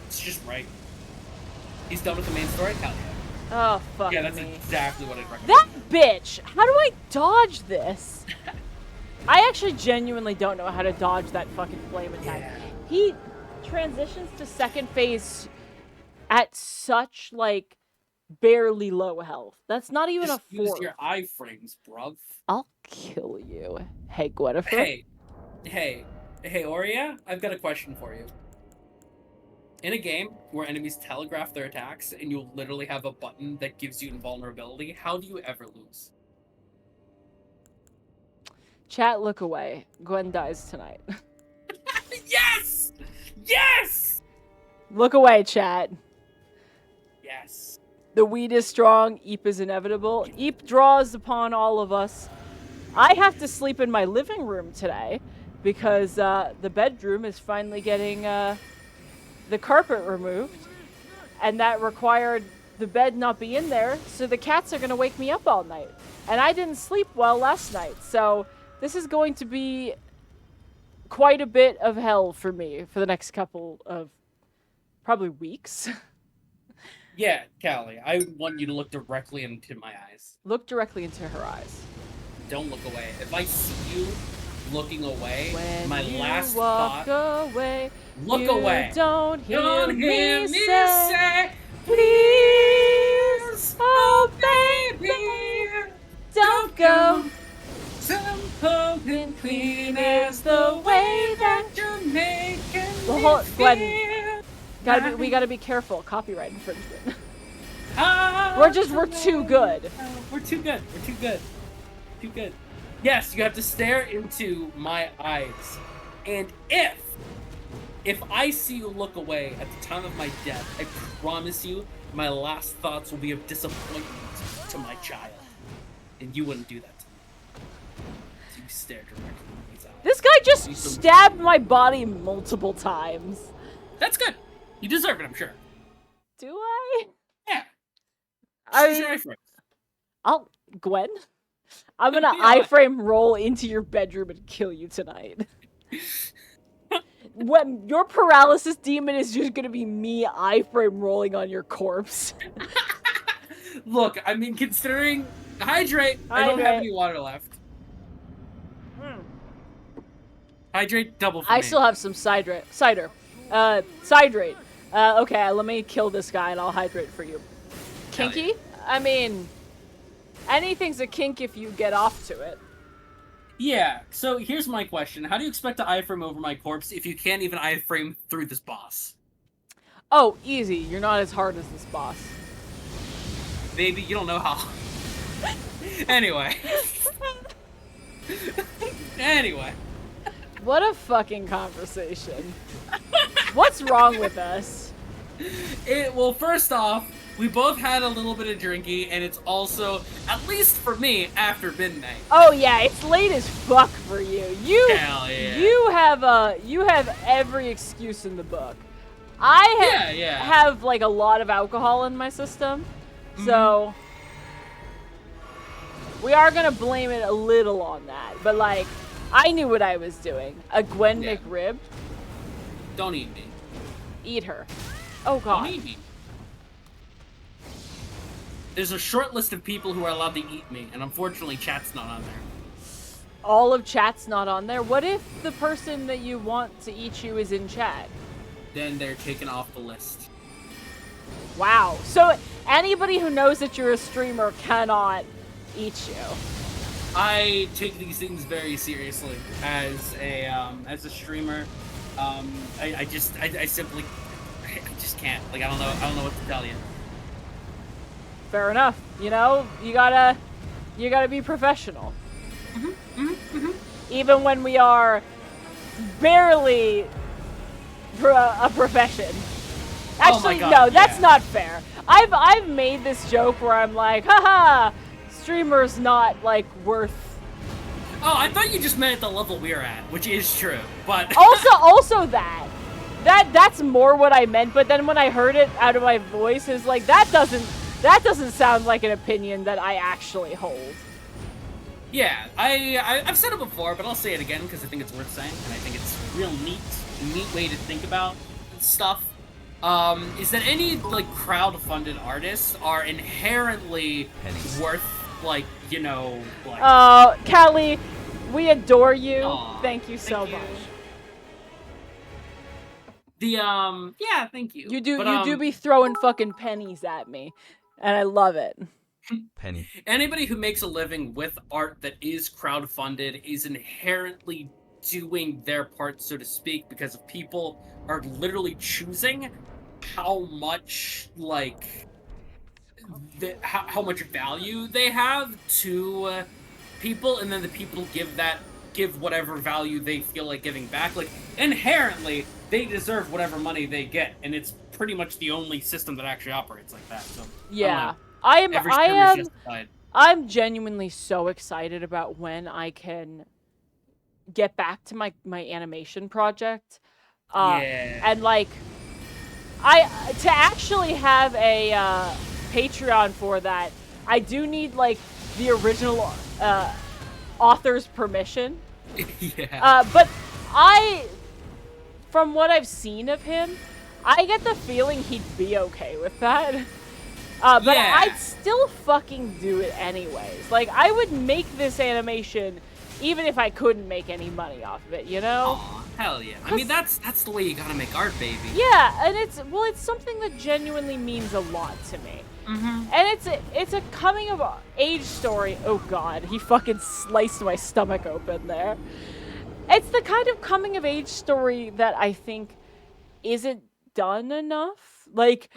it's just right. He's done with the main story? Hell yeah. Oh, fuck Yeah, that's me. exactly what I'd recommend. That bitch! How do I dodge this? I actually genuinely don't know how to dodge that fucking flame attack. Yeah. He transitions to second phase at such, like, barely low health. That's not even Just a use fourth. your iframes, bruv. I'll kill you. Hey, Gwynnifer. Hey, Aurea, I've got a question for you. In a game where enemies telegraph their attacks and you literally have a button that gives you invulnerability, how do you ever lose? Chat, look away. Gwen dies tonight. Yes! Yes! Look away, chat. Yes. The weed is strong. Eep is inevitable. Eep draws upon all of us. I have to sleep in my living room today because the bedroom is finally getting the carpet removed, and that required the bed not be in there, so the cats are going to wake me up all night. And I didn't sleep well last night, so this is going to be quite a bit of hell for me for the next couple of probably weeks. Yeah, Callie, I want you to look directly into my eyes. Look directly into her eyes. Don't look away. If I see you looking away, When my you last walk thought... away, Look you away. Don't hear, Don't hear me say, say, please, oh baby, don't go. Simple and clean is the way that you're making Well, hold- Gwen, feel. we gotta be careful. Copyright infringement. Ah, We're too good. We're too good. We're too good. Too good. Yes, you have to stare into my eyes. And if I see you look away at the time of my death, I promise you, my last thoughts will be of disappointment to my child. And you wouldn't do that to me. So you stare directly in his eyes. This guy just stabbed my body multiple times. That's good. You deserve it, I'm sure. Do I? Yeah. I Use your iframes. Gwen, I'm gonna Yeah. iframe roll into your bedroom and kill you tonight. When your paralysis demon is just gonna be me iframe rolling on your corpse. Look, I mean, considering... Hydrate! I don't have Hydrate. any water left. Hydrate double for I me. still have some cider. Cidrate. Okay, let me kill this guy and I'll hydrate for you. Hell Kinky? I mean, anything's a kink if you get off to it. Yeah, so here's my question. How do you expect to iframe over my corpse if you can't even iframe through this boss? Oh, easy. You're not as hard as this boss. Baby, you don't know how. Anyway. Anyway. What a fucking conversation. What's wrong with us? Well, first off, we both had a little bit of drinky, and it's also, at least for me, after midnight. Oh yeah, it's late as fuck for you. Hell yeah. You have every excuse in the book. I have like a lot of alcohol in my system, so we are gonna blame it a little on that. But like, I knew what I was doing. A Gwen McRib. Don't eat me. Eat her. Oh god. Don't eat me. There's a short list of people who are allowed to eat me, and unfortunately, chat's not on there. All of chat's not on there. What if the person that you want to eat you is in chat? Then they're taken off the list. Wow. So anybody who knows that you're a streamer cannot eat you. I take these things very seriously as a streamer. I simply, I just can't. Like, I don't know what to tell you. Fair enough. You know, you gotta be professional. Even when we are barely a profession. Actually, God, no, that's yeah. not fair. I've made this joke where I'm like, haha, streamers not like worth. Oh, I thought you just meant at the level we're at, which is true, but Also that's more what I meant. But then when I heard it out of my voice, it's like that doesn't sound like an opinion that I actually hold. yeah, I've said it before, but I'll say it again because I think it's worth saying, and I think it's a real neat way to think about stuff. Is that any like crowd-funded artists are inherently Pennies. worth like, you know, like. Callie, we adore you. Aw, Thank you so thank you. much. Yeah, thank you. You do But, be throwing fucking pennies at me, and I love it. Penny. anybody who makes a living with art that is crowd-funded is inherently doing their part, so to speak, because people are literally choosing how much like how much value they have to people, and then the people give whatever value they feel like giving back. Like, inherently they deserve whatever money they get, and it's pretty much the only system that actually operates like that. So Yeah, I don't know. Every streamer is justified. I'm genuinely so excited about when I can get back to my animation project. Yeah. And like to actually have a Patreon for that, I do need like the original author's permission. Yeah. But from what I've seen of him, I get the feeling he'd be okay with that. But Yeah. I'd still fucking do it anyways. Like, I would make this animation even if I couldn't make any money off of it, you know? Aw, hell yeah. I mean, that's the way you gotta make art, baby. Yeah, and it's something that genuinely means a lot to me. And it's a coming of age story. Oh god, he fucking sliced my stomach open there. It's the kind of coming of age story that I think isn't done enough. Like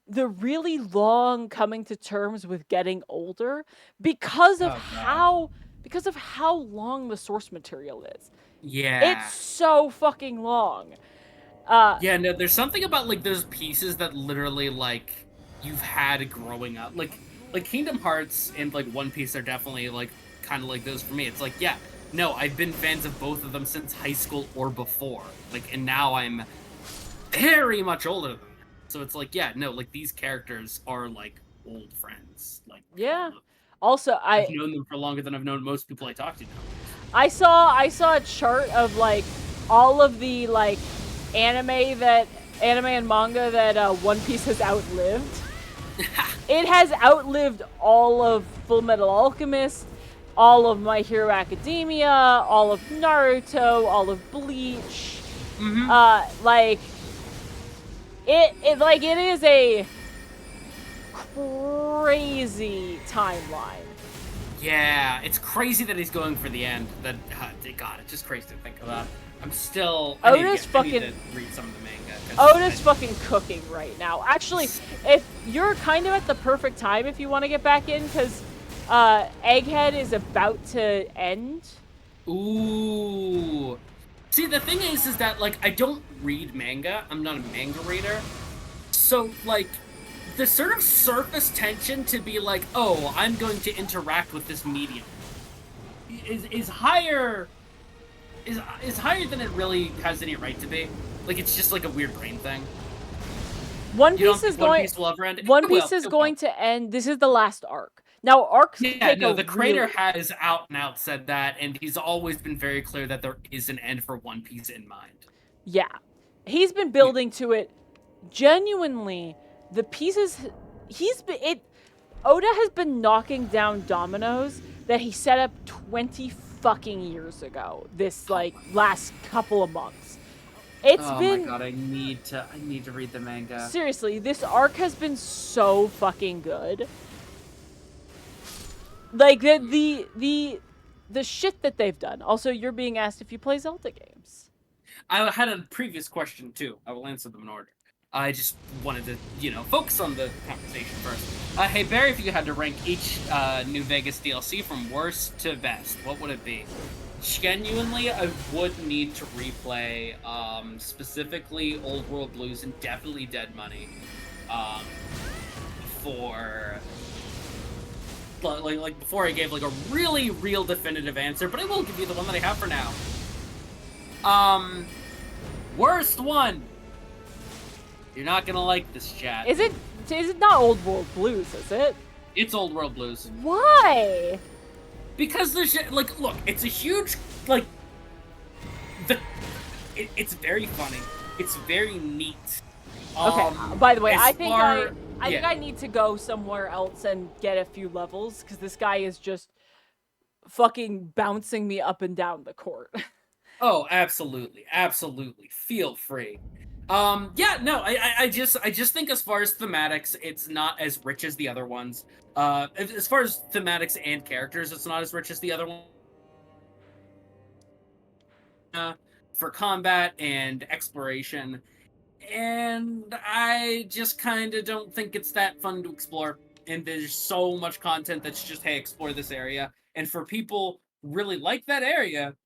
the really long coming to terms with getting older because of how long the source material is. Yeah. It's so fucking long. Yeah, no, there's something about like those pieces that literally like you've had growing up. Like Kingdom Hearts and like One Piece are definitely like kind of like those for me. It's like, yeah, no, I've been fans of both of them since high school or before. Like, and now I'm very much older than them. So it's like, yeah, no, like these characters are like old friends. Like, yeah. Also, I've known them for longer than I've known most people I talk to now. I saw a chart of like all of the like anime and manga that One Piece has outlived. It has outlived all of Full Metal Alchemist, all of My Hero Academia, all of Naruto, all of Bleach. Like it is a crazy timeline. Yeah, it's crazy that he's going for the end. That God, it's just crazy to think about. I'm still. I need to read some of the manga. Oda's fucking cooking right now. Actually, if you're kind of at the perfect time if you want to get back in, because Egghead is about to end. Ooh. See, the thing is that like I don't read manga. I'm not a manga reader. So like, the sort of surface tension to be like, oh, I'm going to interact with this medium, is higher. Is higher than it really has any right to be. Like, it's just like a weird brain thing. One Piece is going. One Piece will ever end. One Piece is going to end. This is the last arc. Now, arcs. Yeah, no, the creator has out and out said that, and he's always been very clear that there is an end for One Piece in mind. Yeah, he's been building to it. Genuinely, the pieces Oda has been knocking down dominoes that he set up 20 fucking years ago. This like last couple of months. It's been. Oh my god, I need to read the manga. Seriously, this arc has been so fucking good. Like the shit that they've done. Also, you're being asked if you play Zelda games. I had a previous question too. I will answer them in order. I just wanted to, focus on the conversation first. Hey Barry, if you had to rank each New Vegas DLC from worst to best, what would it be? Genuinely, I would need to replay specifically Old World Blues and definitely Dead Money for like before I gave like a really real definitive answer, but I will give you the one that I have for now. Worst one. You're not gonna like this, chat. Is it not Old World Blues, is it? It's Old World Blues. Why? Because there's like, look, it's a huge like it's very funny. It's very neat. Okay. By the way, I think yeah. I need to go somewhere else and get a few levels because this guy is just fucking bouncing me up and down the court. Oh, absolutely, absolutely. Feel free. Yeah, no, I just think as far as thematics, it's not as rich as the other ones. As far as thematics and characters, it's not as rich as the other one. For combat and exploration, and I just kind of don't think it's that fun to explore. And there's so much content that's just, hey, explore this area. And for people who really like that area,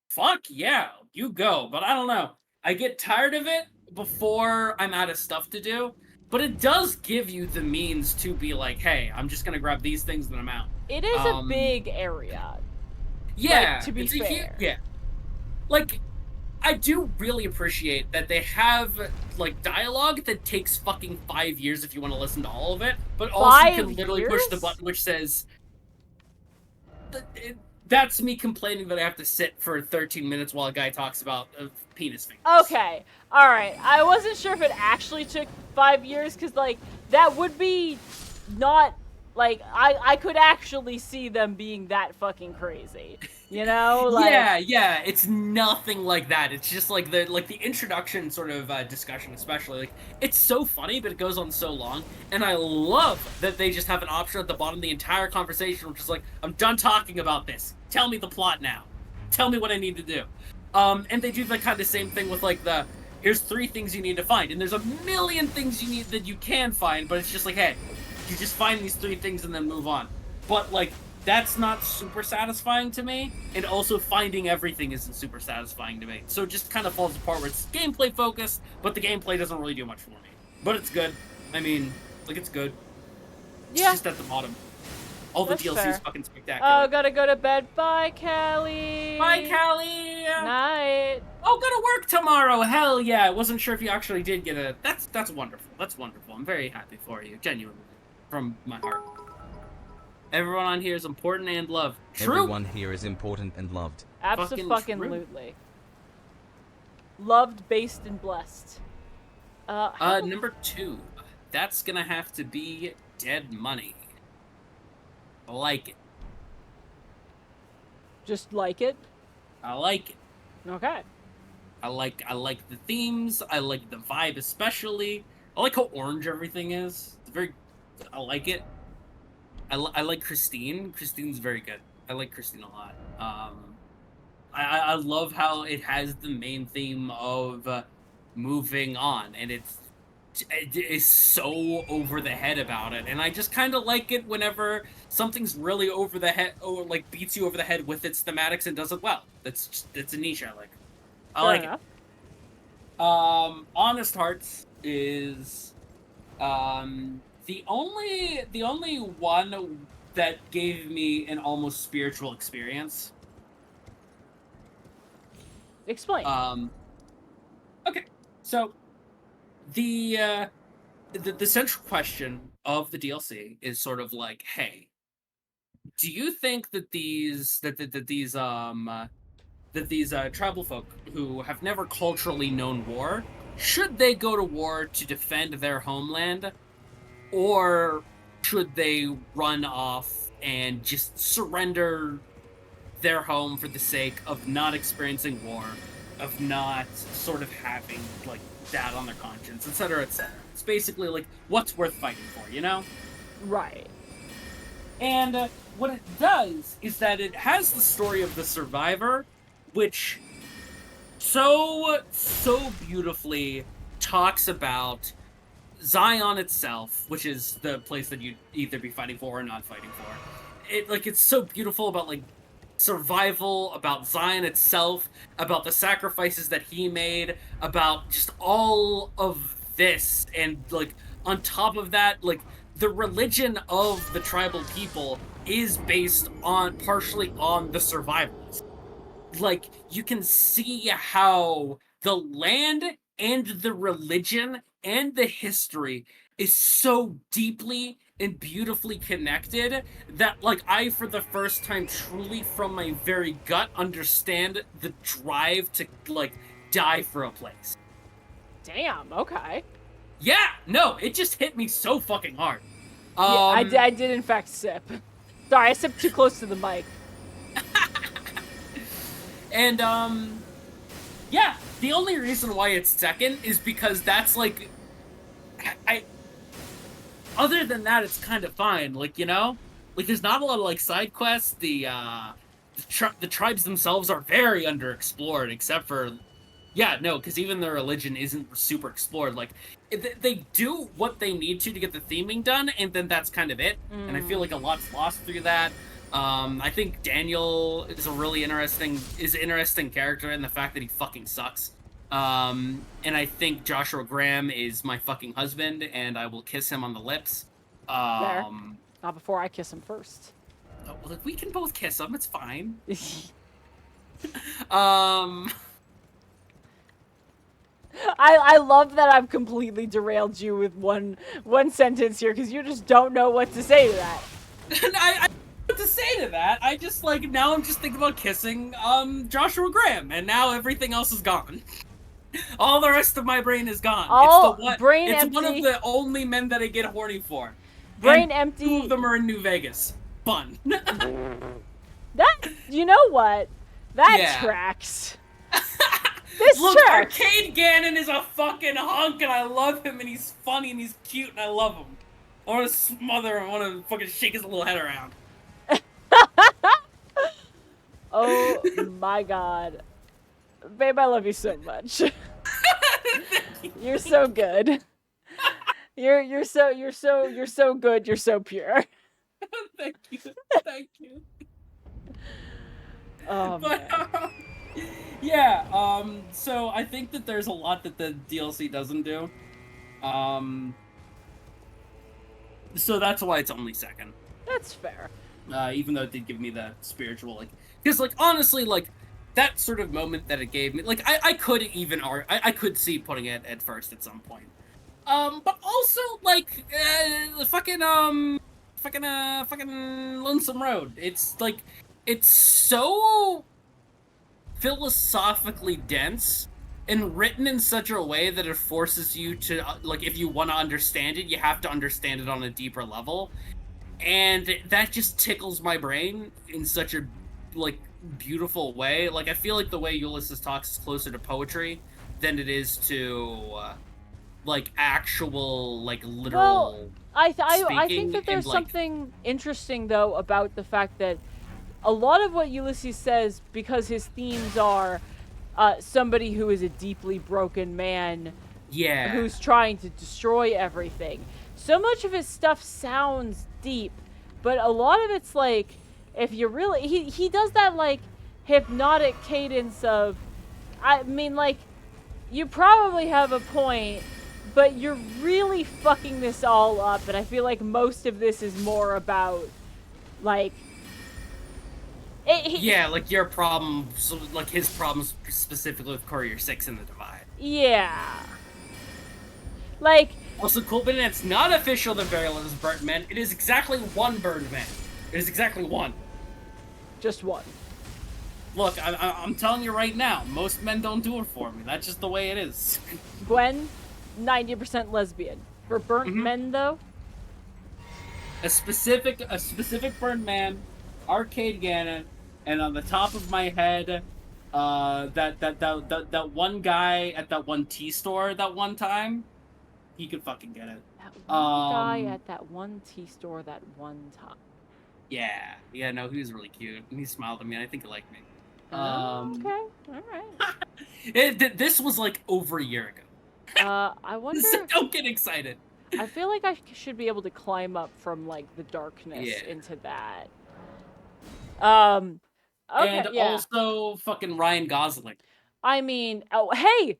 fuck yeah, you go. But I don't know. I get tired of it before I'm out of stuff to do. But it does give you the means to be like, hey, I'm just gonna grab these things and I'm out. It is a big area. Yeah. Like, to be fair. Yeah. Like, I do really appreciate that they have, like, dialogue that takes fucking 5 years if you want to listen to all of it, but also you can literally push the button which says... That's me complaining that I have to sit for 13 minutes while a guy talks about penis fingers. Okay, alright. I wasn't sure if it actually took 5 years, because, like, that would be not... Like, I could actually see them being that fucking crazy, you know? Like, yeah, it's nothing like that. It's just like the introduction sort of discussion, especially. Like, it's so funny, but it goes on so long, and I love that they just have an option at the bottom of the entire conversation, which is like, I'm done talking about this. Tell me the plot now. Tell me what I need to do. And they do the kind of same thing with like here's 3 things you need to find, and there's a million things you need that you can find, but it's just like, hey, you just find these 3 things and then move on. But, like, that's not super satisfying to me, and also finding everything isn't super satisfying to me. So it just kind of falls apart where it's gameplay focused, but the gameplay doesn't really do much for me. But it's good. I mean, like, it's good. It's just at the bottom. All the DLC is fucking spectacular. Oh, gotta go to bed. Bye, Callie. Bye, Callie. Night. Oh, gotta work tomorrow. Hell yeah. I wasn't sure if you actually did get a... That's wonderful. That's wonderful. I'm very happy for you. Genuinely. From my heart. Everyone on here is important and loved. True. Everyone here is important and loved. Abso-fucking-lutely. Loved, based, and blessed. Number 2. That's gonna have to be Dead Money. I like it. Just like it? I like it. Okay. I like the themes. I like the vibe especially. I like how orange everything is. It's very... I like it. I like Christine. Christine's very good. I like Christine a lot. I love how it has the main theme of moving on, and it is so over the head about it. And I just kind of like it whenever something's really over the head, or like beats you over the head with its thematics and does it well. That's a niche I like. I like it. Honest Hearts is the only one that gave me an almost spiritual experience. Explain. Okay, so the central question of the DLC is sort of like, hey, do you think that these tribal folk who have never culturally known war, should they go to war to defend their homeland? Or should they run off and just surrender their home for the sake of not experiencing war, of not sort of having, like, that on their conscience, etc., etc. It's basically, like, what's worth fighting for, you know? Right. And what it does is that it has the story of the survivor, which so beautifully talks about Zion itself, which is the place that you'd either be fighting for or not fighting for. It's so beautiful about like survival, about Zion itself, about the sacrifices that he made, about just all of this, and like on top of that, like the religion of the tribal people is based on partially on the survivals. Like you can see how the land and the religion and the history is so deeply and beautifully connected that like I for the first time truly from my very gut understand the drive to like die for a place. Damn. Okay. Yeah, no, it just hit me so fucking hard. Yeah, I did in fact sip. Sorry, I sipped too close to the mic. And yeah, the only reason why it's second is because that's like I other than that it's kind of fine, like, you know? Like there's not a lot of like side quests. The tribes themselves are very underexplored except for yeah, no, cuz even their religion isn't super explored. Like they do what they need to get the theming done and then that's kind of it. And I feel like a lot's lost through that. I think Daniel is a really interesting character in the fact that he fucking sucks. And I think Joshua Graham is my fucking husband, and I will kiss him on the lips. There. Not before I kiss him first. Well, we can both kiss him. It's fine. um, I love that I've completely derailed you with one sentence here because you just don't know what to say to that. I what to say to that. I just like now I'm just thinking about kissing Joshua Graham, and now everything else is gone. All the rest of my brain is gone. All it's brain it's empty. one of the only men that I get horny for. Brain and empty. 2 of them are in New Vegas. Fun. That you know what? That Yeah. tracks. This Look, tracks. Arcade Gannon is a fucking hunk, and I love him, and he's funny, and he's cute, and I love him. I want to smother him. I want to fucking shake his little head around. Oh my god. Babe, I love you so much. You're so good. You're so good. You're so pure. Thank you. Thank you. Oh But, man. yeah, so I think that there's a lot that the DLC doesn't do. So that's why it's only second. That's fair. Even though it did give me the spiritual, like, because, like, honestly, like, that sort of moment that it gave me, like, I could even, I could see putting it at first at some point. But also, like, fucking Lonesome Road. It's, like, it's so philosophically dense and written in such a way that it forces you to, like, if you want to understand it, you have to understand it on a deeper level. And that just tickles my brain in such a, like, beautiful way. Like, I feel like the way Ulysses talks is closer to poetry than it is to, like, actual, like, literal Well, I think speaking that there's and, like, something interesting though about the fact that a lot of what Ulysses says, because his themes are somebody who is a deeply broken man yeah. who's trying to destroy everything. So much of his stuff sounds deep, but a lot of it's like, if you really, he does that like hypnotic cadence of, I mean, like, you probably have a point, but you're really fucking this all up, and I feel like most of this is more about, like, yeah, like your problem, like his problems specifically with Courier 6 and the Divide. Yeah. Like, Also, cool, but it's not official that Burial is burnt man. It is exactly one burned man. It is exactly one. just one. Look, I'm telling you right now, most men don't do it for me. That's just the way it is. Gwen, 90% lesbian. For burnt men, though, A specific burned man, Arcade Gannon, and on the top of my head, that one guy at that one tea store that one time, he could fucking get it. that one guy at that one tea store that one time. Yeah, no, he was really cute, and he smiled at me, and I think he liked me. Oh, Um, okay. All right. this was like over a year ago. I So wonder. don't get excited. I feel like I should be able to climb up from like the darkness Yeah. into that. Um. Okay. And Yeah. also fucking Ryan Gosling. I mean, oh hey,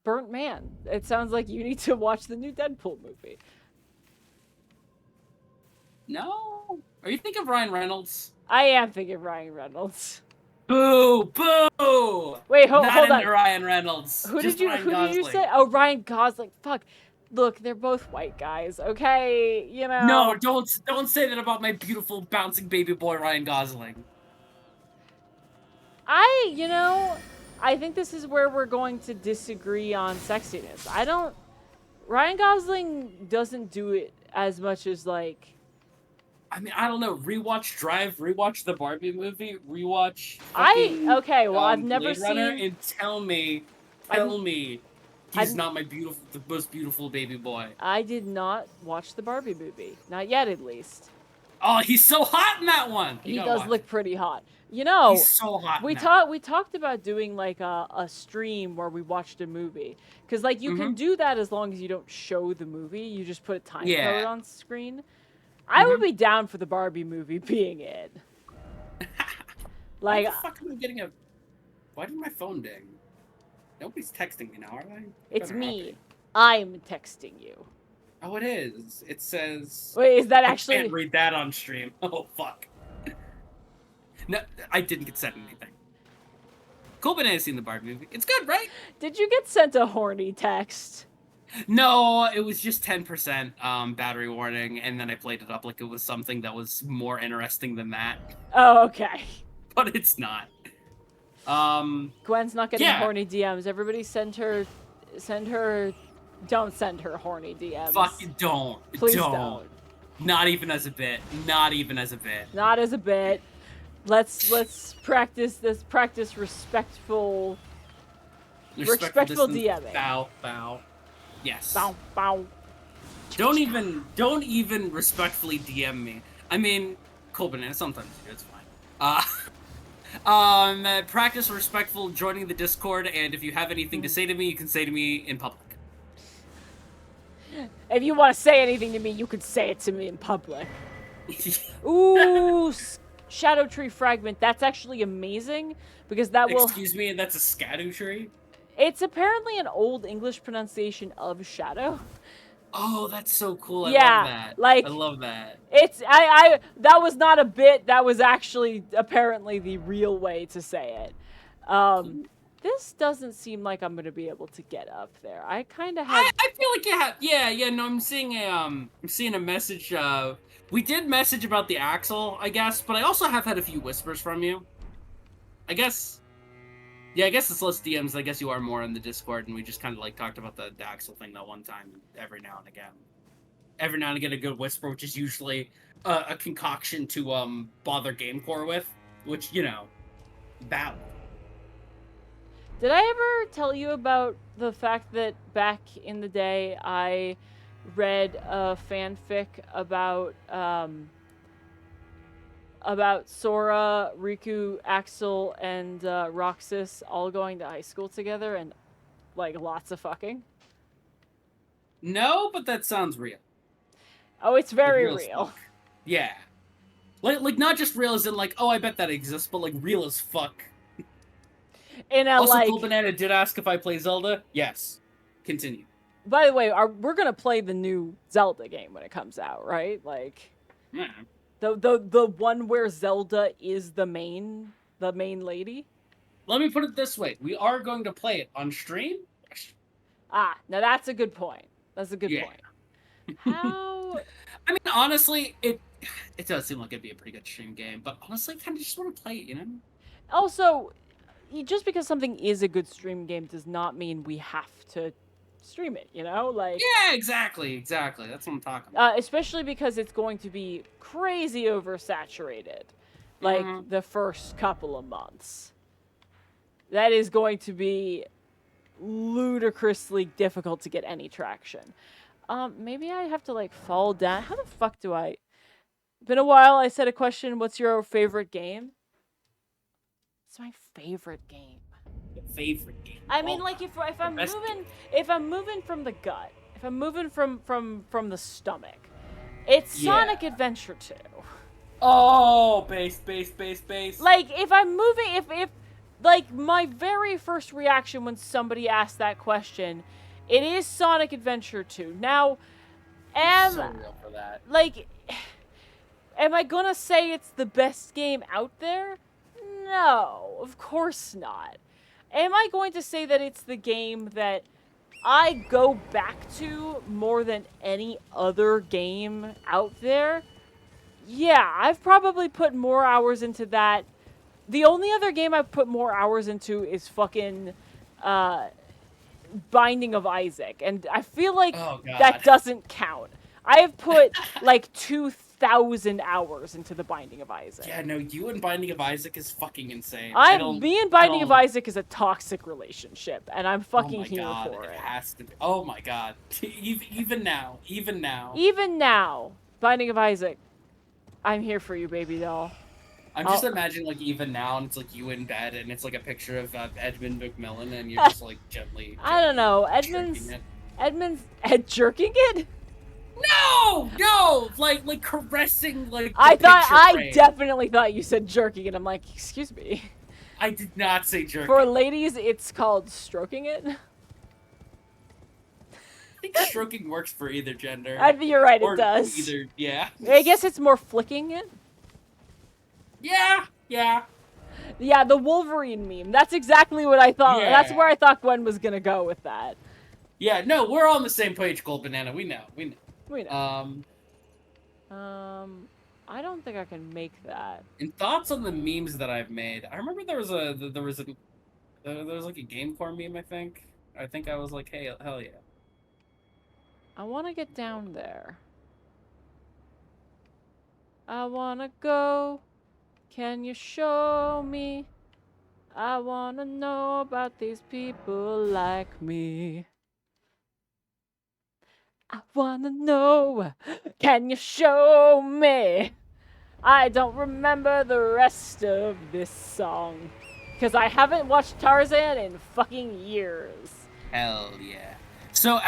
Burnt Man. It sounds like you need to watch the new Deadpool movie. No? Are you thinking of Ryan Reynolds? I am thinking Ryan Reynolds. Boo! Boo! Wait, Not hold into on. Ryan Reynolds. Just Ryan Who did you Gosling. say? Oh, Ryan Gosling. Fuck. Look, they're both white guys. Okay, you know. No, don't say that about my beautiful bouncing baby boy Ryan Gosling. I think this is where we're going to disagree on sexiness. Ryan Gosling doesn't do it as much as like. I mean, I don't know. Rewatch Drive, rewatch the Barbie movie, rewatch Okay, well, I've never Blade Runner, seen. and tell me he's not my the most beautiful baby boy. I did not watch the Barbie movie. Not yet, at least. Oh, he's so hot in that one. He does look pretty hot. You know, he's so hot. we talked about doing like a stream where we watched a movie, because like you can do that as long as you don't show the movie. You just put a time code on screen. I would be down for the Barbie movie being it. Like, why the fuck am I getting a? Why did my phone ding? Nobody's texting me now, are they? It's me. I'm texting you. Oh, it is. It says. Wait, is that actually? I can't read that on stream. Oh fuck. No, I didn't get sent anything. Colbin has seen the Barbie movie. It's good, right? Did you get sent a horny text? No, it was just 10% battery warning, and then I played it up like it was something that was more interesting than that. Oh, okay. But it's not. Gwen's not getting horny DMs. Everybody send her. Don't send her horny DMs. Fucking don't. Please don't. Not even as a bit. Not even as a bit. Not as a bit. Let's practice this. Practice respectful DMing. Bow. Yes. Bow. Don't even respectfully DM me. I mean, Colbin, sometimes it's fine. Practice respectful joining the Discord, and if you have anything to say to me, you can say to me in public. If you want to say anything to me, you can say it to me in public. Ooh, Shadow Tree Fragment. That's actually amazing, because that will... Excuse me, that's a Scadu tree? It's apparently an old English pronunciation of shadow. Oh, that's so cool. I love that. Like, I love that. That was not a bit. That was actually apparently the real way to say it. This doesn't seem like I'm gonna be able to get up there. I kind of have. I feel like you have. Yeah. No, I'm seeing a message. We did message about the axle, I guess, but I also have had a few whispers from you. I guess. Yeah, I guess it's less DMs. I guess you are more in the Discord, and we just kind of like talked about the axle thing that one time. Every now and again, a good whisper, which is usually a concoction to bother Gamecore with, which battle. Did I ever tell you about the fact that back in the day I read a fanfic about Sora, Riku, Axel, and Roxas all going to high school together and like lots of fucking? No, but that sounds real. Oh, it's very real. Yeah. Like not just real as in like, oh, I bet that exists, but like real as fuck. In a also, like... Cool Banana did ask if I play Zelda. Yes. Continue. By the way, we're gonna play the new Zelda game when it comes out, right? Like, yeah. The one where Zelda is the main lady. Let me put it this way: we are going to play it on stream. Ah, now that's a good point. That's a good point. How? I mean, honestly, it does seem like it'd be a pretty good stream game, but honestly, I kind of just want to play it, you know. Also, just because something is a good stream game does not mean we have to stream it, you know? Like, yeah, exactly. That's what I'm talking about. Especially because it's going to be crazy oversaturated, like the first couple of months. That is going to be ludicrously difficult to get any traction. Maybe I have to like fall down. How the fuck do I? Been a while. I said a question. What's your favorite game? It's my favorite game. Your favorite game. I mean, Oh, like if I'm best moving, game. if I'm moving from the gut, if I'm moving from the stomach, it's Yeah. Sonic Adventure 2. Oh, base. Like if I'm moving, if like my very first reaction when somebody asked that question, it is Sonic Adventure 2. Now, So real for that. like, am I gonna say it's the best game out there? No, of course not. Am I going to say that it's the game that I go back to more than any other game out there? Yeah, I've probably put more hours into that. The only other game I've put more hours into is fucking Binding of Isaac, and I feel like Oh, God. that doesn't count. I have put like 2,000 hours into the Binding of Isaac. Yeah, no, you and Binding of Isaac is fucking insane. Me and Binding of Isaac is a toxic relationship, and I'm fucking here God, for it. It has to be. Oh my god. Even now. Even now, Binding of Isaac, I'm here for you, baby doll. I'm just imagining, like, even now, and it's like you in bed, and it's like a picture of Edmund McMillan, and you're just like gently. I don't know, Edmund's head jerking it. No, like caressing, like. I definitely thought you said jerking it. I'm like, excuse me. I did not say jerking. For ladies, it's called stroking it. I think stroking works for either gender. You're right, Or it does. Either, yeah. I guess it's more flicking it. Yeah. Yeah, the Wolverine meme. That's exactly what I thought. Yeah. That's where I thought Gwen was gonna go with that. Yeah, no, we're on the same page, Gold Banana. We know. We know. I don't think I can make that. And thoughts on the memes that I've made. I remember there was like a GameCore meme. I think I was like, hey, hell yeah. I want to get down there. I want to go. Can you show me? I want to know about these people like me. I want to know. Can you show me? I don't remember the rest of this song. Because I haven't watched Tarzan in fucking years. Hell yeah. So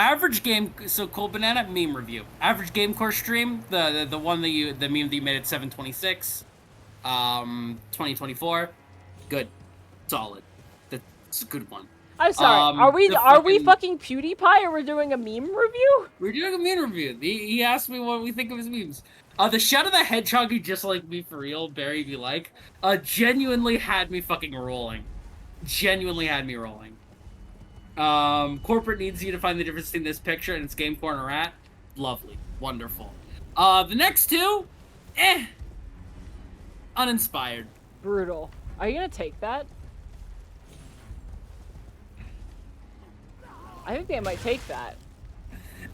Cold Banana meme review. Average Game Core stream, the meme that you made at 7:26, 2024, good, solid. That's a good one. I'm sorry. Are we fucking PewDiePie or we're doing a meme review? We're doing a meme review. He asked me what we think of his memes. The Shadow the Hedgehog, you just like me for real, Barry, if you like, genuinely had me fucking rolling. Genuinely had me rolling. Corporate needs you to find the difference between this picture and its Game Corner rat. Lovely. Wonderful. The next two, uninspired. Brutal. Are you gonna take that? I think they might take that.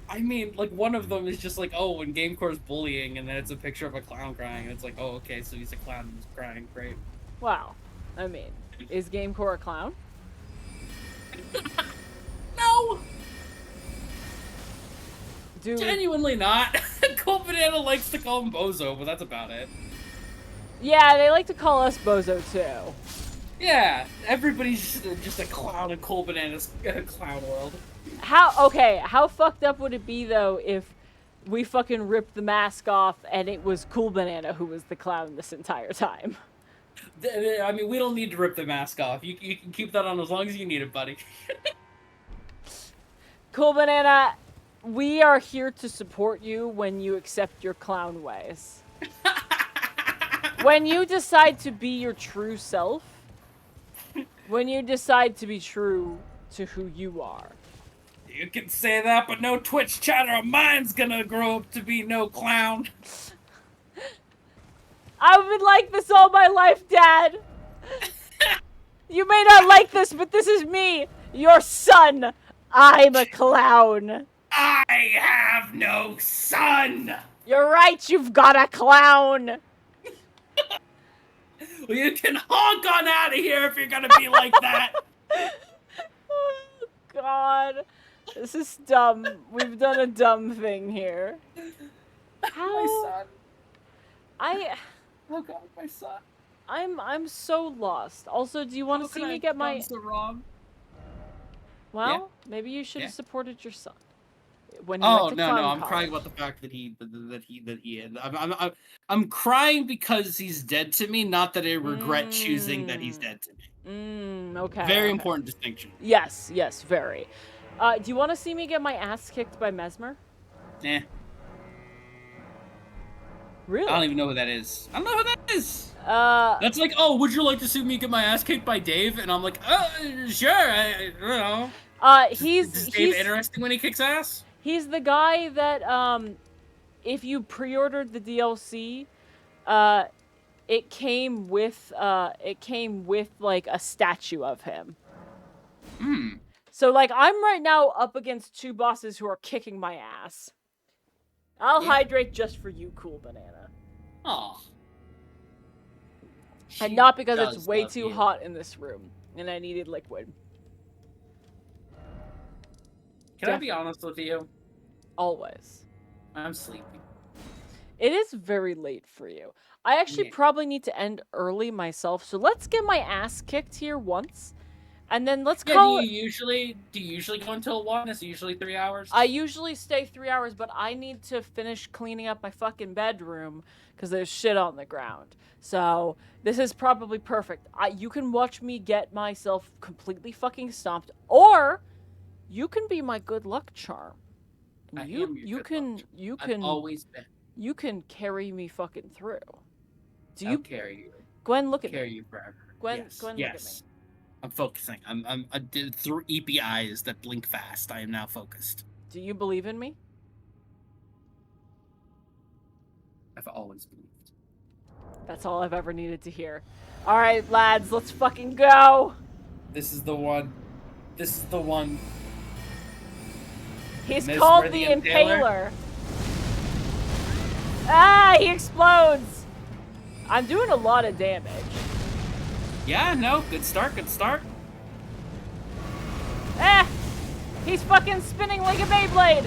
I mean, like, one of them is just like, oh, when GameCore's bullying, and then it's a picture of a clown crying, and it's like, oh, okay, so he's a clown who's crying, great. Wow. I mean, is GameCore a clown? No! Dude. Genuinely not. Cold Banana likes to call him Bozo, but that's about it. Yeah, they like to call us Bozo, too. Yeah, everybody's just a clown in Cold Banana's clown world. How fucked up would it be, though, if we fucking ripped the mask off and it was Cool Banana who was the clown this entire time? I mean, we don't need to rip the mask off. You can keep that on as long as you need it, buddy. Cool Banana, we are here to support you when you accept your clown ways. When you decide to be your true self, when you decide to be true to who you are. You can say that, but no Twitch chatter of mine's gonna grow up to be no clown. I've been like this all my life, Dad. You may not like this, but this is me, your son. I'm a clown. I have no son. You're right, you've got a clown. Well, you can honk on out of here if you're gonna be like that. Oh, God. This is dumb. We've done a dumb thing here. My son. I... Oh God, my son. I'm so lost. Also, do you want to see me get my? So wrong? Well, maybe you should have Yeah. supported your son when he Oh went to no, clown I'm college. crying about the fact that I'm crying because he's dead to me, not that I regret choosing that he's dead to me. Okay. Very okay. important distinction. Yes, very. Do you want to see me get my ass kicked by Mesmer? Eh. Really? I don't even know who that is. I don't know who that is. Uh, That's like, oh, would you like to see me get my ass kicked by Dave? And I'm like, sure. I don't know. Is Dave interesting when he kicks ass? He's the guy that if you pre-ordered the DLC, it came with like a statue of him. Hmm. So like I'm right now up against 2 bosses who are kicking my ass. I'll hydrate just for you, Cool Banana. Aw. And not because it's way too hot in this room and I needed liquid. Can I be honest with you? Always. I'm sleepy. It is very late for you. I actually probably need to end early myself, so let's get my ass kicked here once. And then let's call do you usually go until 1? Is it usually 3 hours? I usually stay 3 hours, but I need to finish cleaning up my fucking bedroom because there's shit on the ground. So this is probably perfect. You can watch me get myself completely fucking stomped, or you can be my good luck charm. And you can I've always been. You can carry me fucking through. I'll carry you. Gwen, look at me. Carry you forever. Gwen, look at me. I'm focusing. I did through EP eyes that blink fast. I am now focused. Do you believe in me? I've always believed. That's all I've ever needed to hear. All right, lads, let's fucking go. This is the one. This is the one. He's called the Impaler. Ah, he explodes. I'm doing a lot of damage. Yeah, no, good start, good start. Ah, he's fucking spinning like a Beyblade.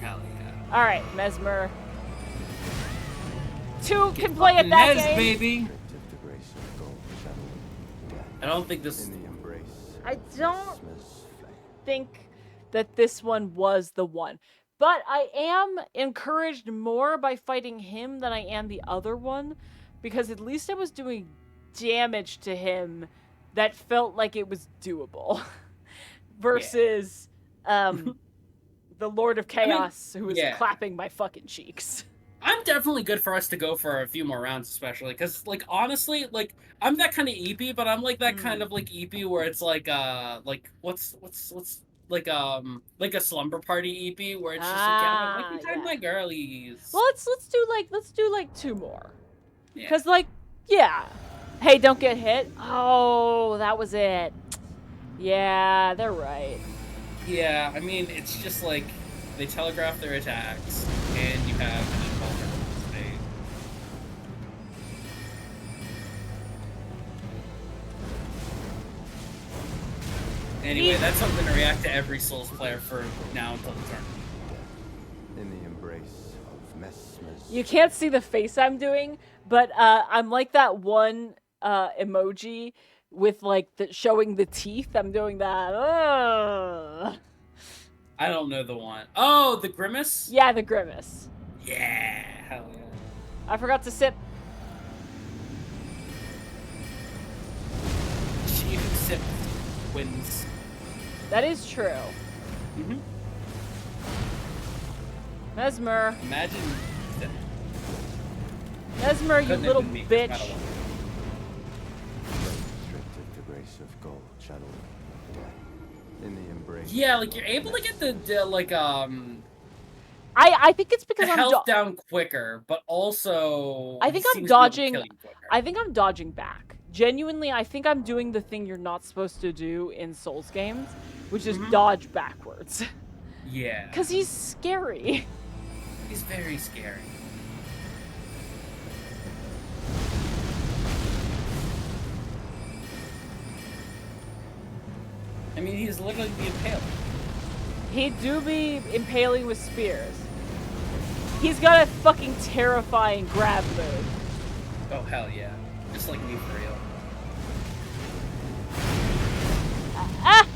Hell yeah. All right, Mesmer. 2 can play at that game. Baby. I don't think this. I don't think that this one was the one. But I am encouraged more by fighting him than I am the other one, because at least I was doing damage to him that felt like it was doable. Versus the Lord of Chaos, who was clapping my fucking cheeks. I'm definitely good for us to go for a few more rounds, especially because, like, honestly, like, I'm that kind of EP, but I'm like that kind of like EP where it's like what's like a slumber party EP where it's just like time my girlies. Well, let's do like 2 more, because hey, don't get hit. Oh, that was it. Yeah, they're right. Yeah, I mean, it's just like they telegraph their attacks, and you have an invulnerable state. Anyway, that's something to react to every Souls player for now until the tournament. In the embrace of Mesmer's. You can't see the face I'm doing, but I'm like that one emoji with like showing the teeth. I'm doing that. I don't know the one. Oh, the grimace? Yeah, the grimace. Yeah, hell yeah. I forgot to sip. She who sips wins. That is true. Mm-hmm. Mesmer. Imagine. Mesmer, you little bitch. Restricted the grace of gold, shadow, in the embrace. Yeah, like you're able to get the I think it's because the I'm health down quicker, but also I think I'm dodging. I think I'm dodging back. Genuinely, I think I'm doing the thing you're not supposed to do in Souls games, which is dodge backwards. Yeah. Because he's scary. He's very scary. I mean, he's literally the impaler. He do be impaling with spears. He's got a fucking terrifying grab move. Oh hell yeah. Just like me for real. Ah!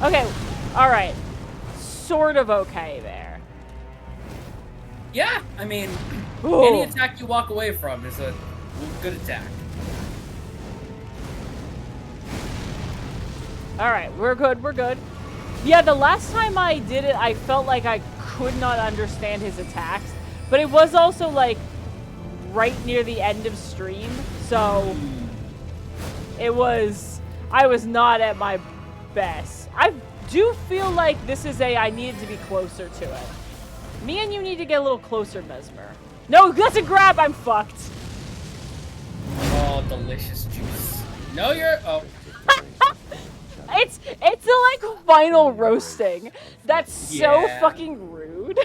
Okay, alright. Sort of okay there. Yeah, I mean, Ooh. any attack you walk away from is a good attack. Alright, we're good, we're good. Yeah, the last time I did it, I felt like I could not understand his attacks. But it was also, like, right near the end of stream. So, it was... I was not at my best. I do feel like this is I needed to be closer to it. Me and you need to get a little closer, Mesmer. No, that's a grab! I'm fucked. Oh, delicious juice. No, you're... Oh. It's a, like, final roasting. That's so Yeah. fucking rude.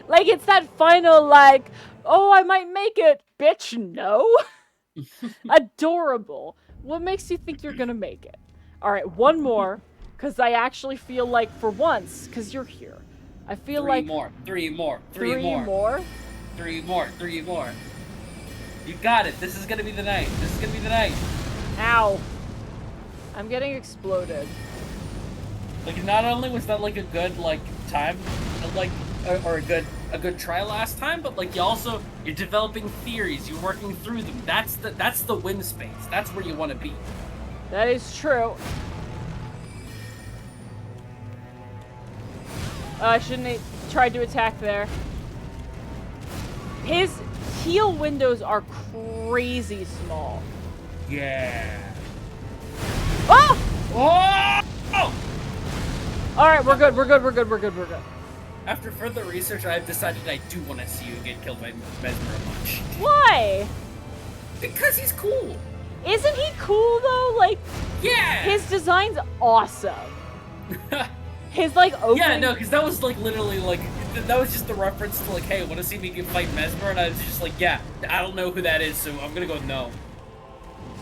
Like, it's that final, like, oh, I might make it. Bitch, no. Adorable. What makes you think you're gonna make it? Alright, one more. Because I actually feel like, for once, because you're here, I feel Three like... more. Three more? 3 more. You got it. This is gonna be the night. This is gonna be the night. Ow. I'm getting exploded. Like, not only was that, like, a good, like, time, like, or a good try last time, but, like, you're developing theories, you're working through them. That's the win space. That's where you want to be. That is true. I shouldn't have tried to attack there. His heal windows are crazy small. Yeah. Oh! Oh! Alright, we're good. After further research, I have decided I do want to see you get killed by Mesmer a bunch. Why? Because he's cool. Isn't he cool, though? Like, Yeah! his design's awesome. His, like, opening... Yeah, no, because that was, like, literally, like, that was just the reference to, like, hey, want to see me fight Mesmer? And I was just like, yeah, I don't know who that is, so I'm gonna go no.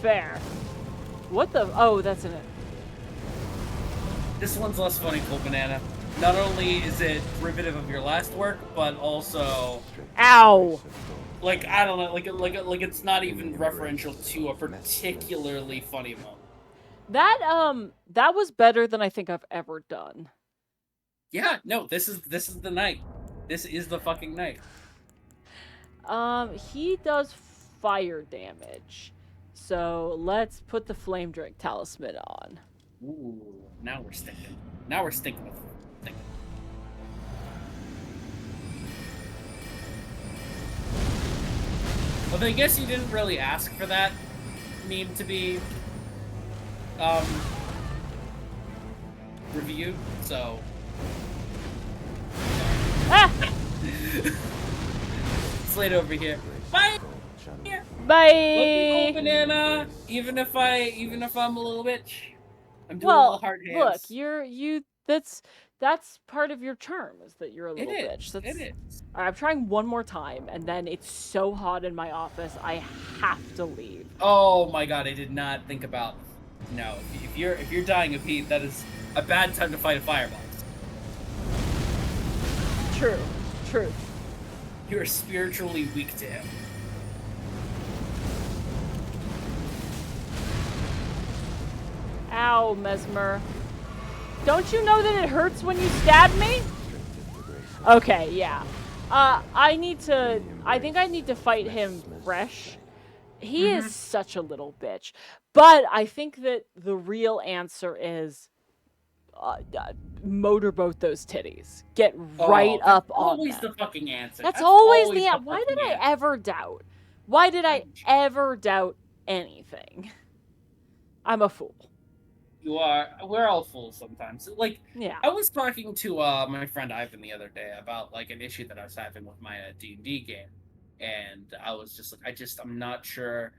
Fair. What the... Oh, that's in it. This one's less funny, Cool Banana. Not only is it derivative of your last work, but also... Ow! Like, I don't know, like it's not even referential to a particularly funny moment. That was better than I think I've ever done. Yeah, no, this is the night. This is the fucking night. He does fire damage. So let's put the Flame Drake Talisman on. Ooh, now we're stinking. Now we're stinking with thinking. Although I guess you didn't really ask for that meme to be reviewed, so Ah! Slate over here. Bye. Here. Bye. Look me, Cool Banana. Even if I'm a little bitch, I'm doing a little hard hands. Look, that's part of your charm is that you're a little bitch. It is. All right, I'm trying one more time, and then it's so hot in my office, I have to leave. Oh my god, I did not think about. No, if you're dying of heat, that is a bad time to fight a fireball. True. You are spiritually weak to him. Ow, Mesmer. Don't you know that it hurts when you stab me? Okay, yeah. I think I need to fight him fresh. He is such a little bitch. But I think that the real answer is motorboat those titties. Get right up on always them. the fucking answer. That's always the answer. fucking Why did I answer. ever doubt? Why did I ever doubt anything? I'm a fool. You are. We're all fools sometimes. Like, Yeah. I was talking to my friend Ivan the other day about like an issue that I was having with my D&D game, and I was just like, I'm not sure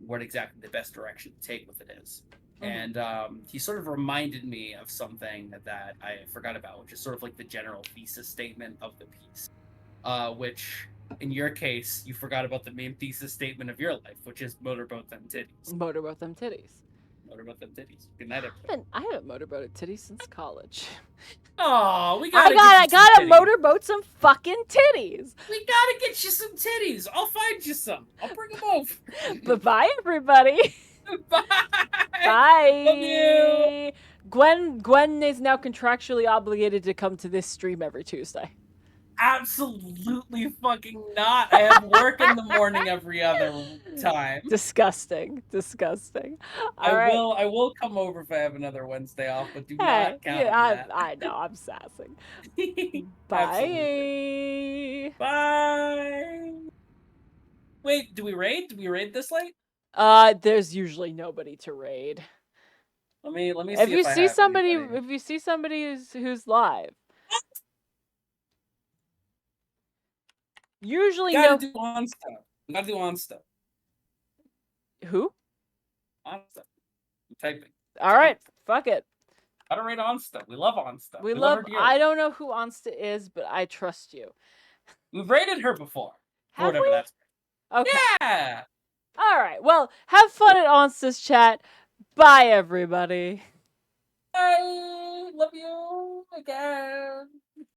what exactly the best direction to take with it is. And he sort of reminded me of something that I forgot about, which is sort of like the general thesis statement of the piece. Which, in your case, you forgot about the main thesis statement of your life, which is motorboat them titties. Motorboat them titties. Motorboat them titties. Good night, everybody. I haven't motorboated titties since college. Oh, we I gotta gotta titties. motorboat some fucking titties. We gotta get you some titties. I'll find you some. I'll bring them over. Bye-bye, everybody. Bye. Bye. Love you. Gwen is now contractually obligated to come to this stream every Tuesday. Absolutely fucking not. I have work in the morning every other time. Disgusting. All right. I will come over if I have another Wednesday off, but do not count on that. I know, I'm sassing. Absolutely. Bye. Bye. Wait, do we raid? Do we raid this late? There's usually nobody to raid. Let me see If you see somebody, anybody. if you see somebody who's live, usually Gotta do on stuff. Gotta do on stuff. Who? On stuff. I'm typing. All right, fuck it. Gotta raid on stuff. We love on stuff. We love love. her dearly. I don't know who Onsta is, but I trust you. We've raided her before. Have whatever we? that's. Okay. Yeah. All right. Well, have fun at Onsta's chat. Bye, everybody. Bye. Love you again.